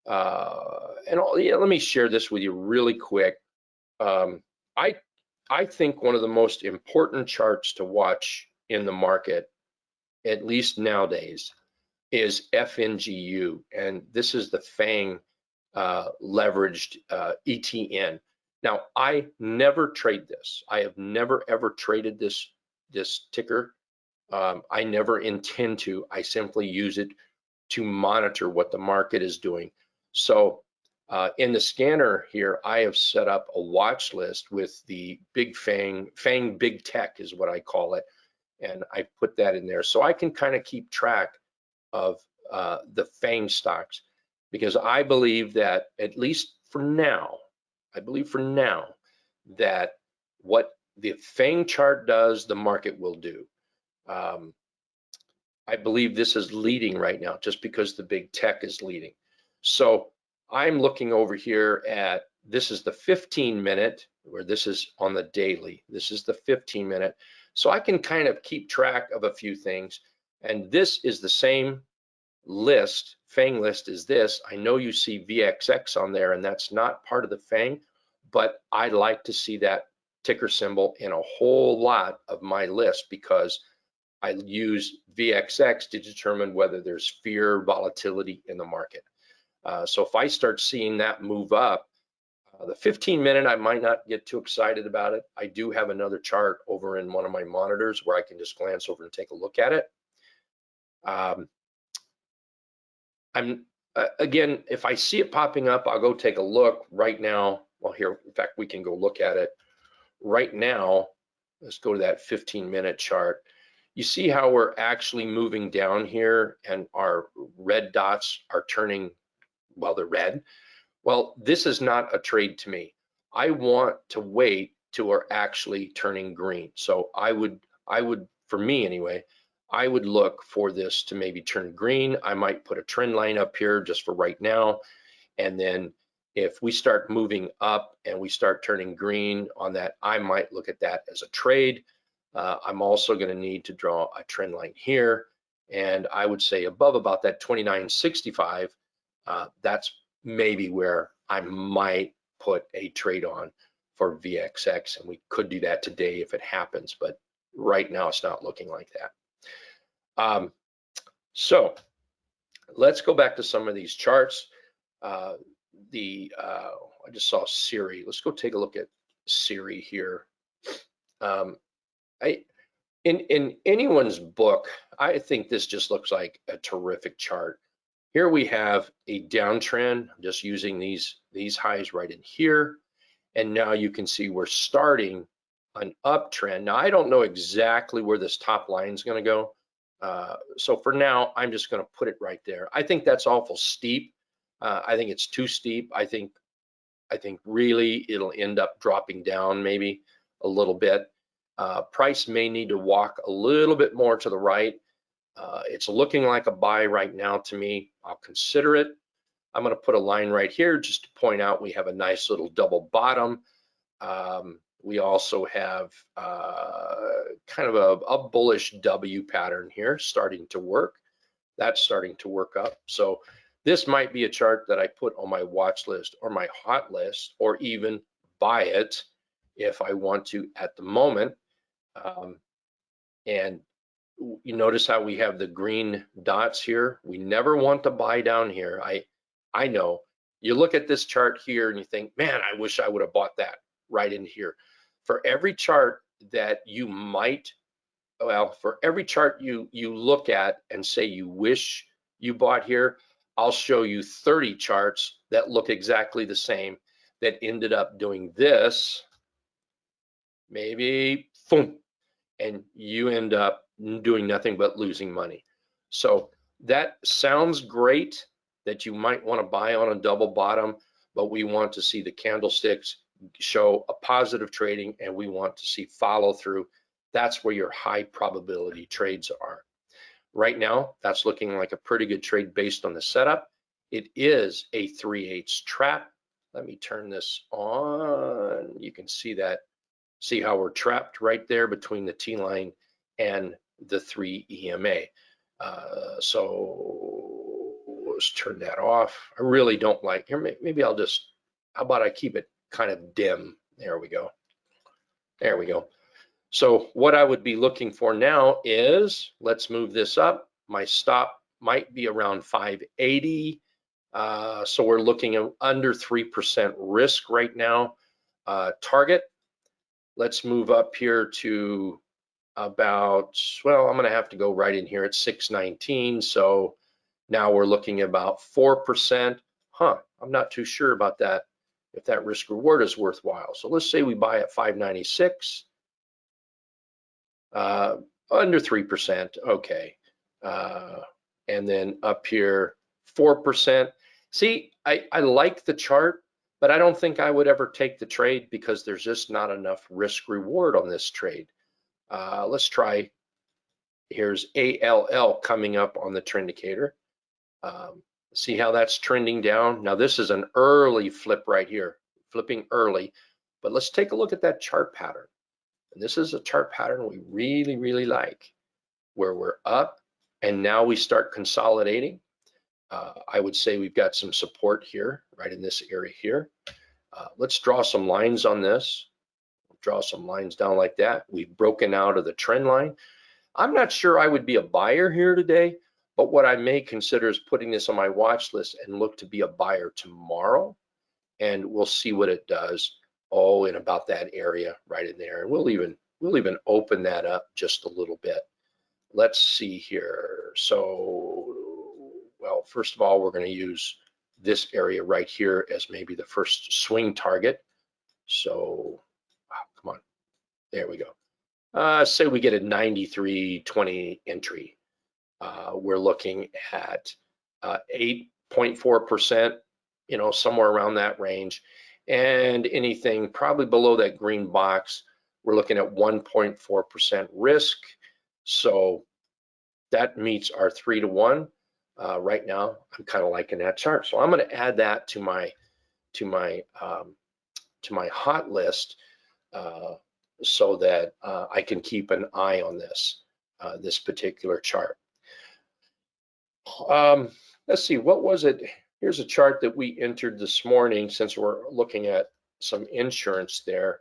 And let me share this with you really quick. I think one of the most important charts to watch in the market, at least nowadays, is FNGU. And this is the FANG leveraged ETN. Now, I never trade this. I have never ever traded this ticker. I never intend to. I simply use it to monitor what the market is doing. So in the scanner here, I have set up a watch list with the big FANG Big Tech is what I call it. And I put that in there so I can kind of keep track of the FANG stocks, because I believe that, at least for now, that what the FANG chart does, the market will do. I believe this is leading right now just because the big tech is leading. So I'm looking over here at, this is the 15-minute, where this is on the daily. This is the 15-minute. So I can kind of keep track of a few things. And this is the same list, FANG list is this. I know you see VXX on there, and that's not part of the FANG, but I like to see that ticker symbol in a whole lot of my list because I use VXX to determine whether there's fear, volatility in the market. So if I start seeing that move up, the 15-minute, I might not get too excited about it. I do have another chart over in one of my monitors where I can just glance over and take a look at it. Again, if I see it popping up, I'll go take a look right now. Well, here, in fact, we can go look at it right now. Let's go to that 15-minute chart. You see how we're actually moving down here and our red dots are turning, well, they're red. Well, this is not a trade to me. I want to wait till we're actually turning green. So I would, for me anyway, I would look for this to maybe turn green. I might put a trend line up here just for right now. And then if we start moving up and we start turning green on that, I might look at that as a trade. I'm also going to need to draw a trend line here. And I would say above about that 29.65, that's maybe where I might put a trade on for VXX. And we could do that today if it happens, but right now it's not looking like that. So let's go back to some of these charts. I just saw Siri. Let's go take a look at Siri here. In anyone's book, I think this just looks like a terrific chart. Here we have a downtrend. I'm just using these highs right in here. And now you can see we're starting an uptrend. Now, I don't know exactly where this top line is going to go. So for now, I'm just going to put it right there. I think that's awful steep. I think it's too steep. I think really it'll end up dropping down maybe a little bit. Price may need to walk a little bit more to the right. It's looking like a buy right now to me. I'll consider it. I'm going to put a line right here just to point out we have a nice little double bottom. We also have kind of a bullish W pattern here starting to work. That's starting to work up. So this might be a chart that I put on my watch list or my hot list, or even buy it if I want to at the moment. And you notice how we have the green dots here. We never want to buy down here. I know you look at this chart here and you think, man, I wish I would have bought that right in here. For every chart that you might, well, for every chart you look at and say you wish you bought here, I'll show you 30 charts that look exactly the same that ended up doing this, maybe, boom, and you end up doing nothing but losing money. So that sounds great that you might want to buy on a double bottom, but we want to see the candlesticks show a positive trading, and we want to see follow through. That's where your high probability trades are. Right now, that's looking like a pretty good trade based on the setup. It is a 3/8 trap. Let me turn this on. You can see that. See how we're trapped right there between the T line and the 3 EMA. So let's turn that off. I really don't like, here, maybe I'll just, how about I keep it kind of dim? There we go. There we go. So what I would be looking for now is, let's move this up. My stop might be around 580. So we're looking at under 3% risk right now. Target, let's move up here to about, well, I'm gonna have to go right in here at 619. So now we're looking at about 4%. I'm not too sure about that, if that risk reward is worthwhile. So let's say we buy at 596. Under 3%, okay. And then up here, 4%. See, I like the chart, but I don't think I would ever take the trade because there's just not enough risk reward on this trade. Let's try, here's ALL coming up on the Trendicator. See how that's trending down? Now this is an early flip right here, flipping early, but let's take a look at that chart pattern. And this is a chart pattern we really, really like, where we're up and now we start consolidating. I would say we've got some support here, right in this area here. Let's draw some lines on this. Draw some lines down like that. We've broken out of the trend line. I'm not sure I would be a buyer here today, but what I may consider is putting this on my watch list and look to be a buyer tomorrow. And we'll see what it does. Oh, in about that area right in there. And we'll even open that up just a little bit. Let's see here. So, well, first of all, we're going to use this area right here as maybe the first swing target. So, come on, there we go. Say we get a 93.20 entry. We're looking at 8.4%, somewhere around that range. And anything probably below that green box, we're looking at 1.4% risk. So that meets our 3-to-1. Right now, I'm kind of liking that chart. So I'm going to add that to my hot list so that I can keep an eye on this particular chart. Let's see, what was it? Here's a chart that we entered this morning, since we're looking at some insurance there.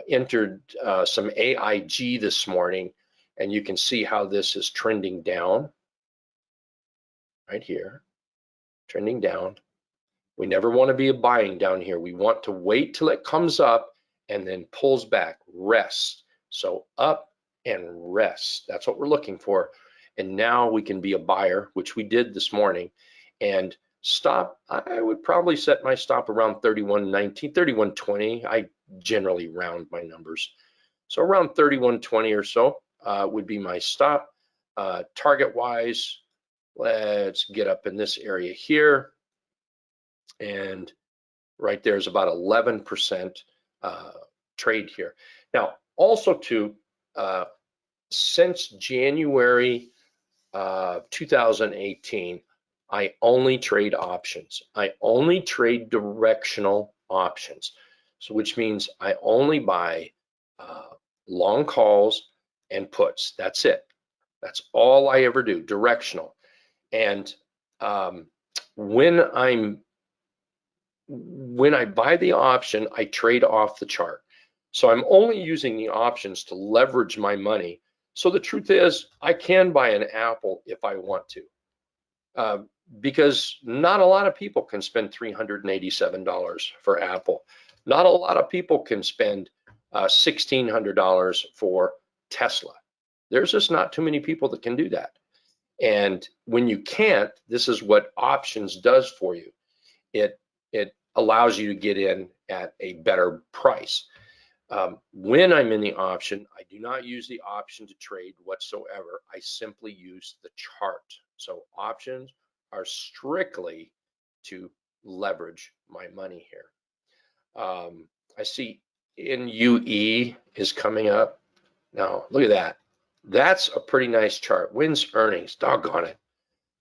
Entered some AIG this morning, and you can see how this is trending down right here, trending down. We never want to be buying down here. We want to wait till it comes up and then pulls back, rest. So up and rest, that's what we're looking for. And now we can be a buyer, which we did this morning. And stop, I would probably set my stop around 31.19, 31.20. I generally round my numbers. So around 31.20 or so would be my stop. Target wise, let's get up in this area here. And right there is about 11% trade here. Now, also too, since January 2018, I only trade options. I only trade directional options. So which means I only buy long calls and puts. That's it. That's all I ever do, directional. And when I buy the option, I trade off the chart. So I'm only using the options to leverage my money. So the truth is, I can buy an Apple if I want to, because not a lot of people can spend $387 for Apple. Not a lot of people can spend $1,600 for Tesla. There's just not too many people that can do that. And when you can't, this is what options does for you. It allows you to get in at a better price. When I'm in the option, I do not use the option to trade whatsoever. I simply use the chart. So options are strictly to leverage my money here. I see NUE is coming up. Now, look at that. That's a pretty nice chart. Wins earnings, doggone it.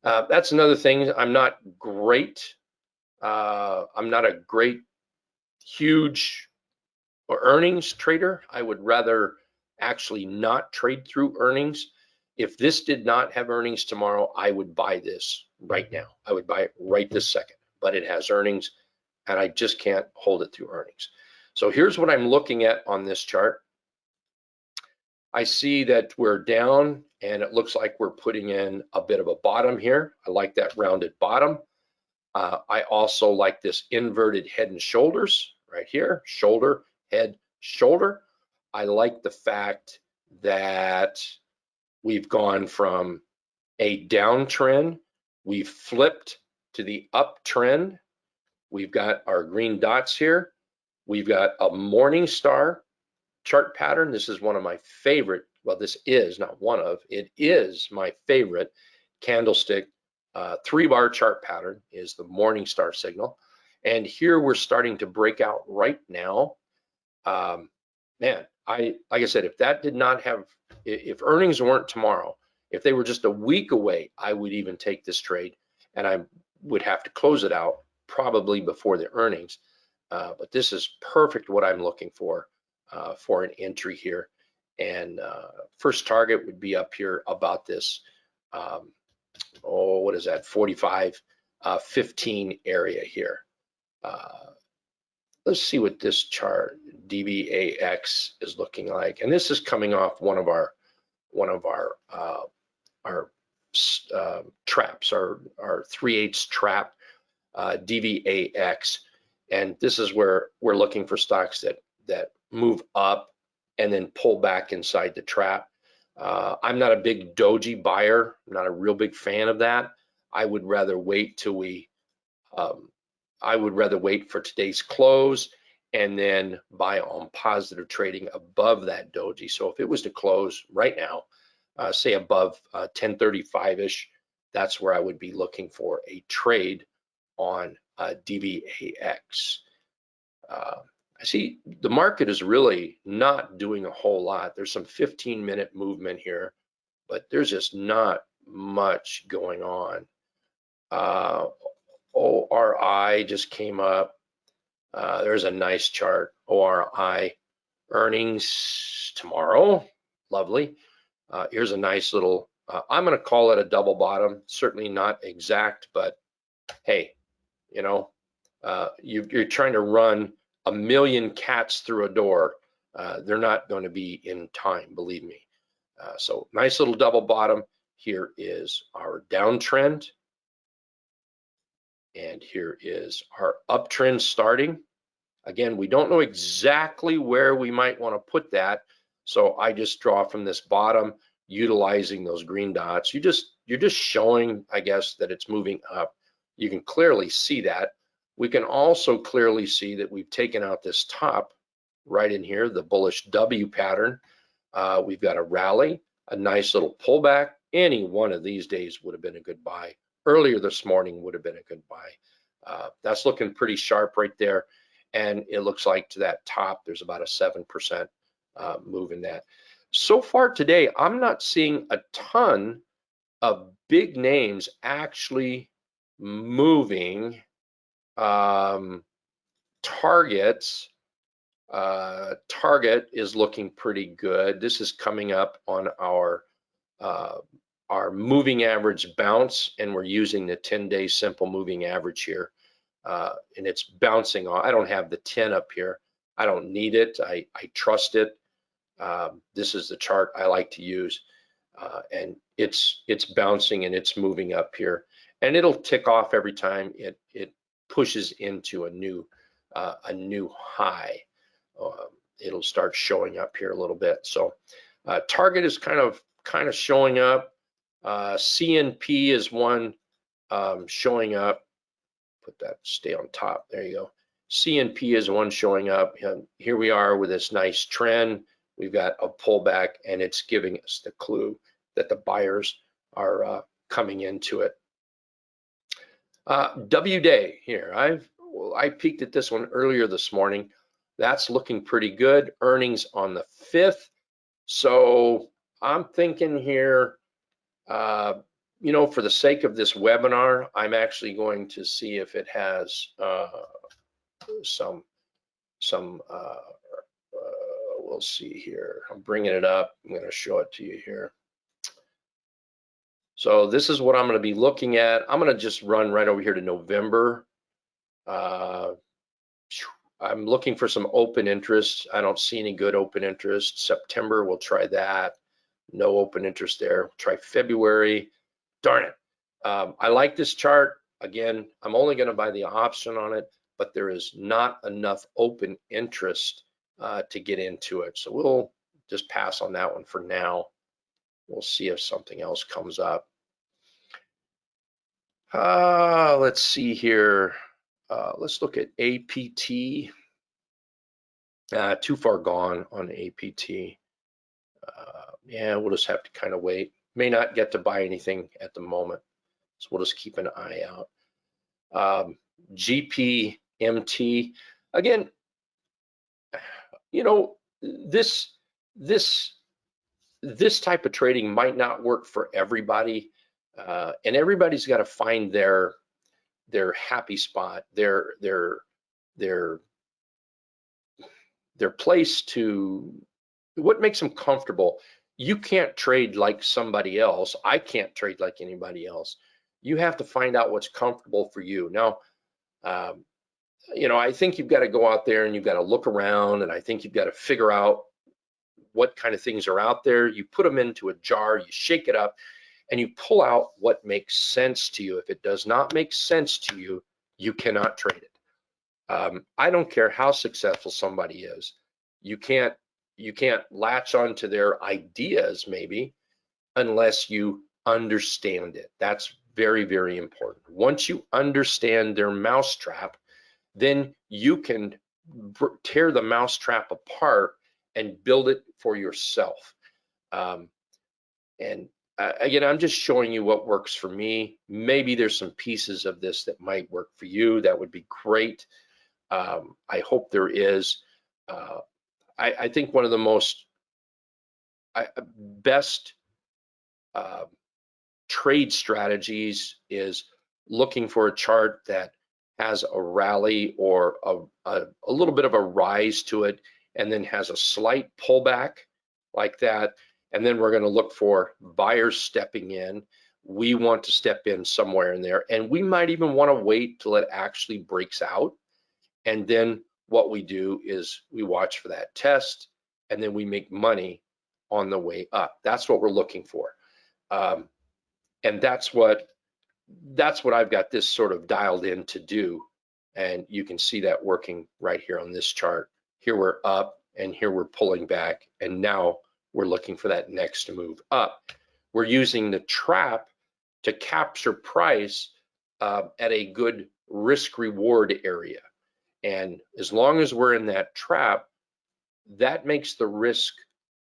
That's another thing. I'm not great. I'm not a great, huge earnings trader. I would rather actually not trade through earnings. If this did not have earnings tomorrow, I would buy this right now. I would buy it right this second, but it has earnings and I just can't hold it through earnings. So here's what I'm looking at on this chart. I see that we're down and it looks like we're putting in a bit of a bottom here. I like that rounded bottom. I also like this inverted head and shoulders right here, shoulder, head, shoulder. I like the fact that we've gone from a downtrend, we've flipped to the uptrend. We've got our green dots here. We've got a morning star chart pattern. This is one of my favorite, well, this is not one of, it is my favorite candlestick 3-bar chart pattern is the morning star signal. And here we're starting to break out right now. Man, like I said, if that did not have, if earnings weren't tomorrow, if they were just a week away, I would even take this trade, and I would have to close it out probably before the earnings. But this is perfect what I'm looking for an entry here. And first target would be up here about this, what is that, 45, 15 area here. Let's see what this chart DBAX is looking like, and this is coming off one of our traps, our 3/8 trap, DBAX, and this is where we're looking for stocks that move up and then pull back inside the trap. I'm not a big doji buyer. I'm not a real big fan of that. I would rather wait till I would rather wait for today's close and then buy on positive trading above that doji. So if it was to close right now, say above 1035-ish, that's where I would be looking for a trade on DBAX. I see the market is really not doing a whole lot. There's some 15-minute movement here, but there's just not much going on. ORI just came up. There's a nice chart. ORI earnings tomorrow. Lovely. Here's a nice little, I'm going to call it a double bottom. Certainly not exact, but hey, you know, you're trying to run a million cats through a door. They're not going to be in time, believe me. So nice little double bottom. Here is our downtrend. And here is our uptrend starting. Again, we don't know exactly where we might want to put that. So I just draw from this bottom, utilizing those green dots. You're just showing, I guess, that it's moving up. You can clearly see that. We can also clearly see that we've taken out this top right in here, the bullish W pattern. We've got a rally, a nice little pullback. Any one of these days would have been a good buy. Earlier this morning would have been a good buy. That's looking pretty sharp right there. And it looks like to that top, there's about a 7% move in that. So far today, I'm not seeing a ton of big names actually moving targets. Target is looking pretty good. This is coming up on our moving average bounce, and we're using the 10-day simple moving average here. And it's bouncing on. I don't have the 10 up here. I don't need it. I trust it. This is the chart I like to use, and it's bouncing and it's moving up here, and it'll tick off every time it pushes into a new high. It'll start showing up here a little bit. So target is kind of showing up. CNP is one showing up. Put that, stay on top. There you go. CNP is one showing up. Here we are with this nice trend. We've got a pullback, and it's giving us the clue that the buyers are coming into it. W-Day here. I peeked at this one earlier this morning. That's looking pretty good. Earnings on the 5th. So I'm thinking here, you know, for the sake of this webinar, I'm actually going to see if it has we'll see here. I'm bringing it up. I'm going to show it to you here. So this is what I'm going to be looking at. I'm going to just run right over here to November. I'm looking for some open interest. I don't see any good open interest. September, we'll try that. No open interest there. Try February. Darn it. I like this chart. Again, I'm only going to buy the option on it, but there is not enough open interest to get into it. So we'll just pass on that one for now. We'll see if something else comes up. Let's see here. Let's look at APT. Too far gone on APT. Yeah, we'll just have to kind of wait. May not get to buy anything at the moment, so we'll just keep an eye out. GPNG MT. Again, you know, this type of trading might not work for everybody, and everybody's got to find their happy spot, their place to what makes them comfortable. You can't trade like somebody else. I can't trade like anybody else. You have to find out what's comfortable for you. Now, you know, I think you've got to go out there and you've got to look around, and I think you've got to figure out what kind of things are out there. You put them into a jar, you shake it up, and you pull out what makes sense to you. If it does not make sense to you, you cannot trade it. I don't care how successful somebody is. You can't latch onto their ideas maybe unless you understand it. That's very, very important. Once you understand their mousetrap, then you can tear the mousetrap apart and build it for yourself. And again, I'm just showing you what works for me. Maybe there's some pieces of this that might work for you. That would be great. I hope there is. I think one of the most best trade strategies is looking for a chart that has a rally or a little bit of a rise to it, and then has a slight pullback like that. And then we're going to look for buyers stepping in. We want to step in somewhere in there, and we might even want to wait till it actually breaks out. And then what we do is we watch for that test, and then we make money on the way up. That's what we're looking for. And that's what I've got this sort of dialed in to do. And you can see that working right here on this chart. Here we're up, and here we're pulling back, and now we're looking for that next move up. We're using the trap to capture price at a good risk reward area. And as long as we're in that trap, that makes the risk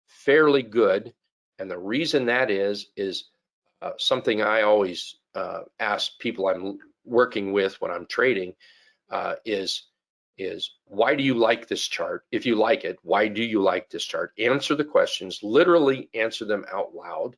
fairly good. And the reason that is something I always ask people I'm working with when I'm trading is why do you like this chart? If you like it, why do you like this chart? Answer the questions, literally answer them out loud.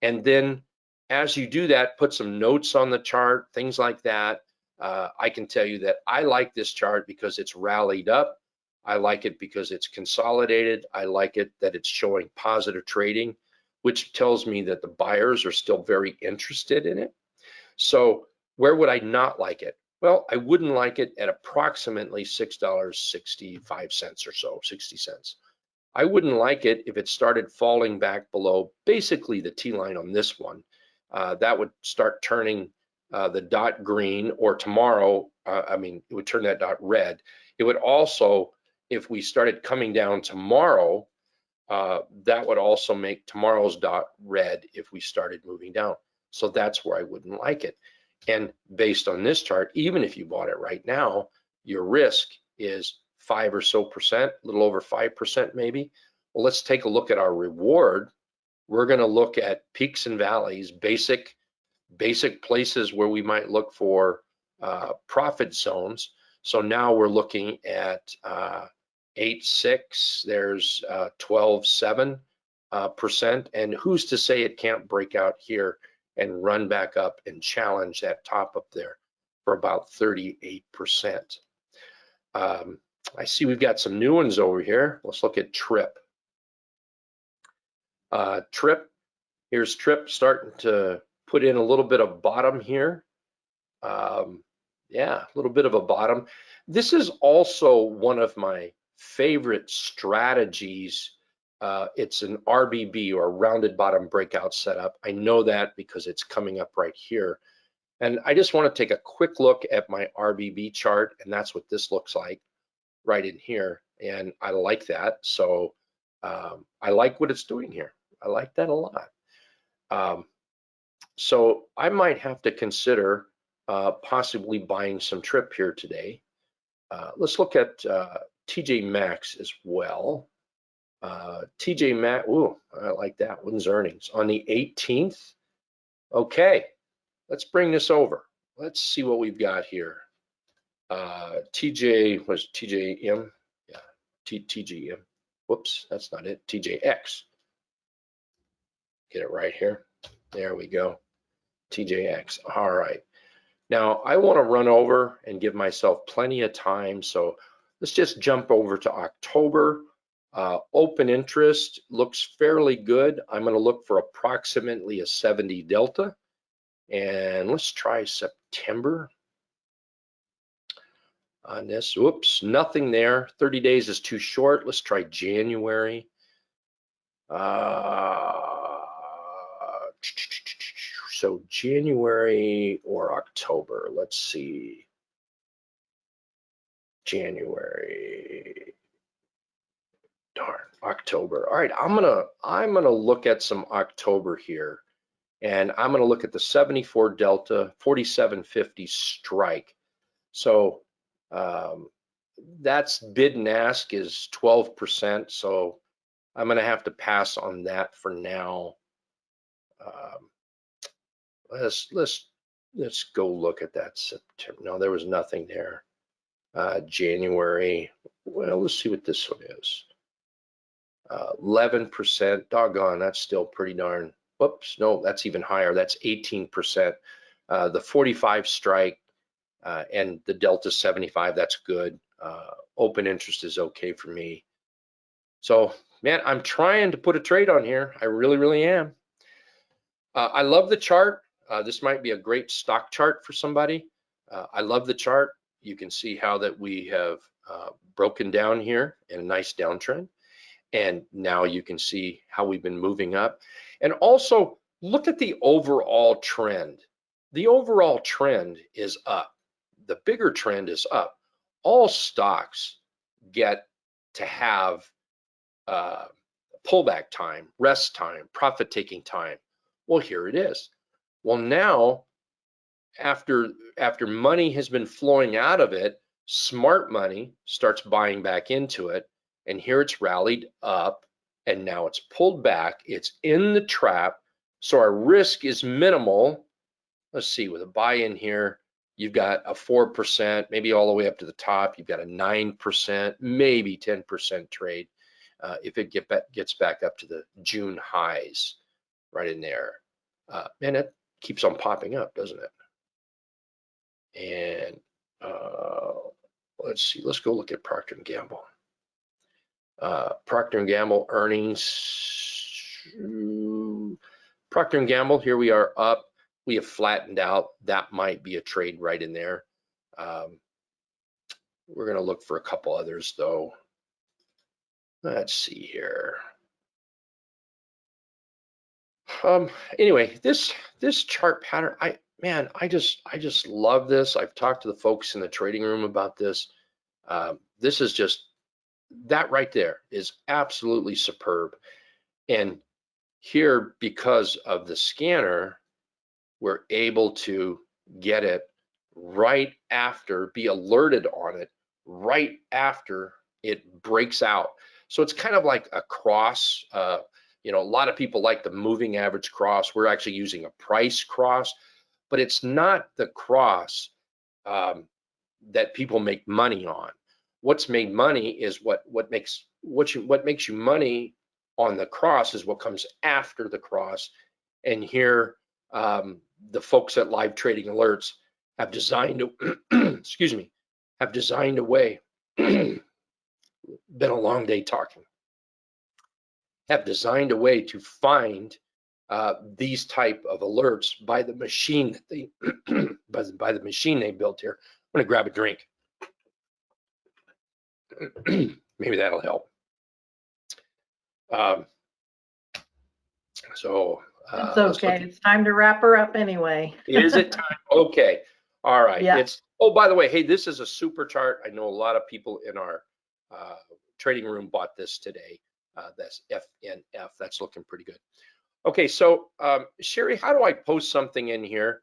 And then as you do that, put some notes on the chart, things like that. I can tell you that I like this chart because it's rallied up. I like it because it's consolidated. I like it that it's showing positive trading, which tells me that the buyers are still very interested in it. So where would I not like it? Well, I wouldn't like it at approximately $6.65 or so, 60 cents. I wouldn't like it if it started falling back below basically the T line on this one. That would start turning the dot green, or tomorrow, it would turn that dot red. It would also, if we started coming down tomorrow, that would also make tomorrow's dot red if we started moving down. So that's where I wouldn't like it. And based on this chart, even if you bought it right now, your risk is 5% or so, a little over 5% maybe. Well, let's take a look at our reward. We're going to look at peaks and valleys, basic places where we might look for profit zones. So now we're looking at 8.6, there's 12.7%, and who's to say it can't break out here and run back up and challenge that top up there for about 38%. I see we've got some new ones over here. Let's look at TRIP. Here's TRIP starting to put in a little bit of bottom here. Yeah, a little bit of a bottom. This is also one of my favorite strategies. It's an RBB, or rounded bottom breakout setup. I know that because it's coming up right here. And I just want to take a quick look at my RBB chart, and that's what this looks like right in here. And I like that. So I like what it's doing here. I like that a lot. So I might have to consider possibly buying some TRIP here today. Let's look at TJ Maxx as well. TJ Maxx, ooh, I like that one's earnings on the 18th. Okay, let's bring this over. Let's see what we've got here. TJ was TJM, yeah, TGM. Whoops, that's not it. TJX. Get it right here. There we go. TJX. All right. Now I want to run over and give myself plenty of time. So let's just jump over to October. Open interest looks fairly good. I'm going to look for approximately a 70 delta. And let's try September on this. Whoops, nothing there. 30 days is too short. Let's try January. So January or October, let's see. January, darn, October. All right, I'm gonna look at some October here, and I'm gonna look at the 74 delta, 4750 strike. So that's bid and ask is 12%. So I'm gonna have to pass on that for now. Let's go look at that September. No, there was nothing there. January. Well, let's see what this one is. 11%. Doggone, that's still pretty darn. Whoops, no, that's even higher. That's 18%. The 45 strike and the delta 75. That's good. Open interest is okay for me. So, man, I'm trying to put a trade on here. I really, really am. I love the chart. This might be a great stock chart for somebody. I love the chart. You can see how that we have broken down here in a nice downtrend. And now you can see how we've been moving up. And also look at the overall trend. The overall trend is up. The bigger trend is up. All stocks get to have pullback time, rest time, profit taking time. Well, here it is. Well, now, after money has been flowing out of it, smart money starts buying back into it, and here it's rallied up, and now it's pulled back. It's in the trap, so our risk is minimal. Let's see, with a buy-in here, you've got a 4%, maybe all the way up to the top. You've got a 9%, maybe 10% trade if it gets back up to the June highs right in there. And it keeps on popping up, doesn't it? And let's see, let's go look at Procter & Gamble. Procter & Gamble earnings. Procter & Gamble, here we are up. We have flattened out. That might be a trade right in there. We're going to look for a couple others, though. Let's see here. Anyway, this chart pattern, I just love this. I've talked to the folks in the trading room about this. This is just, that right there is absolutely superb. And here, because of the scanner, we're able to get it right after, be alerted on it right after it breaks out. So it's kind of like a cross. You know, a lot of people like the moving average cross. We're actually using a price cross, but it's not the cross that people make money on. What's made money is what makes you money on the cross is what comes after the cross. And here, the folks at Live Trading Alerts have designed, excuse me, have designed a way. Been a long day talking. Have designed a way to find these type of alerts by the machine that they by the machine they built here. I'm gonna grab a drink. Maybe that'll help. It's okay. It's time to wrap her up anyway. Is it time? Okay. All right. Yeah. Oh, by the way, hey, this is a super chart. I know a lot of people in our trading room bought this today. That's FNF. That's looking pretty good. Okay, so Sherry, how do I post something in here?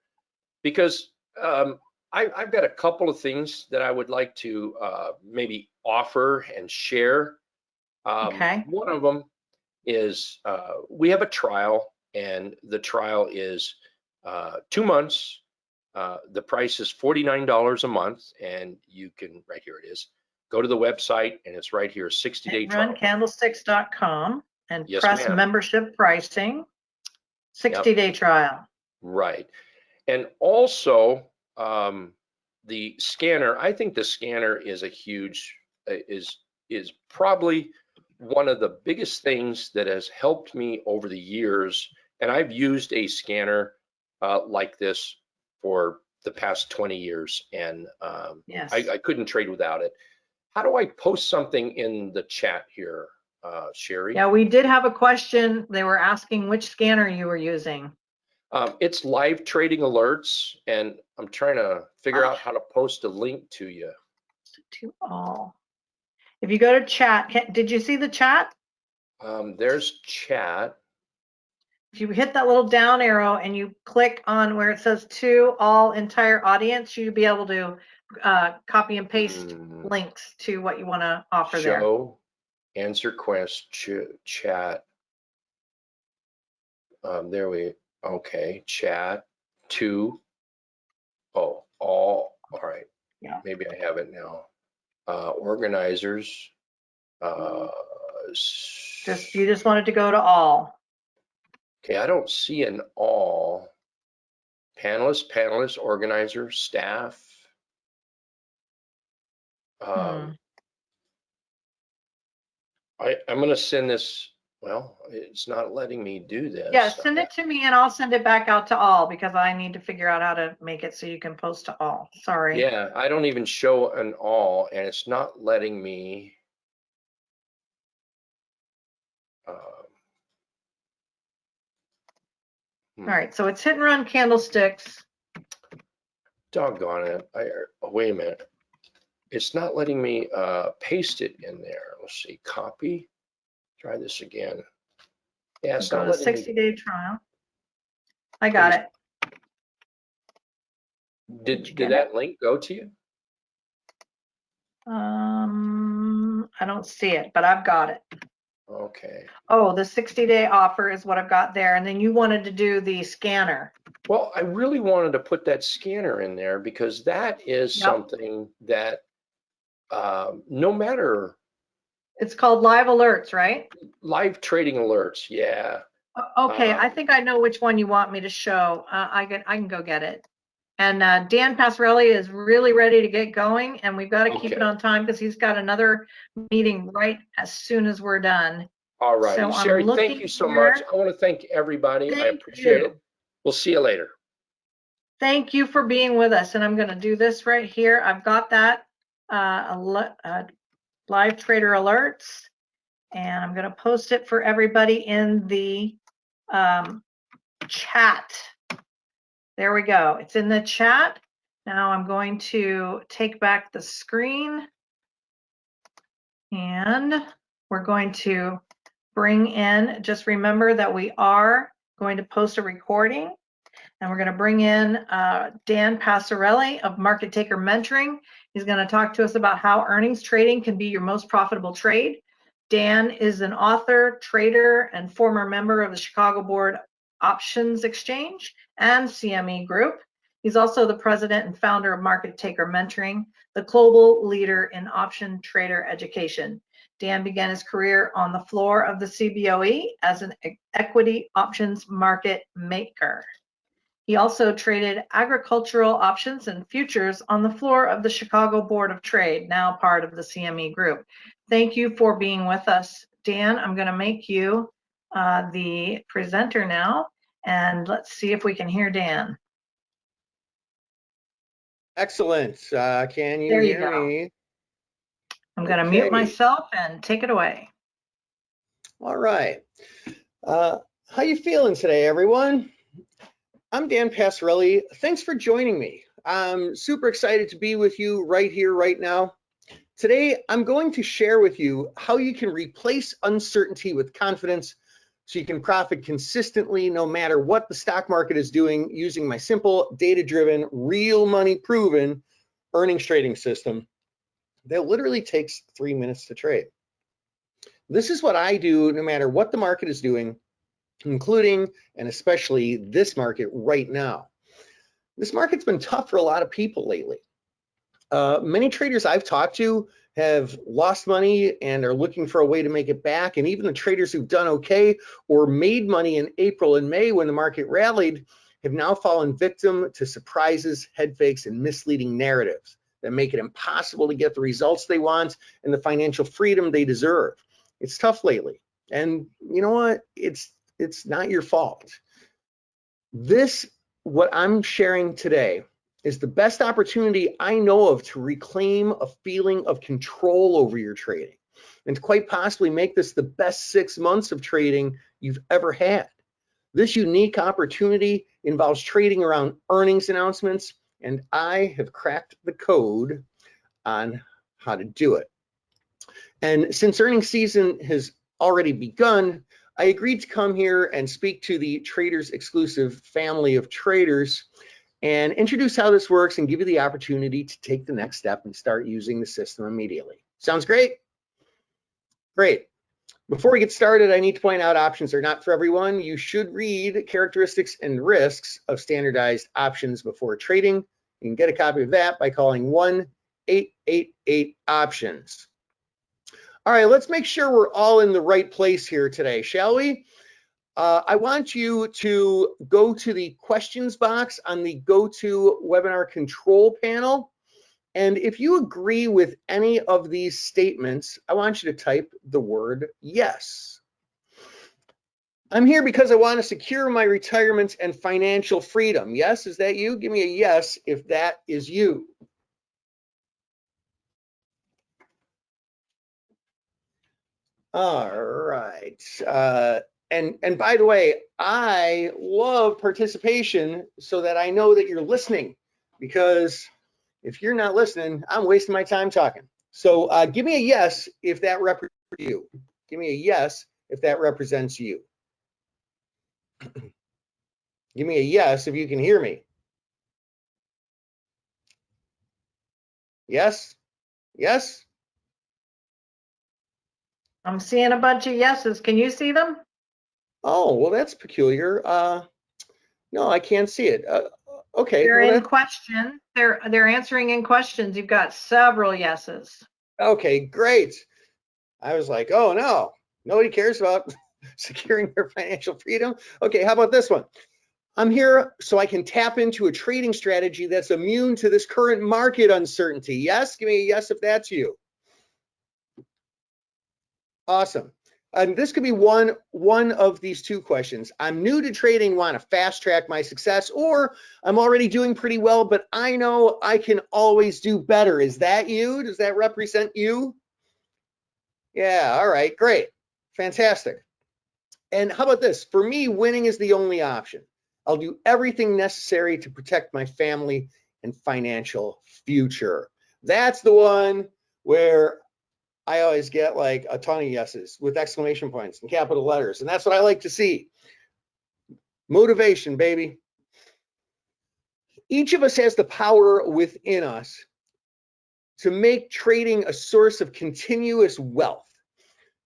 Because I've got a couple of things that I would like to maybe offer and share. Okay. One of them is we have a trial, and the trial is 2 months The price is $49 a month, and you can, right here it is, go to the website, and it's right here, 60-day trial. Run candlesticks.com and Yes, press ma'am. membership pricing, 60-day trial. Right. And also, the scanner, I think the scanner is a huge, is probably one of the biggest things that has helped me over the years. And I've used a scanner like this for the past 20 years, and Yes. I couldn't trade without it. How do I post something in the chat here, Sherry? Yeah, we did have a question. They were asking which scanner you were using. It's live trading alerts, and I'm trying to figure out how to post a link to you. To all. If you go to chat, did you see the chat? There's chat. If you hit that little down arrow and you click on where it says to all entire audience, you'll be able to copy and paste links to what you want to offer there. Show, answer question, chat. Okay, chat to, all right. Yeah. Maybe I have it now. Organizers. You just wanted to go to all. Okay, I don't see an all. Panelists, organizers, staff. I'm going to send this. Well, it's not letting me do this. Yeah, send it to me and I'll send it back out to all because I need to figure out how to make it so you can post to all. Sorry. Yeah, I don't even show an all, and it's not letting me. All right, so it's hit and run candlesticks. Doggone it. Wait a minute. It's not letting me paste it in there. Let's see, copy. Try this again. Yeah, it's not letting me. 60-day trial. I got it. Did that link go to you? I don't see it, but I've got it. Okay. Oh, the 60-day offer is what I've got there. And then you wanted to do the scanner. Well, I really wanted to put that scanner in there because that is something that no matter. It's called live alerts, right? Live trading alerts, yeah. Okay, I think I know which one you want me to show. I can go get it. And Dan Passarelli is really ready to get going, and we've got to keep it on time because he's got another meeting right as soon as we're done. All right, so Sherry, thank you so much. I want to thank everybody. I appreciate it. We'll see you later. Thank you for being with us. And I'm going to do this right here. I've got that live trader alerts, and I'm going to post it for everybody in the chat. There we go. It's in the chat. Now I'm going to take back the screen, and we're going to bring in, just remember that we are going to post a recording, and we're going to bring in Dan Passarelli of Market Taker Mentoring. He's going to talk to us about how earnings trading can be your most profitable trade. Dan is an author, trader, and former member of the Chicago Board Options Exchange and CME Group. He's also the president and founder of Market Taker Mentoring, the global leader in option trader education. Dan began his career on the floor of the CBOE as an equity options market maker. He also traded agricultural options and futures on the floor of the Chicago Board of Trade, now part of the CME Group. Thank you for being with us. Dan, I'm going to make you the presenter now, and let's see if we can hear Dan. Excellent. Can you hear me? I'm going to mute myself and take it away. All right. How you feeling today, everyone? I'm Dan Passarelli. Thanks for joining me. I'm super excited to be with you right here, right now. Today, I'm going to share with you how you can replace uncertainty with confidence so you can profit consistently no matter what the stock market is doing using my simple, data-driven, real money proven earnings trading system that literally takes 3 minutes to trade. This is what I do no matter what the market is doing, including and especially this market right now. This market's been tough for a lot of people lately. Many traders I've talked to have lost money and are looking for a way to make it back. And even the traders who've done okay or made money in April and May when the market rallied have now fallen victim to surprises, head fakes, and misleading narratives that make it impossible to get the results they want and the financial freedom they deserve. It's tough lately. And you know what? It's not your fault. What I'm sharing today is the best opportunity I know of to reclaim a feeling of control over your trading and to quite possibly make this the best 6 months of trading you've ever had. This unique opportunity involves trading around earnings announcements, and I have cracked the code on how to do it. And since earnings season has already begun, I agreed to come here and speak to the Traders Exclusive family of traders and introduce how this works and give you the opportunity to take the next step and start using the system immediately. Sounds great? Great. Before we get started, I need to point out options are not for everyone. You should read characteristics and risks of standardized options before trading. You can get a copy of that by calling 1-888-OPTIONS. All right, let's make sure we're all in the right place here today, shall we? I want you to go to the questions box on the GoToWebinar control panel. And if you agree with any of these statements, I want you to type the word yes. I'm here because I want to secure my retirement and financial freedom. Yes, is that you? Give me a yes if that is you. All right. And by the way, I love participation so that I know that you're listening, because if you're not listening, I'm wasting my time talking. So give me a yes if that represents you. Give me a yes if that represents you. Give me a yes if you can hear me. Yes? Yes? I'm seeing a bunch of yeses. Can you see them? Oh, well, that's peculiar. No, I can't see it. Okay. They're Well, in question. They're answering in questions. You've got several yeses. okay, great. I was like, oh no, nobody cares about securing their financial freedom. Okay, how about this one? I'm here so I can tap into a trading strategy that's immune to this current market uncertainty. Yes, give me a yes if that's you. Awesome. And this could be one of these two questions. I'm new to trading, want to fast track my success, or I'm already doing pretty well, but I know I can always do better. Is that you? Does that represent you? Yeah, all right, great. Fantastic. And how about this? For me, winning is the only option. I'll do everything necessary to protect my family and financial future. That's the one where I always get like a ton of yeses with exclamation points and capital letters. And that's what I like to see. Motivation, baby. Each of us has the power within us to make trading a source of continuous wealth.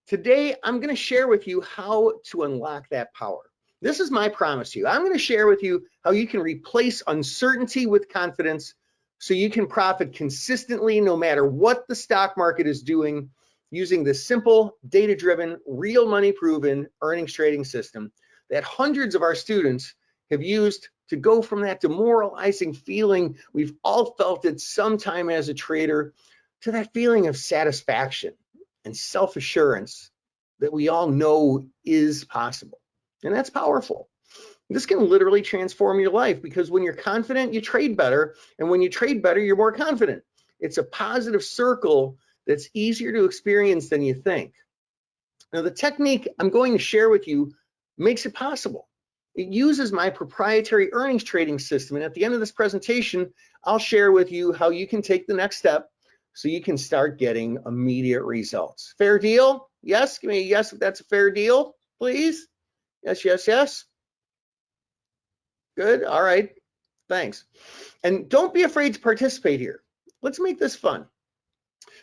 Today, I'm going to share with you how to unlock that power. This is my promise to you. I'm going to share with you how you can replace uncertainty with confidence so you can profit consistently no matter what the stock market is doing, using this simple, data-driven, real money proven earnings trading system that hundreds of our students have used to go from that demoralizing feeling we've all felt at some time as a trader to that feeling of satisfaction and self-assurance that we all know is possible. And that's powerful. This can literally transform your life, because when you're confident, you trade better. And when you trade better, you're more confident. It's a positive circle that's easier to experience than you think. Now, the technique I'm going to share with you makes it possible. It uses my proprietary earnings trading system. And at the end of this presentation, I'll share with you how you can take the next step so you can start getting immediate results. Fair deal? Yes? Give me a yes if that's a fair deal, please. Yes, yes, yes. Good. All right. Thanks. And don't be afraid to participate here. Let's make this fun.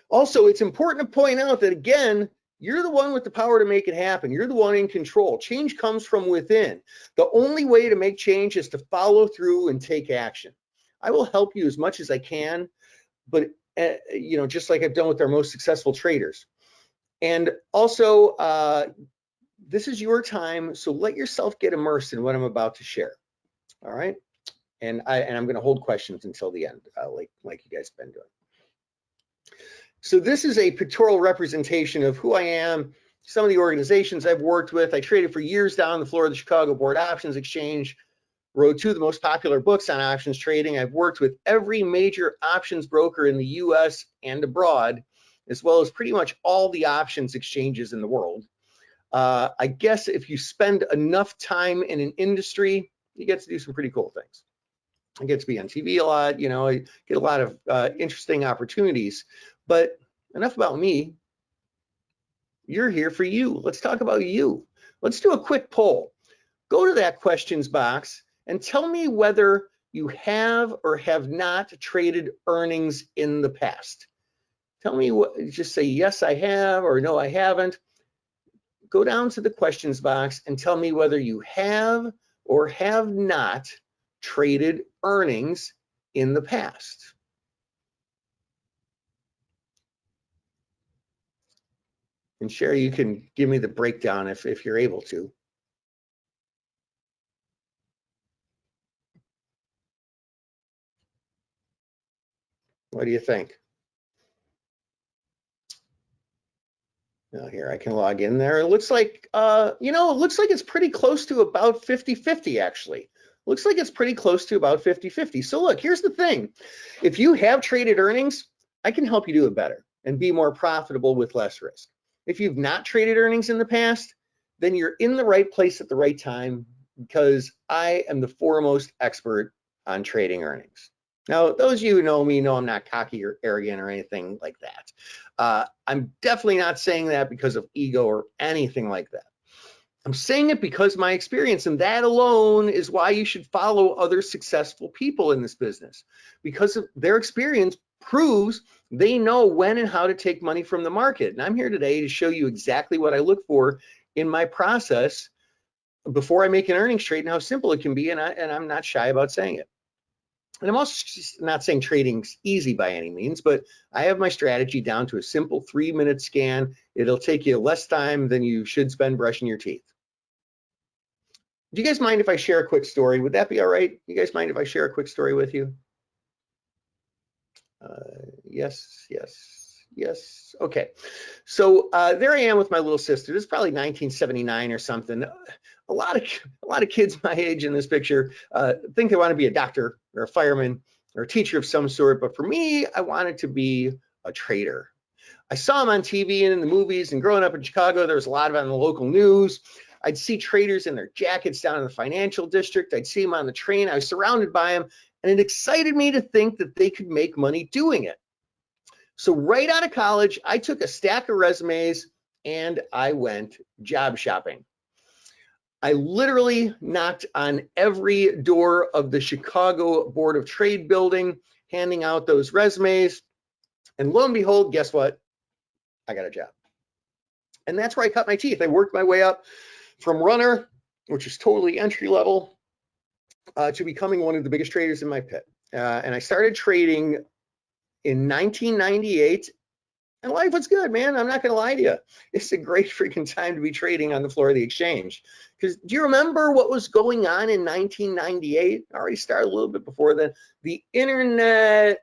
Also, it's important to point out that, again, You're the one with the power to make it happen. You're the one in control. Change comes from within. The only way to make change is to follow through and take action. I will help you as much as I can, but you know, just like I've done with our most successful traders. And also, this is your time, so let yourself get immersed in what I'm about to share. All right, and I'm going to hold questions until the end, like you guys have been doing. So this is a pictorial representation of who I am, some of the organizations I've worked with. I traded for years down the floor of the Chicago Board Options Exchange, wrote 2 of the most popular books on options trading. I've worked with every major options broker in the US and abroad, as well as pretty much all the options exchanges in the world. I guess if you spend enough time in an industry, you get to do some pretty cool things. I get to be on TV a lot, you know, I get a lot of interesting opportunities. But enough about me. You're here for you. Let's talk about you. Let's do a quick poll. Go to that questions box and tell me whether you have or have not traded earnings in the past. Tell me what, just say yes, I have, or no, I haven't. Go down to the questions box and tell me whether you have or have not traded earnings in the past. And Sherry, you can give me the breakdown if you're able to. What do you think? Now here, I can log in there. It looks like, you know, it looks like it's pretty close to about 50-50 actually. Looks like it's pretty close to about 50-50. So look, here's the thing. If you have traded earnings, I can help you do it better and be more profitable with less risk. If you've not traded earnings in the past, then you're in the right place at the right time, because I am the foremost expert on trading earnings. Now, those of you who know me know I'm not cocky or arrogant or anything like that. I'm definitely not saying that because of ego or anything like that. I'm saying it because of my experience, and that alone is why you should follow other successful people in this business, because of their experience proves they know when and how to take money from the market. And I'm here today to show you exactly what I look for in my process before I make an earnings trade and how simple it can be, and I'm not shy about saying it. And I'm also not saying trading's easy by any means, but I have my strategy down to a simple 3-minute scan. It'll take you less time than you should spend brushing your teeth. Do you guys mind if I share a quick story? Would that be all right? You guys mind if I share a quick story with you? Yes, yes, yes. Okay. So there I am with my little sister. This is probably 1979 or something. A lot of kids my age in this picture think they want to be a doctor or a fireman or a teacher of some sort. But for me, I wanted to be a trader. I saw them on TV and in the movies, and growing up in Chicago, there was a lot of it on the local news. I'd see traders in their jackets down in the financial district. I'd see them on the train. I was surrounded by them, and it excited me to think that they could make money doing it. So right out of college, I took a stack of resumes and I went job shopping. I literally knocked on every door of the Chicago Board of Trade building, handing out those resumes. And lo and behold, guess what? I got a job. And that's where I cut my teeth. I worked my way up from runner, which is totally entry level, to becoming one of the biggest traders in my pit. And I started trading in 1998, and life was good, man. I'm not going to lie to you. It's a great freaking time to be trading on the floor of the exchange. Because do you remember what was going on in 1998? I already started a little bit before then. The internet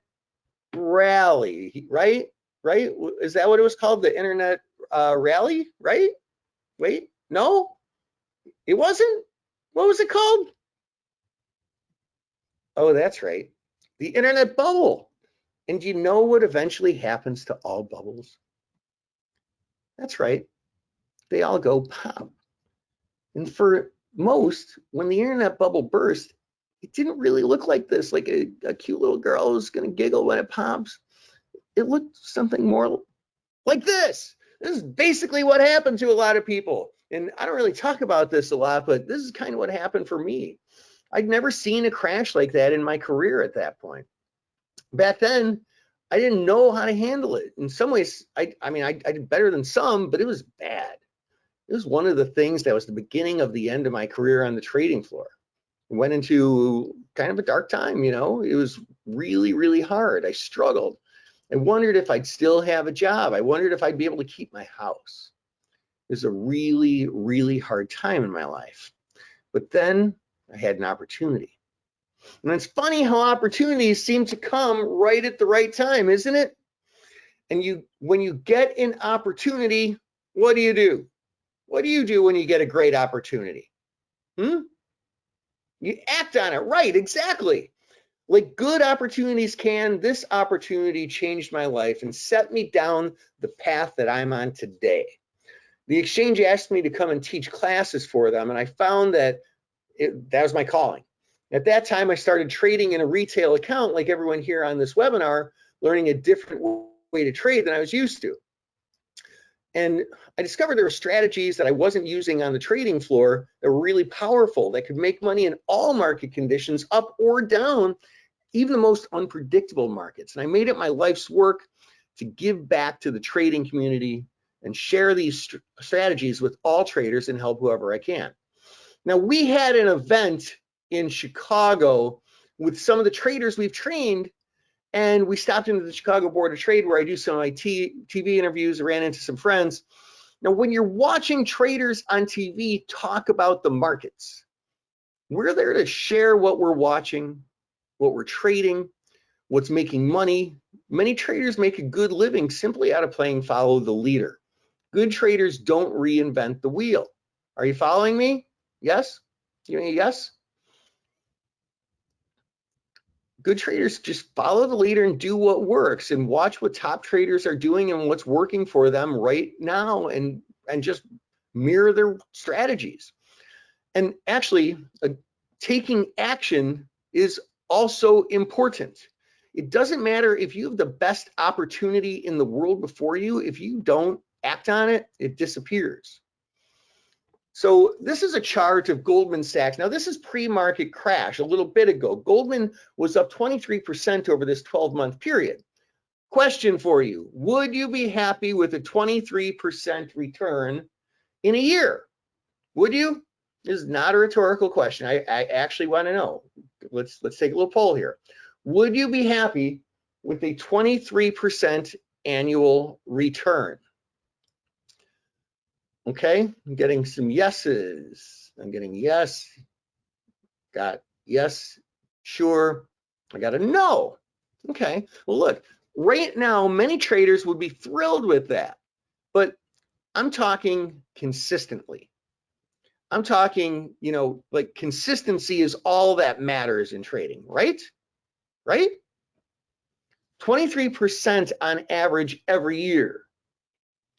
rally, right? Right? Is that what it was called? The internet rally, right? Wait, no, it wasn't. What was it called? Oh, that's right. The internet bubble. And do you know what eventually happens to all bubbles? That's right. They all go pop. And for most, when the internet bubble burst, it didn't really look like this, like a cute little girl who's going to giggle when it pops. It looked something more like this. This is basically what happened to a lot of people. And I don't really talk about this a lot, but this is kind of what happened for me. I'd never seen a crash like that in my career at that point. Back then, I didn't know how to handle it. In some ways, I did better than some, but it was bad. It was one of the things that was the beginning of the end of my career on the trading floor. I went into kind of a dark time, you know. It was really, really hard. I struggled. I wondered if I'd still have a job. I wondered if I'd be able to keep my house. It was a really, really hard time in my life. But then I had an opportunity. And it's funny how opportunities seem to come right at the right time, isn't it? And when you get an opportunity, what do you do? What do you do when you get a great opportunity? You act on it, right? Exactly. Like good opportunities can, this opportunity changed my life and set me down the path that I'm on today. The exchange asked me to come and teach classes for them, and I found that that was my calling. At that time, I started trading in a retail account like everyone here on this webinar, learning a different way to trade than I was used to. And I discovered there were strategies that I wasn't using on the trading floor that were really powerful, that could make money in all market conditions, up or down, even the most unpredictable markets. And I made it my life's work to give back to the trading community and share these strategies with all traders and help whoever I can. Now, we had an event in Chicago with some of the traders we've trained, and we stopped into the Chicago Board of Trade where I do some of my TV interviews. I ran into some friends. Now, when you're watching traders on TV talk about the markets, we're there to share what we're watching, what we're trading, what's making money. Many traders make a good living simply out of playing follow the leader. Good traders don't reinvent the wheel. Are you following me? Yes? You mean yes? Good traders just follow the leader and do what works and watch what top traders are doing and what's working for them right now and just mirror their strategies. And actually, taking action is also important. It doesn't matter if you have the best opportunity in the world before you, if you don't act on it, it disappears. So this is a chart of Goldman Sachs. Now this is pre-market crash a little bit ago. Goldman was up 23% over this 12-month period. Question for you, would you be happy with a 23% return in a year? Would you? This is not a rhetorical question. I actually want to know. Let's take a little poll here. Would you be happy with a 23% annual return? Okay, I'm getting some yeses. I'm getting yes, got yes, sure. I got a no. Okay, well look, right now many traders would be thrilled with that, but I'm talking consistently. I'm talking, you know, like consistency is all that matters in trading, right? Right? 23% on average every year.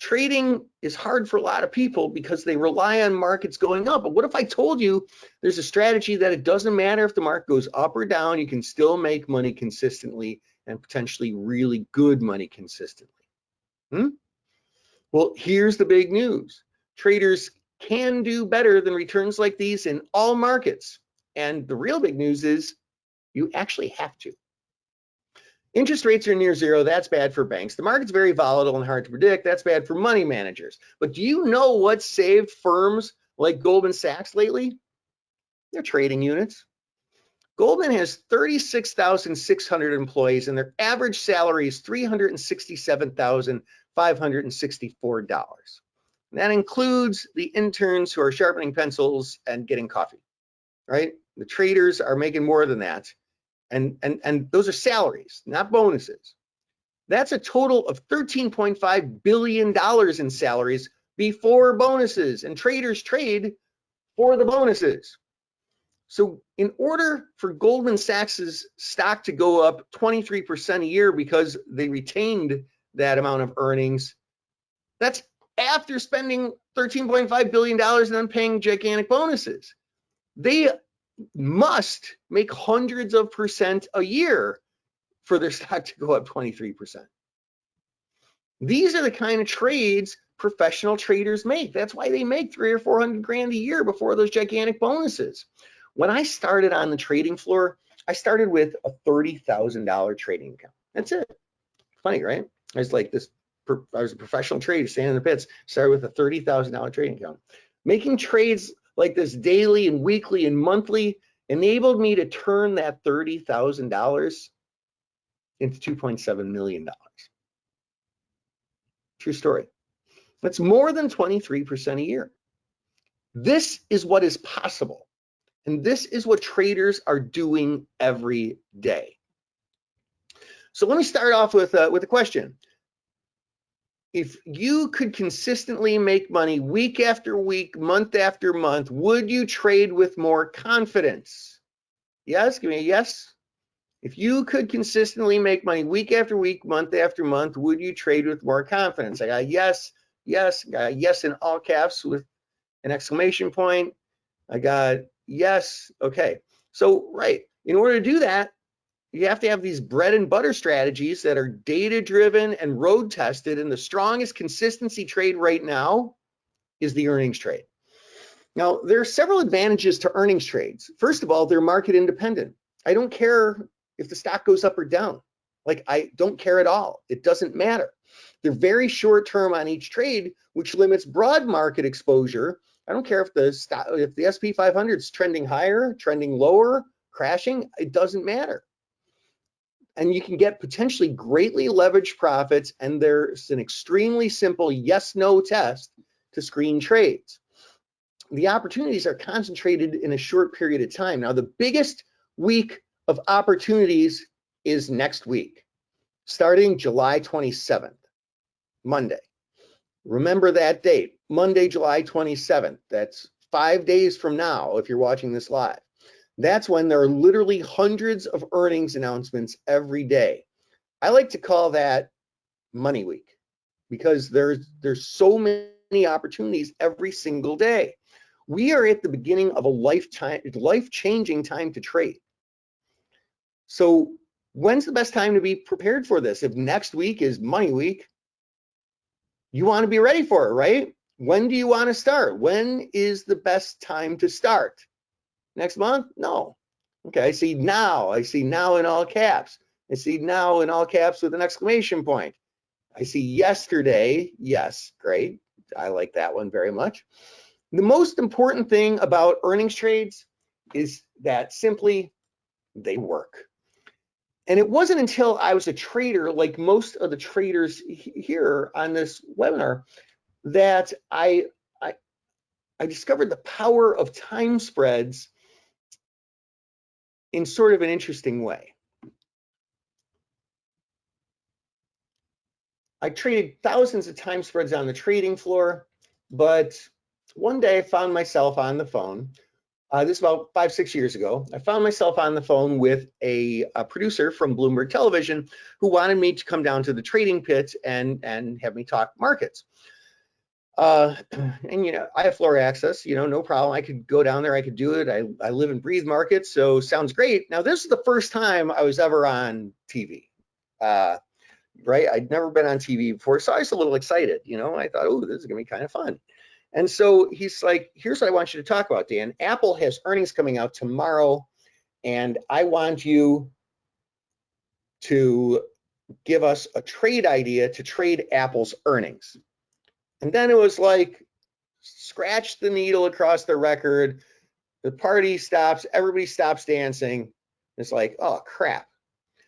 Trading is hard for a lot of people because they rely on markets going up. But what if I told you there's a strategy that it doesn't matter if the market goes up or down, you can still make money consistently and potentially really good money consistently? Well, here's the big news. Traders can do better than returns like these in all markets. And the real big news is you actually have to. Interest rates are near zero. That's bad for banks. The market's very volatile and hard to predict. That's bad for money managers. But do you know what saved firms like Goldman Sachs lately? Their trading units. Goldman has 36,600 employees, and their average salary is $367,564. That includes the interns who are sharpening pencils and getting coffee, right? The traders are making more than that. And those are salaries, not bonuses. That's a total of $13.5 billion in salaries before bonuses, and traders trade for the bonuses. So in order for Goldman Sachs's stock to go up 23% a year because they retained that amount of earnings, that's after spending $13.5 billion and then paying gigantic bonuses. They must make hundreds of percent a year for their stock to go up 23%. These are the kind of trades professional traders make. That's why they make 300 or 400 grand a year before those gigantic bonuses. When I started on the trading floor, I started with a $30,000 trading account. That's it. Funny, right? I was like this, I was a professional trader standing in the pits, started with a $30,000 trading account. Making trades like this daily and weekly and monthly enabled me to turn that $30,000 into $2.7 million. True story. That's more than 23% a year. This is what is possible. And this is what traders are doing every day. So let me start off with a question. If you could consistently make money week after week, month after month, would you trade with more confidence? Yes, give me a yes. If you could consistently make money week after week, month after month, would you trade with more confidence? I got yes, yes, got yes in all caps with an exclamation point. I got yes. Okay. So, right, in order to do that, you have to have these bread and butter strategies that are data driven and road tested. And the strongest consistency trade right now is the earnings trade. Now, there are several advantages to earnings trades. First of all, they're market independent. I don't care if the stock goes up or down. Like, I don't care at all. It doesn't matter. They're very short term on each trade, which limits broad market exposure. I don't care if the SP 500 is trending higher, trending lower, crashing, it doesn't matter. And you can get potentially greatly leveraged profits, and there's an extremely simple yes-no test to screen trades. The opportunities are concentrated in a short period of time. Now, the biggest week of opportunities is next week, starting July 27th, Monday. Remember that date, Monday, July 27th. That's 5 days from now if you're watching this live. That's when there are literally hundreds of earnings announcements every day. I like to call that Money Week because there's so many opportunities every single day. We are at the beginning of a life-changing time to trade. So when's the best time to be prepared for this? If next week is Money Week, you want to be ready for it, right? When do you want to start? When is the best time to start? Next month? No. Okay, I see now. I see now in all caps. I see now in all caps with an exclamation point. I see yesterday. Yes, great. I like that one very much. The most important thing about earnings trades is that simply they work. And it wasn't until I was a trader, like most of the traders here on this webinar, that I discovered the power of time spreads in sort of an interesting way. I traded thousands of time spreads on the trading floor, but one day I found myself on the phone. This is about 5-6 years ago. I found myself on the phone with a producer from Bloomberg Television who wanted me to come down to the trading pit and have me talk markets. And I have floor access, no problem. I could go down there, I could do it. I live and breathe markets, so sounds great. Now, this is the first time I was ever on TV, right? I'd never been on TV before, so I was a little excited, I thought, oh, this is gonna be kind of fun. And so he's like, here's what I want you to talk about, Dan. Apple has earnings coming out tomorrow, and I want you to give us a trade idea to trade Apple's earnings. And then it was like, scratch the needle across the record. The party stops, everybody stops dancing. It's like, oh, crap.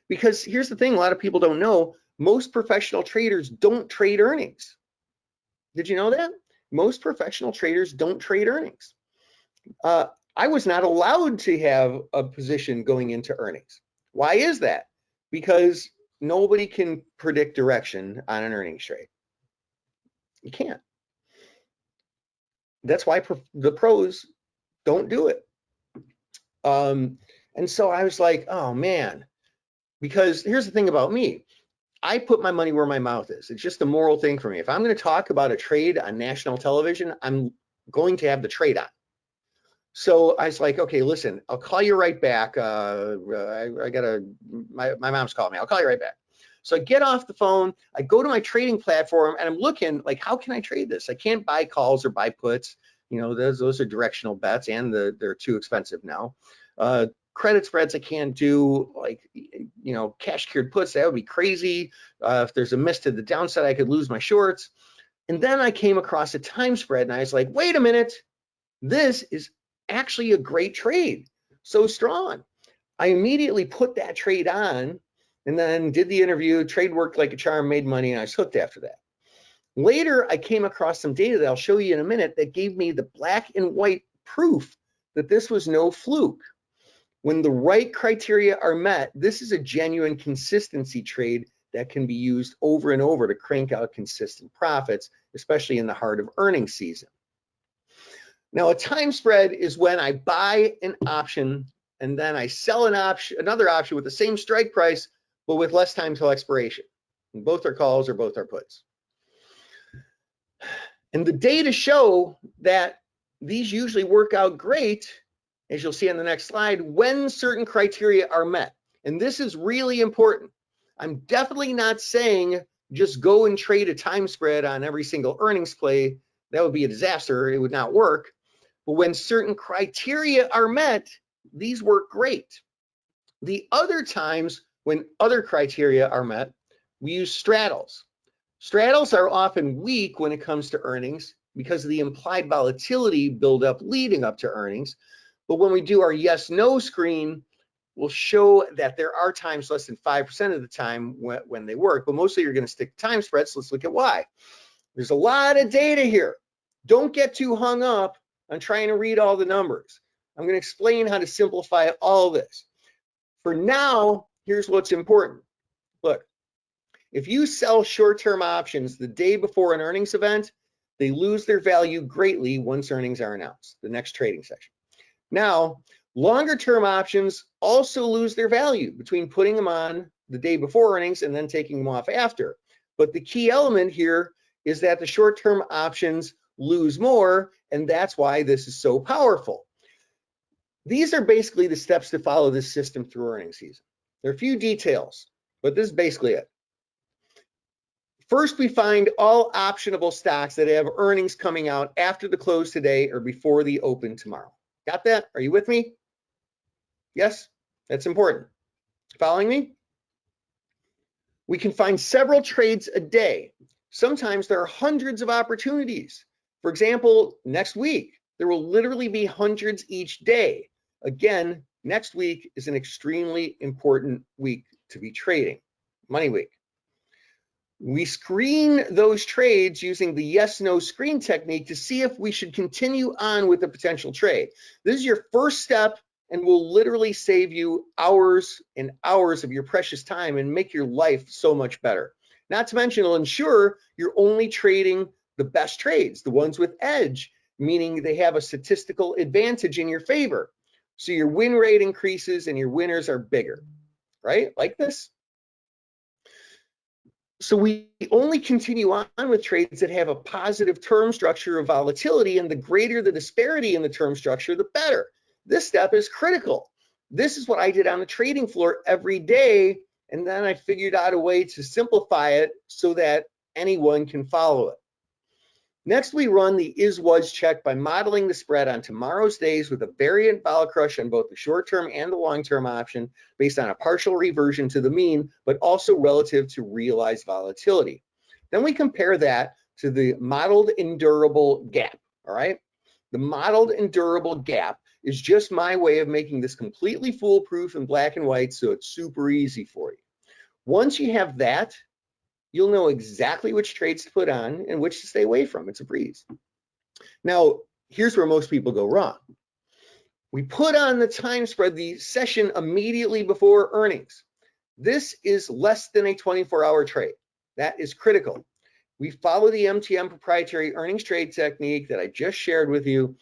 Because here's the thing, a lot of people don't know, most professional traders don't trade earnings. Did you know that? Most professional traders don't trade earnings. I was not allowed to have a position going into earnings. Why is that? Because nobody can predict direction on an earnings trade. You can't. That's why the pros don't do it. And so I was like, oh man, because here's the thing about me. I put my money where my mouth is. It's just a moral thing for me. If I'm going to talk about a trade on national television, I'm going to have the trade on. So I was like, okay, listen, I'll call you right back. My mom's calling me. I'll call you right back. So I get off the phone, I go to my trading platform, and I'm looking like, how can I trade this? I can't buy calls or buy puts. Those are directional bets, and they're too expensive now. Credit spreads I can't do. Like, cash cured puts, that would be crazy. If there's a miss to the downside, I could lose my shorts. And then I came across a time spread and I was like, wait a minute, this is actually a great trade. So strong. I immediately put that trade on and then did the interview. Trade worked like a charm, made money, and I was hooked after that. Later, I came across some data that I'll show you in a minute that gave me the black and white proof that this was no fluke. When the right criteria are met, this is a genuine consistency trade that can be used over and over to crank out consistent profits, especially in the heart of earnings season. Now, a time spread is when I buy an option and then I sell another option with the same strike price, but with less time till expiration. And both are calls or both are puts. And the data show that these usually work out great, as you'll see on the next slide, when certain criteria are met. And this is really important. I'm definitely not saying just go and trade a time spread on every single earnings play. That would be a disaster. It would not work. But when certain criteria are met, these work great. The other times when other criteria are met, we use straddles. Straddles are often weak when it comes to earnings because of the implied volatility buildup leading up to earnings. But when we do our yes/no screen, we'll show that there are times less than 5% of the time when they work, but mostly you're going to stick to time spreads. So let's look at why. There's a lot of data here. Don't get too hung up on trying to read all the numbers. I'm going to explain how to simplify all of this. For now, here's what's important. Look, if you sell short-term options the day before an earnings event, they lose their value greatly once earnings are announced, the next trading session. Now, longer-term options also lose their value between putting them on the day before earnings and then taking them off after. But the key element here is that the short-term options lose more, and that's why this is so powerful. These are basically the steps to follow this system through earnings season. There are a few details, but this is basically it. First, we find all optionable stocks that have earnings coming out after the close today or before the open tomorrow. Got that? Are you with me? Yes, that's important. Following me? We can find several trades a day. Sometimes there are hundreds of opportunities. For example, next week, there will literally be hundreds each day. Again, next week is an extremely important week to be trading, money week. We screen those trades using the yes/no screen technique to see if we should continue on with the potential trade. This is your first step and will literally save you hours and hours of your precious time and make your life so much better. Not to mention, it'll ensure you're only trading the best trades, the ones with edge, meaning they have a statistical advantage in your favor. So your win rate increases and your winners are bigger, right? Like this. So we only continue on with trades that have a positive term structure of volatility, and the greater the disparity in the term structure, the better. This step is critical. This is what I did on the trading floor every day, and then I figured out a way to simplify it so that anyone can follow it. Next, we run the is-was check by modeling the spread on tomorrow's days with a variant vol crush on both the short-term and the long-term option based on a partial reversion to the mean, but also relative to realized volatility. Then we compare that to the modeled and durable gap, all right? The modeled and durable gap is just my way of making this completely foolproof in black and white, so it's super easy for you. Once you have that, you'll know exactly which trades to put on and which to stay away from. It's a breeze. Now, here's where most people go wrong. We put on the time spread the session immediately before earnings. This is less than a 24-hour trade. That is critical. We follow the MTM proprietary earnings trade technique that I just shared with you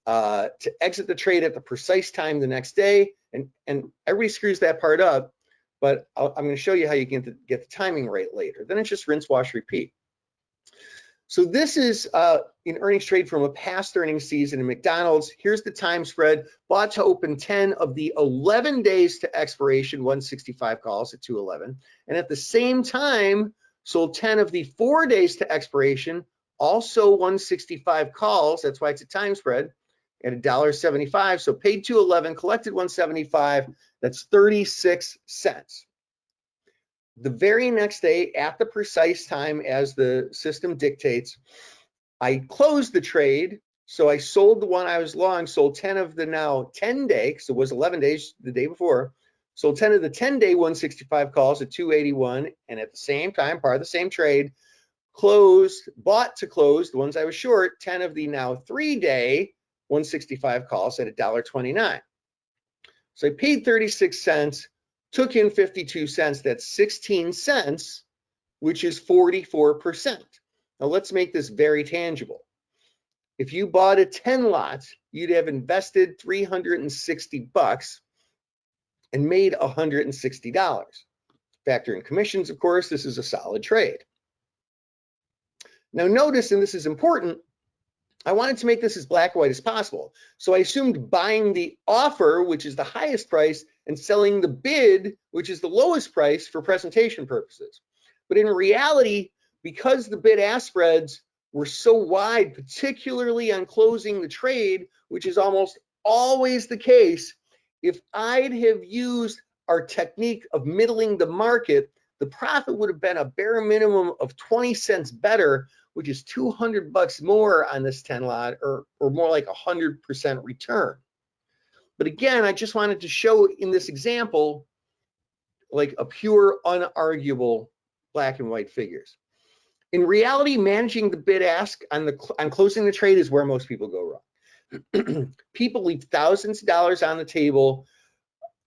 to exit the trade at the precise time the next day, and everybody screws that part up. But I'm going to show you how you can get the timing right later. Then it's just rinse, wash, repeat. So this is an earnings trade from a past earnings season in McDonald's. Here's the time spread. Bought to open 10 of the 11 days to expiration, 165 calls at 211. And at the same time, sold 10 of the 4 days to expiration, also 165 calls. That's why it's a time spread at $1.75. So paid 211, collected 175. That's 36 cents. The very next day, at the precise time as the system dictates, I closed the trade. So I sold the one I was long, sold 10 of the now 10-day, because it was 11 days the day before, sold 10 of the 10-day 165 calls at 281, and at the same time, part of the same trade, bought to close the ones I was short, 10 of the now 3-day 165 calls at $1.29. So I paid 36 cents, took in 52 cents, that's 16 cents, which is 44%. Now let's make this very tangible. If you bought a 10 lot, you'd have invested $360 and made $160. Factor in commissions, of course, this is a solid trade. Now notice, and this is important, I wanted to make this as black and white as possible. So I assumed buying the offer, which is the highest price, and selling the bid, which is the lowest price, for presentation purposes. But in reality, because the bid-ask spreads were so wide, particularly on closing the trade, which is almost always the case, if I'd have used our technique of middling the market, the profit would have been a bare minimum of 20 cents better, which is $200 more on this 10 lot, or more like 100% return. But again, I just wanted to show in this example, like a pure, unarguable black and white figures. In reality, managing the bid ask on closing the trade is where most people go wrong. People leave thousands of dollars on the table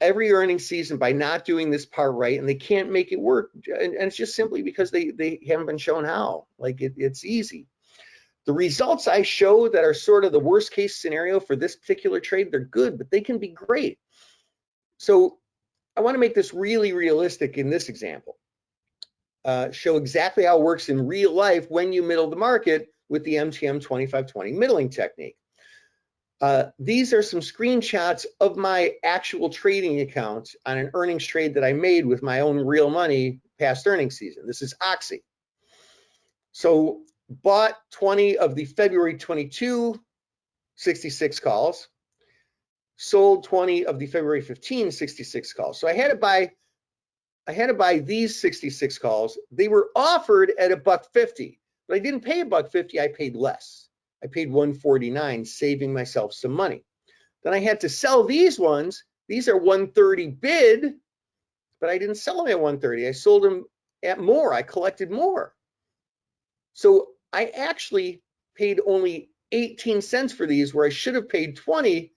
every earnings season by not doing this part right, and they can't make it work. And it's just simply because they haven't been shown how. Like it's easy. The results I show that are sort of the worst case scenario for this particular trade, they're good, but they can be great. So I want to make this really realistic in this example. Show exactly how it works in real life when you middle the market with the MTM 25-20 middling technique. These are some screenshots of my actual trading account on an earnings trade that I made with my own real money past earnings season. This is Oxy. So bought 20 of the February 22 66 calls, sold 20 of the February 15 66 calls. So I had to buy these 66 calls. They were offered at $1.50, but I didn't pay $1.50, I paid less. I paid $1.49, saving myself some money. Then I had to sell these ones. These are $1.30 bid, but I didn't sell them at $1.30. I sold them at more. I collected more. So I actually paid only 18 cents for these, where I should have paid 20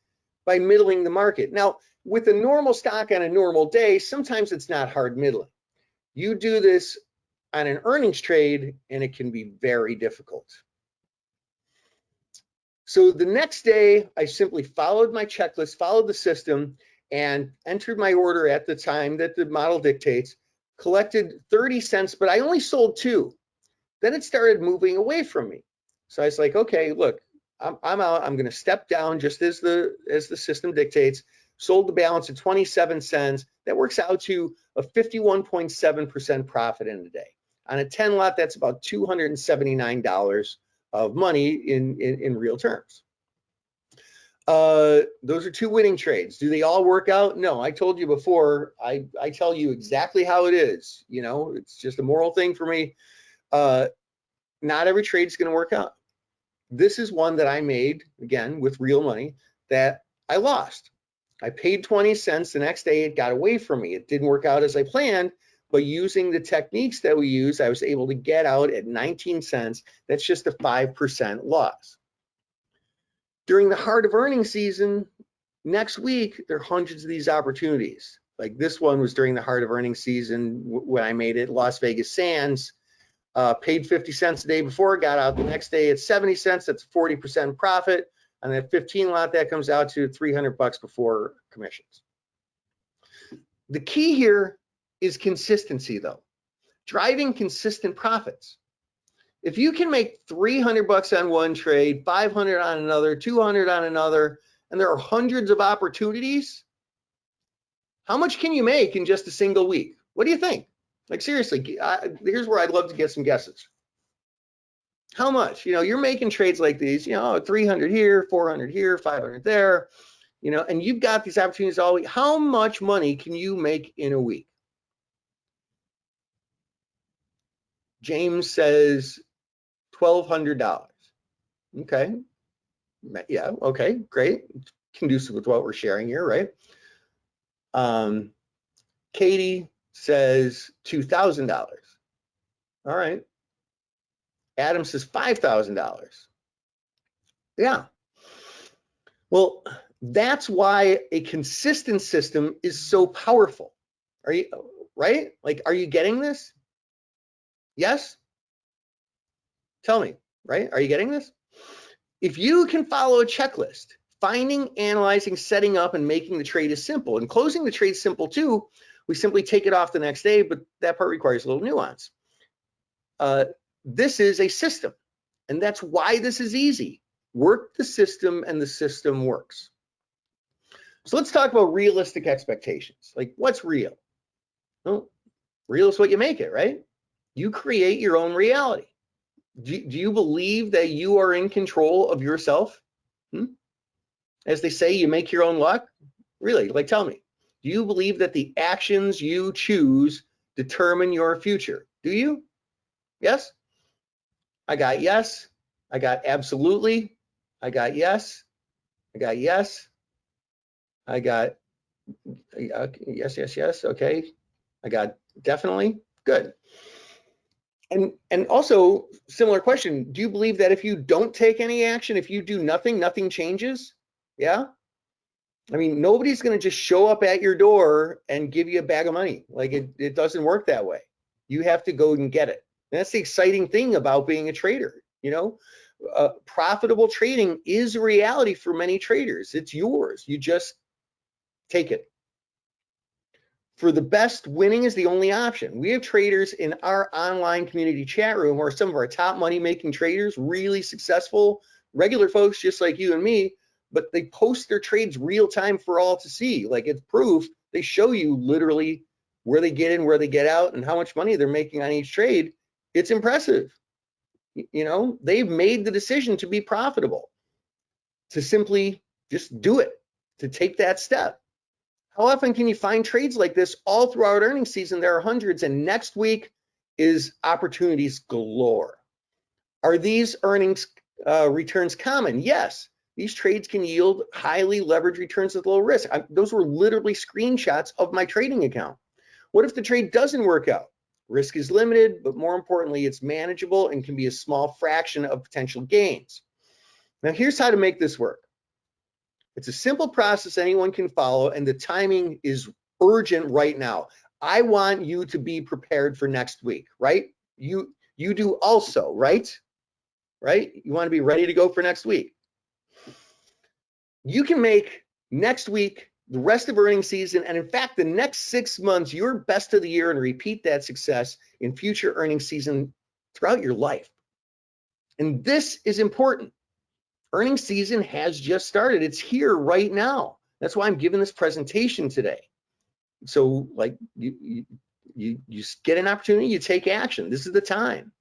by middling the market. Now, with a normal stock on a normal day, sometimes it's not hard middling. You do this on an earnings trade, and it can be very difficult. So the next day, I simply followed my checklist, followed the system, and entered my order at the time that the model dictates, collected 30 cents, but I only sold 2. Then it started moving away from me. So I was like, okay, look, I'm out. I'm going to step down just as the system dictates. Sold the balance at 27 cents. That works out to a 51.7% profit in a day. On a 10 lot, that's about $279 of money in real terms. Those are 2 winning trades. Do they all work out? No, I told you before, I tell you exactly how it is. You know, it's just a moral thing for me. Not every trade is going to work out. This is one that I made, again, with real money, that I lost. I paid 20 cents. The next day, it got away from me. It didn't work out as I planned, but using the techniques that we use, I was able to get out at 19 cents. That's just a 5% loss. During the heart of earnings season, next week, there are hundreds of these opportunities. Like this one was during the heart of earnings season when I made it, Las Vegas Sands. Paid 50 cents the day before, got out the next day at 70 cents. That's a 40% profit. On that 15 lot, that comes out to $300 before commissions. The key here is consistency, though. Driving consistent profits. If you can make $300 on one trade, 500 on another, 200 on another, and there are hundreds of opportunities, how much can you make in just a single week? What do you think? Like seriously, here's where I'd love to get some guesses. How much? You know, you're making trades like these, you know, 300 here, 400 here, 500 there, you know, and you've got these opportunities all week. How much money can you make in a week? James says $1,200. Okay. Yeah, okay, great. Conducive with what we're sharing here, right? Katie says $2,000. All right. Adam says $5,000. Yeah. Well, that's why a consistent system is so powerful. Are you right? Like, are you getting this? Yes? Tell me, right? Are you getting this? If you can follow a checklist, finding, analyzing, setting up, and making the trade is simple. And closing the trade is simple too. We simply take it off the next day, but that part requires a little nuance. This is a system, and that's why this is easy. Work the system, and the system works. So let's talk about realistic expectations. Like, what's real? Well, real is what you make it, right? You create your own reality. Do you believe that you are in control of yourself? As they say, you make your own luck? Really, like, tell me. Do you believe that the actions you choose determine your future? Do you? Yes? I got yes. I got absolutely. I got yes. I got yes. I got yes, yes, yes. Okay. I got definitely. Good. And also, similar question, do you believe that if you don't take any action, if you do nothing, nothing changes? Yeah? I mean, nobody's going to just show up at your door and give you a bag of money. Like, it doesn't work that way. You have to go and get it. And that's the exciting thing about being a trader. You know, profitable trading is a reality for many traders. It's yours. You just take it. For the best, winning is the only option. We have traders in our online community chat room who are some of our top money-making traders, really successful, regular folks just like you and me, but they post their trades real time for all to see. Like, it's proof. They show you literally where they get in, where they get out, and how much money they're making on each trade. It's impressive. You know, they've made the decision to be profitable, to simply just do it, to take that step. How often can you find trades like this all throughout earnings season? There are hundreds, and next week is opportunities galore. Are these earnings returns common? Yes. These trades can yield highly leveraged returns with low risk. Those were literally screenshots of my trading account. What if the trade doesn't work out? Risk is limited, but more importantly, it's manageable and can be a small fraction of potential gains. Now, here's how to make this work. It's a simple process anyone can follow, and the timing is urgent right now. I want you to be prepared for next week, right? You do also, right? Right? You want to be ready to go for next week. You can make next week, the rest of earnings season, and in fact, the next 6 months, your best of the year, and repeat that success in future earnings season throughout your life. And this is important. Earnings season has just started. It's here right now. That's why I'm giving this presentation today. So, like, you get an opportunity, you take action. This is the time.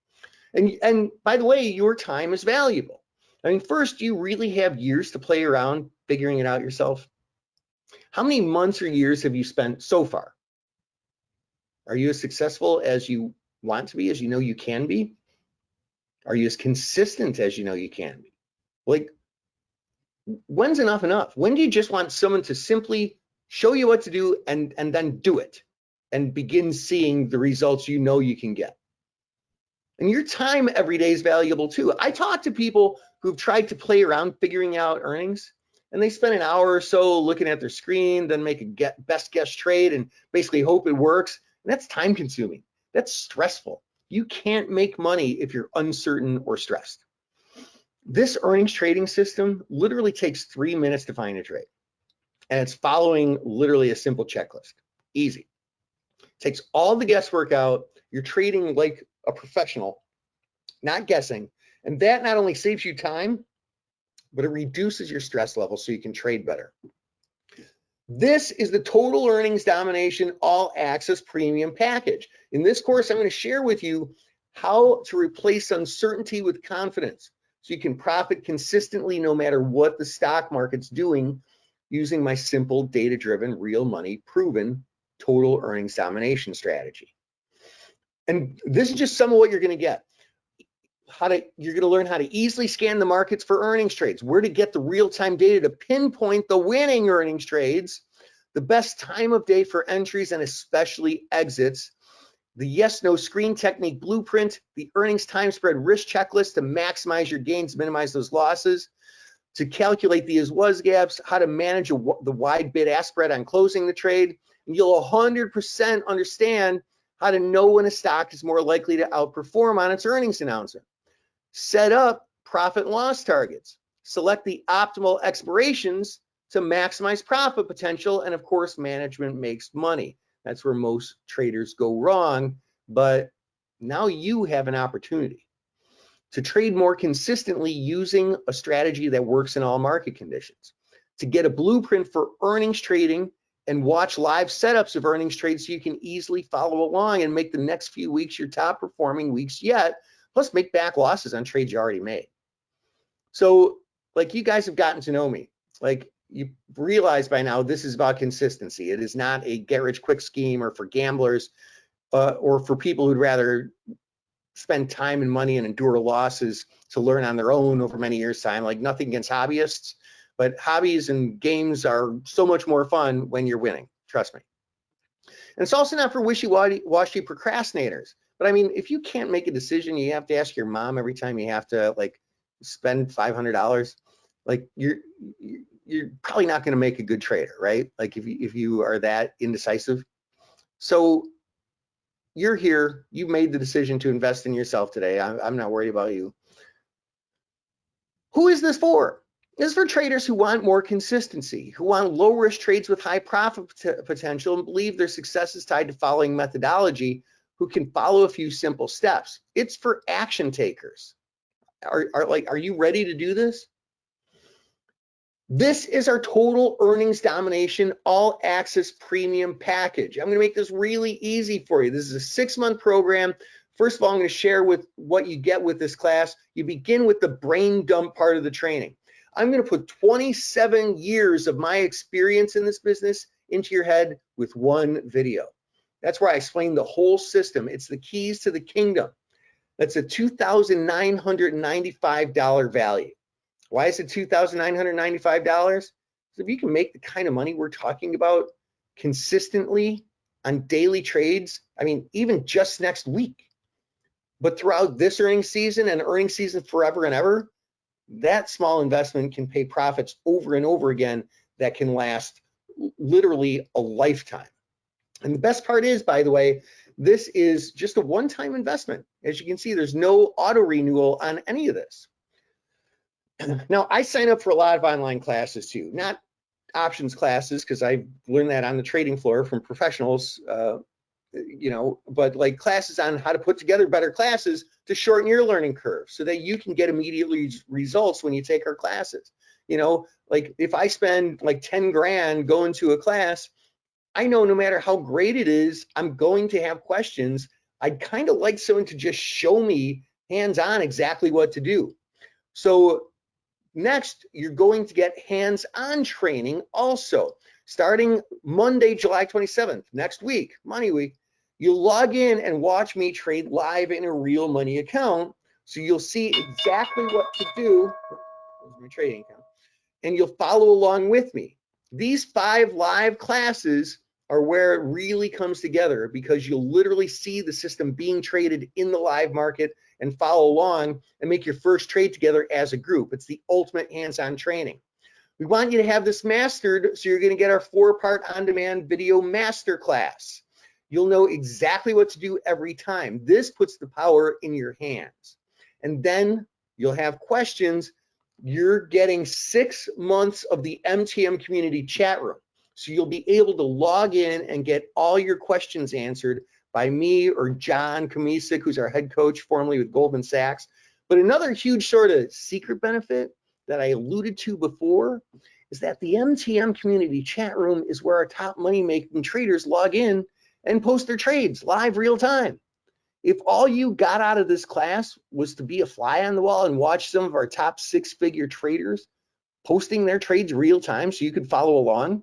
And by the way, your time is valuable. I mean, first, you really have years to play around figuring it out yourself. How many months or years have you spent so far? Are you as successful as you want to be, as you know you can be? Are you as consistent as you know you can be? Like, when's enough enough? When do you just want someone to simply show you what to do and then do it and begin seeing the results you know you can get? And your time every day is valuable too. I talk to people who've tried to play around figuring out earnings, and they spend an hour or so looking at their screen, then make a best guess trade and basically hope it works. And that's time consuming. That's stressful. You can't make money if you're uncertain or stressed. This earnings trading system literally takes 3 minutes to find a trade. And it's following literally a simple checklist. Easy. Takes all the guesswork out. You're trading like a professional, not guessing. And that not only saves you time, but it reduces your stress level so you can trade better. This is the Total Earnings Domination All Access Premium Package. In this course, I'm going to share with you how to replace uncertainty with confidence so you can profit consistently no matter what the stock market's doing using my simple data-driven, real money proven total earnings domination strategy. And this is just some of what you're going to get. You're going to learn how to easily scan the markets for earnings trades, where to get the real-time data to pinpoint the winning earnings trades, the best time of day for entries and especially exits, the yes-no screen technique blueprint, the earnings time spread risk checklist to maximize your gains, minimize those losses, to calculate the as-was gaps, how to manage the wide bid-ask spread on closing the trade, and you'll 100% understand how to know when a stock is more likely to outperform on its earnings announcement. Set up profit and loss targets, select the optimal expirations to maximize profit potential, and of course, management makes money. That's where most traders go wrong, but now you have an opportunity to trade more consistently using a strategy that works in all market conditions, to get a blueprint for earnings trading and watch live setups of earnings trades so you can easily follow along and make the next few weeks your top performing weeks yet, plus make back losses on trades you already made. So like, you guys have gotten to know me. Like, you realize by now this is about consistency. It is not a get rich quick scheme or for gamblers or for people who'd rather spend time and money and endure losses to learn on their own over many years' time. Like, nothing against hobbyists, but hobbies and games are so much more fun when you're winning, trust me. And it's also not for wishy-washy procrastinators. But I mean, if you can't make a decision, you have to ask your mom every time you have to like spend $500, like you're probably not going to make a good trader, right? Like if you are that indecisive. So you're here, you made the decision to invest in yourself today. I'm not worried about you. Who is this for? This is for traders who want more consistency, who want low risk trades with high profit potential and believe their success is tied to following methodology, who can follow a few simple steps. It's for action takers. Are you ready to do this? This is our total earnings domination all access premium package. I'm going to make this really easy for you. This is a 6-month program. First of all, I'm going to share with what you get with this class. You begin with the brain dump part of the training. I'm going to put 27 years of my experience in this business into your head with one video. That's where I explain the whole system. It's the keys to the kingdom. That's a $2,995 value. Why is it $2,995? So if you can make the kind of money we're talking about consistently on daily trades, I mean, even just next week, but throughout this earnings season and earnings season forever and ever, that small investment can pay profits over and over again that can last literally a lifetime. And the best part is, by the way, this is just a one-time investment. As you can see, there's no auto renewal on any of this. Now, I sign up for a lot of online classes too, not options classes, because I learned that on the trading floor from professionals, but like classes on how to put together better classes to shorten your learning curve so that you can get immediate results when you take our classes. Like if I spend like 10 grand going to a class, I know no matter how great it is, I'm going to have questions. I'd kind of like someone to just show me hands-on exactly what to do. So next, you're going to get hands-on training also. Starting Monday, July 27th, next week, Money Week, you'll log in and watch me trade live in a real money account. So you'll see exactly what to do. There's my trading account. And you'll follow along with me. These 5 live classes are where it really comes together, because you'll literally see the system being traded in the live market and follow along and make your first trade together as a group. It's the ultimate hands-on training. We want you to have this mastered, so you're going to get our 4-part on-demand video masterclass. You'll know exactly what to do every time. This puts the power in your hands. And then you'll have questions. You're getting 6 months of the MTM community chat room. So you'll be able to log in and get all your questions answered by me or John Kamisic, who's our head coach formerly with Goldman Sachs. But another huge sort of secret benefit that I alluded to before is that the MTM community chat room is where our top money-making traders log in and post their trades live real time. If all you got out of this class was to be a fly on the wall and watch some of our top 6-figure traders posting their trades real time so you could follow along,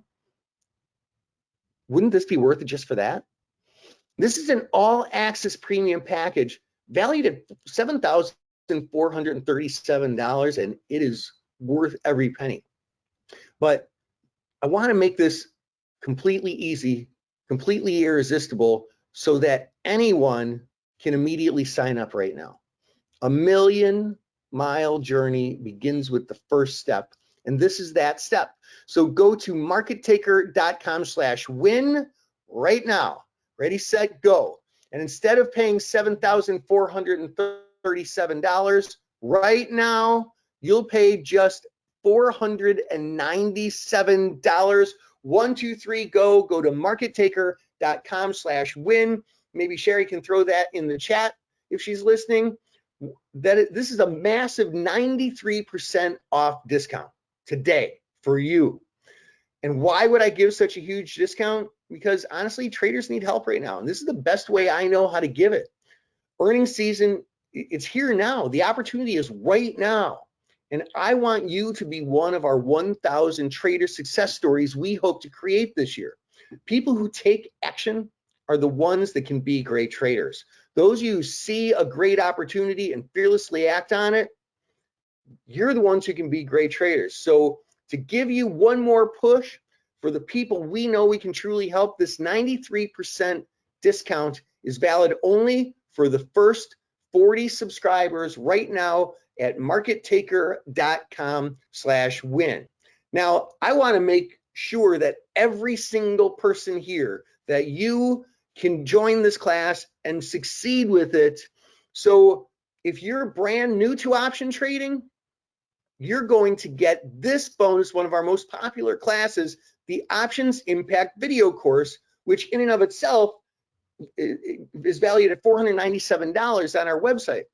wouldn't this be worth it just for that? This is an all access premium package valued at $7,437, and it is worth every penny. But I want to make this completely easy, completely irresistible, so that anyone can immediately sign up right now. A 1,000,000-mile journey begins with the first step, and this is that step. So go to markettaker.com/win right now. Ready, set, go. And instead of paying $7,437 right now, you'll pay just $497. 1, 2, 3, go. Go to markettaker.com/win. Maybe Sherry can throw that in the chat if she's listening. This is a massive 93% off discount today for you. And why would I give such a huge discount? Because honestly, traders need help right now. And this is the best way I know how to give it. Earnings season, it's here now. The opportunity is right now. And I want you to be one of our 1,000 trader success stories we hope to create this year. People who take action are the ones that can be great traders. Those of you who see a great opportunity and fearlessly act on it, you're the ones who can be great traders. So to give you one more push for the people we know we can truly help, this 93% discount is valid only for the first 40 subscribers right now at markettaker.com/win. Now, I want to make sure that every single person here, that you can join this class and succeed with it. So if you're brand new to option trading, you're going to get this bonus, one of our most popular classes, the Options Impact video course, which in and of itself is valued at $497 on our website.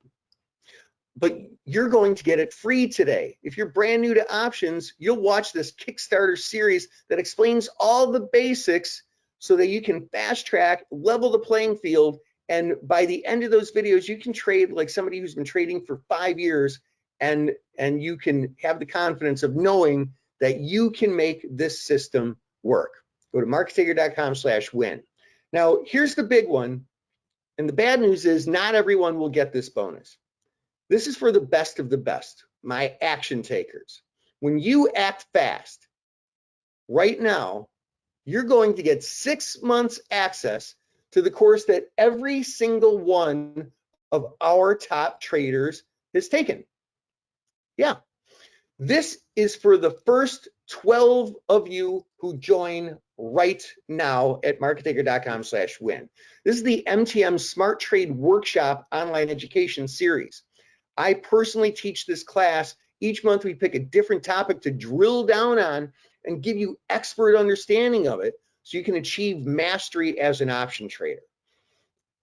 But you're going to get it free today. If you're brand new to options, you'll watch this Kickstarter series that explains all the basics so that you can fast track, level the playing field, and by the end of those videos, you can trade like somebody who's been trading for 5 years, and you can have the confidence of knowing that you can make this system work. Go to markettaker.com/win. Now, here's the big one, and the bad news is not everyone will get this bonus. This is for the best of the best, my action takers. When you act fast, right now, you're going to get 6 months access to the course that every single one of our top traders has taken. Yeah, this is for the first 12 of you who join right now at markettaker.com/win. This is the MTM Smart Trade Workshop online education series. I personally teach this class. Each month we pick a different topic to drill down on and give you expert understanding of it so you can achieve mastery as an option trader.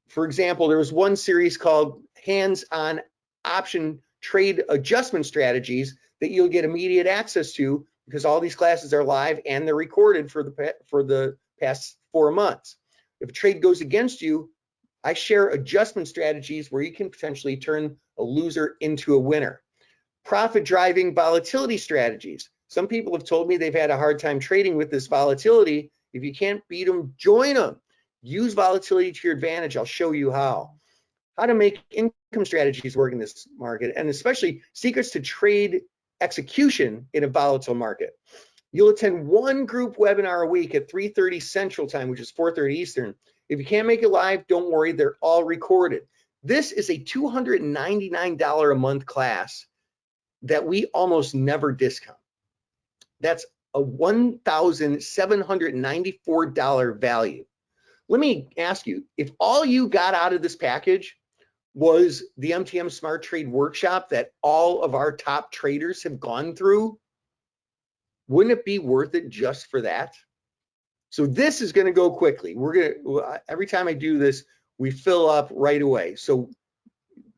For example, there was one series called Hands-on Option Trade Adjustment Strategies that you'll get immediate access to because all these classes are live and they're recorded for the past 4 months. If a trade goes against you, I share adjustment strategies where you can potentially turn a loser into a winner. Profit driving volatility strategies. Some people have told me they've had a hard time trading with this volatility. If you can't beat them, join them. Use volatility to your advantage. I'll show you how. How to make income strategies work in this market, and especially secrets to trade execution in a volatile market. You'll attend one group webinar a week at 3:30 Central Time, which is 4:30 Eastern. If you can't make it live, don't worry, they're all recorded. This is a $299 a month class that we almost never discount. That's a $1,794 value. Let me ask you, if all you got out of this package was the MTM Smart Trade Workshop that all of our top traders have gone through, wouldn't it be worth it just for that? So this is going to go quickly. Every time I do this, we fill up right away. So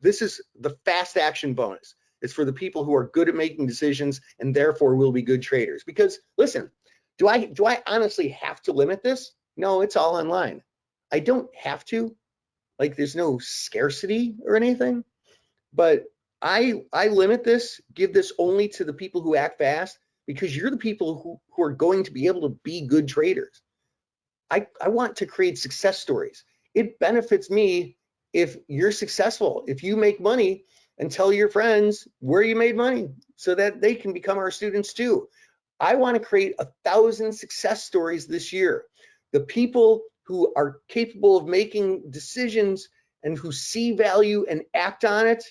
this is the fast action bonus. It's for the people who are good at making decisions and therefore will be good traders. Because listen, do I honestly have to limit this? No, it's all online. I don't have to. Like, there's no scarcity or anything. But I limit this, give this only to the people who act fast, because you're the people who are going to be able to be good traders. I want to create success stories. it benefits me if you're successful, if you make money, and tell your friends where you made money so that they can become our students too. I want to create 1,000 success stories this year. The people who are capable of making decisions and who see value and act on it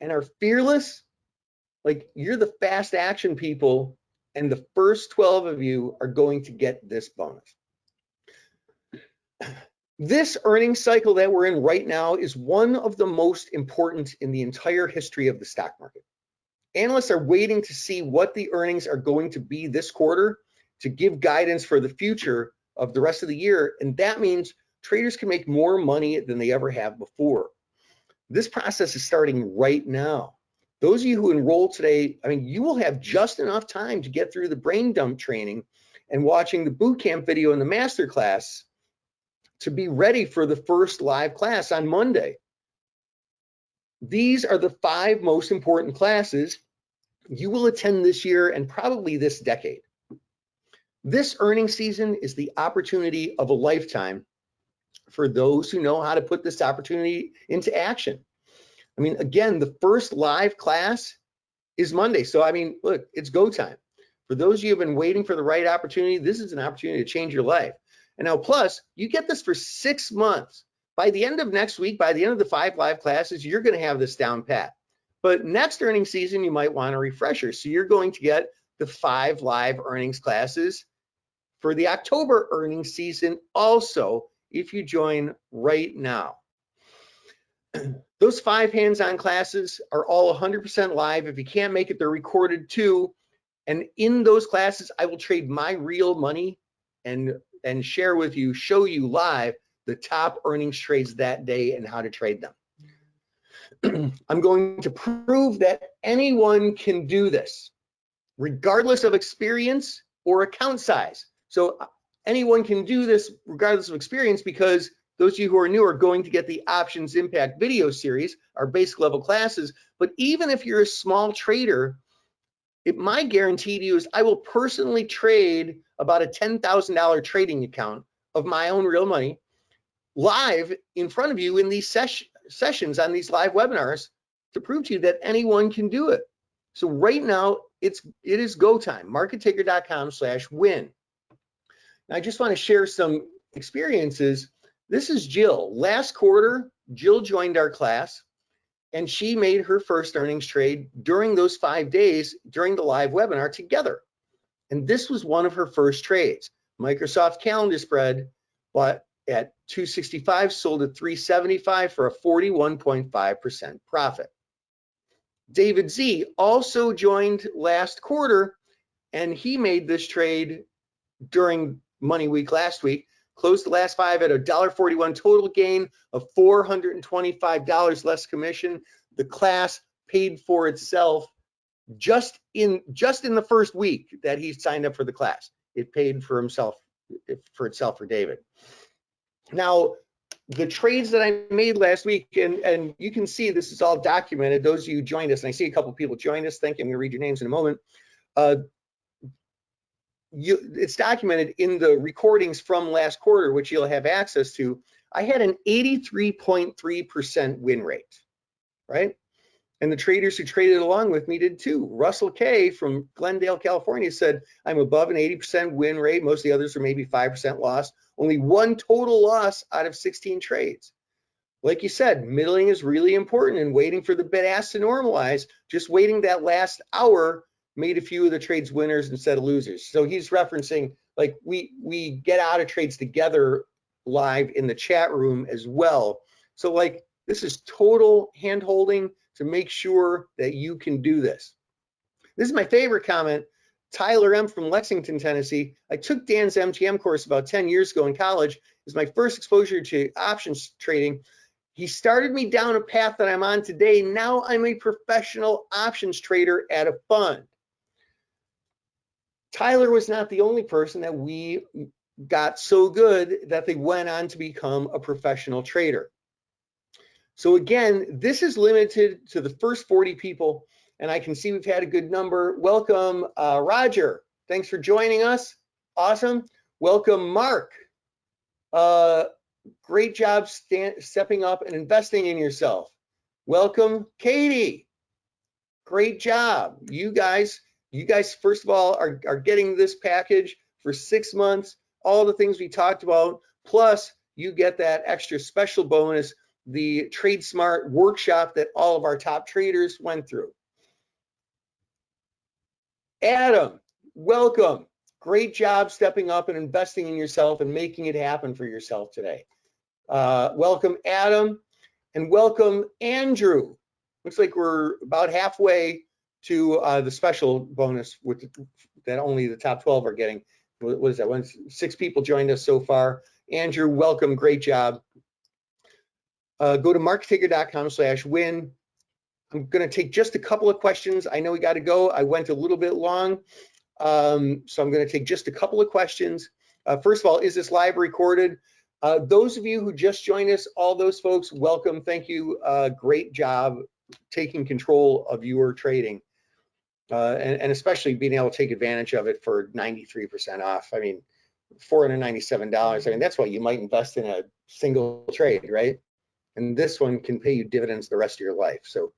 and are fearless, like, you're the fast action people, and the first 12 of you are going to get this bonus. This earnings cycle that we're in right now is one of the most important in the entire history of the stock market. Analysts are waiting to see what the earnings are going to be this quarter to give guidance for the future of the rest of the year, and that means traders can make more money than they ever have before. This process is starting right now. Those of you who enroll today, I mean, you will have just enough time to get through the brain dump training and watching the boot camp video in the master class to be ready for the first live class on Monday. These are the 5 most important classes you will attend this year and probably this decade. This earnings season is the opportunity of a lifetime for those who know how to put this opportunity into action. I mean, again, the first live class is Monday. So, I mean, look, it's go time. For those of you who have been waiting for the right opportunity, this is an opportunity to change your life. And now, plus, you get this for 6 months. By the end of next week, by the end of the 5 live classes, you're going to have this down pat. But next earnings season, you might want a refresher. So you're going to get the 5 live earnings classes for the October earnings season also, if you join right now. Those 5 hands-on classes are all 100% live. If you can't make it, they're recorded too. And in those classes, I will trade my real money and share with you, show you live the top earnings trades that day and how to trade them. I'm going to prove that anyone can do this, regardless of experience or account size. So anyone can do this regardless of experience, because those of you who are new are going to get the Options Impact video series, our basic level classes. But even if you're a small trader, my guarantee to you is I will personally trade about a $10,000 trading account of my own real money live in front of you in these sessions on these live webinars to prove to you that anyone can do it. So right now, it is go time. markettaker.com/win. Now, I just want to share some experiences. This is Jill. Last quarter, Jill joined our class, and she made her first earnings trade during those 5 days during the live webinar together. And this was one of her first trades. Microsoft calendar spread, bought at 265, sold at 375 for a 41.5% profit. David Z also joined last quarter, and he made this trade during Money Week last week. Closed the last 5 at $1.41 total gain of $425 less commission. The class paid for itself just in the first week that he signed up for the class. It paid for itself for David. Now, the trades that I made last week, and you can see this is all documented. Those of you who joined us, and I see a couple people joined us. Thank you. I'm going to read your names in a moment. It's documented in the recordings from last quarter, which you'll have access to. I had an 83.3% win rate, right? And the traders who traded along with me did too. Russell K from Glendale, California said, I'm above an 80% win rate. Most of the others are maybe 5% loss. Only 1 total loss out of 16 trades. Like you said, middling is really important, and waiting for the bid ask to normalize. Just waiting that last hour made a few of the trades winners instead of losers. So he's referencing, like, we get out of trades together live in the chat room as well. So, like, this is total hand holding to make sure that you can do this. This is my favorite comment. Tyler M from Lexington, Tennessee. I took Dan's MTM course about 10 years ago in college. It was my first exposure to options trading. He started me down a path that I'm on today. Now I'm a professional options trader at a fund. Tyler was not the only person that we got so good that they went on to become a professional trader. So again, this is limited to the first 40 people, and I can see we've had a good number. Welcome, Roger. Thanks for joining us. Awesome. Welcome, Mark. great job stepping up and investing in yourself. Welcome, Katie. Great job. You guys, first of all, are getting this package for 6 months, all the things we talked about, plus you get that extra special bonus, the Trade Smart workshop that all of our top traders went through. Adam, welcome. Great job stepping up and investing in yourself and making it happen for yourself today. Welcome, Adam, and welcome, Andrew. Looks like we're about halfway to the special bonus with that only the top 12 are getting. What is that? 6 people joined us so far. Andrew, welcome. Great job. Go to markettaker.com/win. I'm going to take just a couple of questions. I know we got to go. I went a little bit long, so I'm going to take just a couple of questions. First of all, is this live recorded? Those of you who just joined us, all those folks, welcome. Thank you. Great job taking control of your trading, and especially being able to take advantage of it for 93% off. I mean, $497. I mean, that's what you might invest in a single trade, right? And this one can pay you dividends the rest of your life. So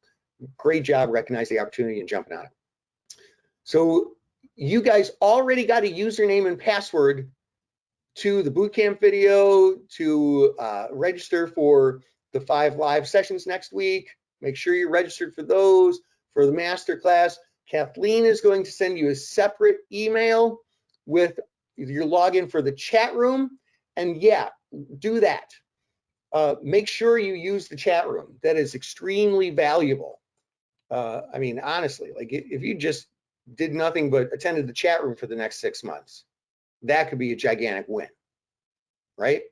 great job recognizing the opportunity and jumping on it. So you guys already got a username and password to the bootcamp video, to register for the 5 live sessions next week. Make sure you're registered for those. For the masterclass, Kathleen is going to send you a separate email with your login for the chat room. And yeah, do that. Make sure you use the chat room. That is extremely valuable. I mean, honestly, like if you just did nothing but attended the chat room for the next 6 months, that could be a gigantic win, right?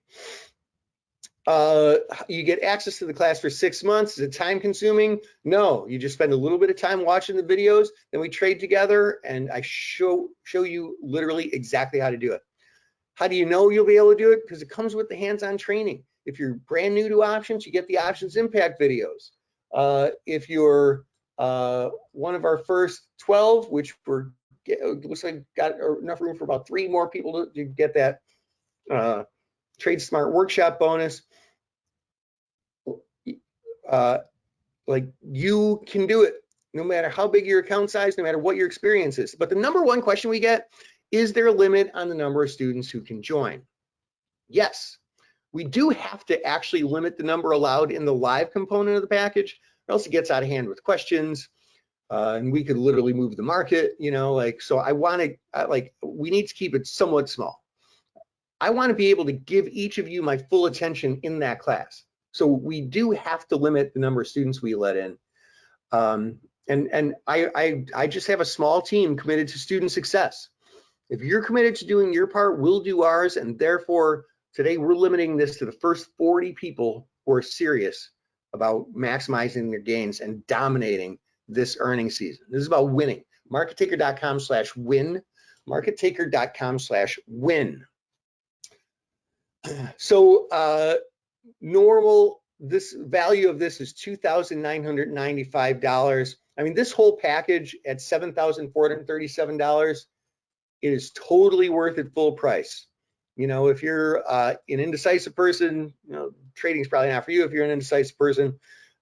You get access to the class for 6 months. Is it time consuming? No, you just spend a little bit of time watching the videos, then we trade together and I show you literally exactly how to do it. How do you know you'll be able to do it? Because it comes with the hands-on training. If you're brand new to options, you get the options impact videos. If you're one of our first 12, which looks like got enough room for about 3 more people to get that Trade Smart workshop bonus. Like you can do it no matter how big your account size, no matter what your experience is. But the number one question we get, is there a limit on the number of students who can join? Yes, we do have to actually limit the number allowed in the live component of the package, or else it gets out of hand with questions. And we could literally move the market, you know, like, so I want to, we need to keep it somewhat small. I want to be able to give each of you my full attention in that class. So we do have to limit the number of students we let in. And I just have a small team committed to student success. If you're committed to doing your part, we'll do ours. And therefore, today we're limiting this to the first 40 people who are serious about maximizing their gains and dominating this earning season. This is about winning. Markettaker.com/win. Markettaker.com/win. So this value of this is $2,995. I mean, this whole package at $7,437, it is totally worth it full price. You know, if you're an indecisive person, you know, trading is probably not for you. If you're an indecisive person,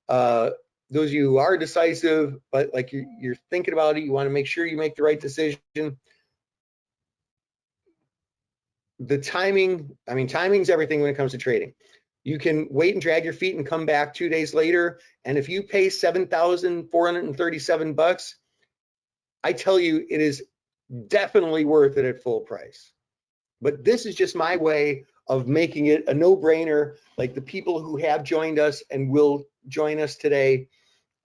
those of you who are decisive, but like you're thinking about it, you want to make sure you make the right decision. The timing, I mean, timing's everything when it comes to trading. You can wait and drag your feet and come back 2 days later. And if you pay $7,437, I tell you, it is definitely worth it at full price. But this is just my way of making it a no-brainer. Like the people who have joined us and will join us today,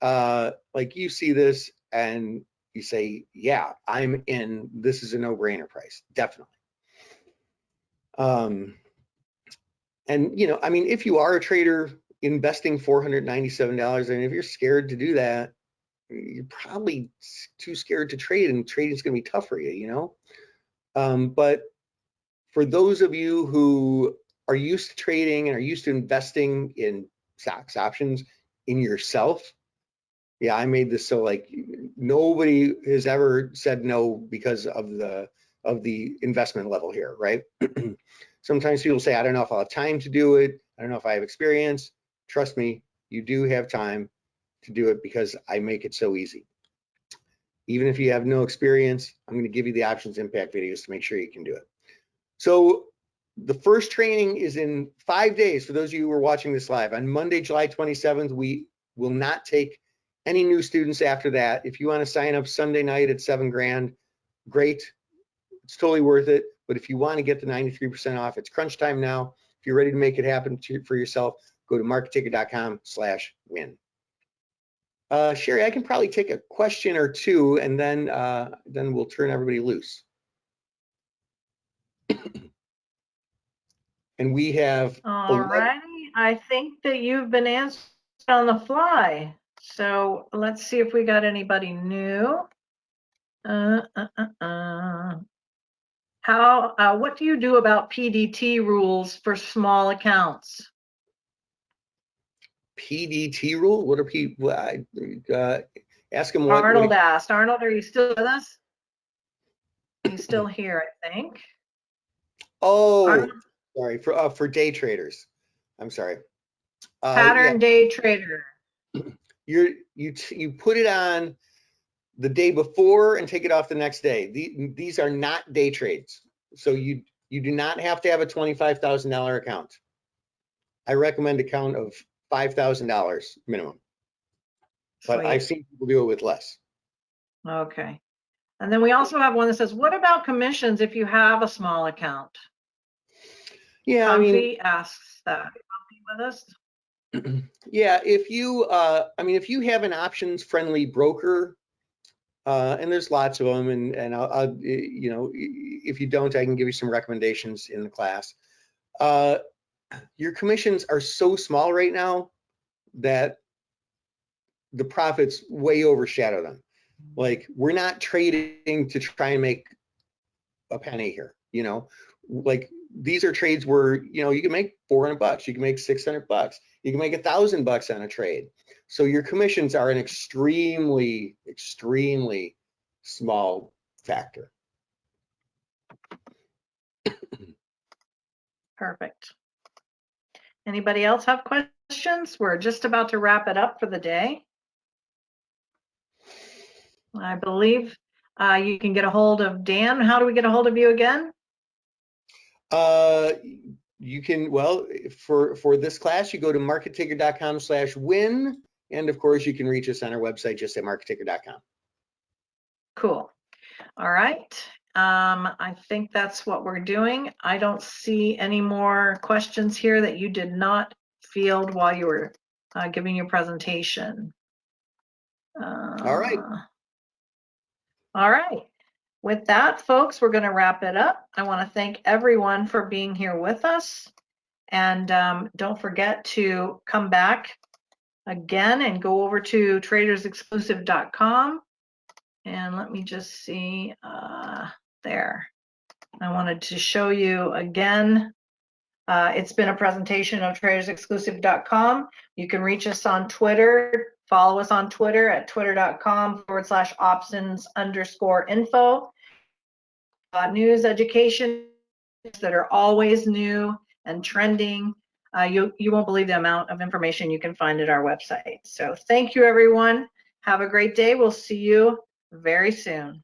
like you see this and you say, yeah, I'm in, this is a no-brainer price, definitely. And you know, I mean, if you are a trader investing $497, and if you're scared to do that, you're probably too scared to trade, and trading is going to be tough for you, you know. But for those of you who are used to trading and are used to investing in stocks, options in yourself, yeah, I made this so like nobody has ever said no because of the investment level here, right? Sometimes people say, I don't know if I'll have time to do it. I don't know if I have experience. Trust me, you do have time to do it because I make it so easy. Even if you have no experience, I'm going to give you the options impact videos to make sure you can do it. So the first training is in 5 days. For those of you who are watching this live, on Monday, July 27th, we will not take any new students after that. If you want to sign up Sunday night at $7,000, great. It's totally worth it. But if you want to get the 93% off, it's crunch time now. If you're ready to make it happen for yourself, go to marketticket.com/win. Sherry, I can probably take a question or two, and then we'll turn everybody loose. And we have. All righty. I think that you've been answered on the fly. So let's see if we got anybody new. What do you do about PDT rules for small accounts? PDT rule? What are people? Ask him what. Arnold asked. Arnold, are you still with us? He's still here, I think. Oh, Arnold? Sorry, for day traders. I'm sorry. Pattern day trader. You put it on the day before and take it off the next day. These are not day trades. So you do not have to have a $25,000 account. I recommend a count of $5,000 minimum. But Sweet. I've seen people do it with less. Okay. And then we also have one that says, what about commissions if you have a small account? Yeah, Comfy asks that. Comfy with us? Yeah, if you have an options friendly broker, and there's lots of them, and I'll if you don't, I can give you some recommendations in the class. Your commissions are so small right now that the profits way overshadow them. Like, we're not trading to try and make a penny here, like these are trades where, you can make $400, you can make $600, you can make $1,000 on a trade. So your commissions are an extremely, extremely small factor. Perfect. Anybody else have questions? We're just about to wrap it up for the day. I believe you can get a hold of Dan. How do we get a hold of you again? You can, well, for this class, you go to marketticker.com/win. And of course, you can reach us on our website, just at marketticker.com. Cool. All right. I think that's what we're doing. I don't see any more questions here that you did not field while you were giving your presentation. All right. All right. With that, folks, we're going to wrap it up. I want to thank everyone for being here with us. And don't forget to come back again and go over to tradersexclusive.com. And let me just see there. I wanted to show you again. It's been a presentation of tradersexclusive.com. You can reach us on Twitter. Follow us on Twitter at twitter.com/options_info. News, education that are always new and trending. You won't believe the amount of information you can find at our website. So thank you, everyone. Have a great day. We'll see you very soon.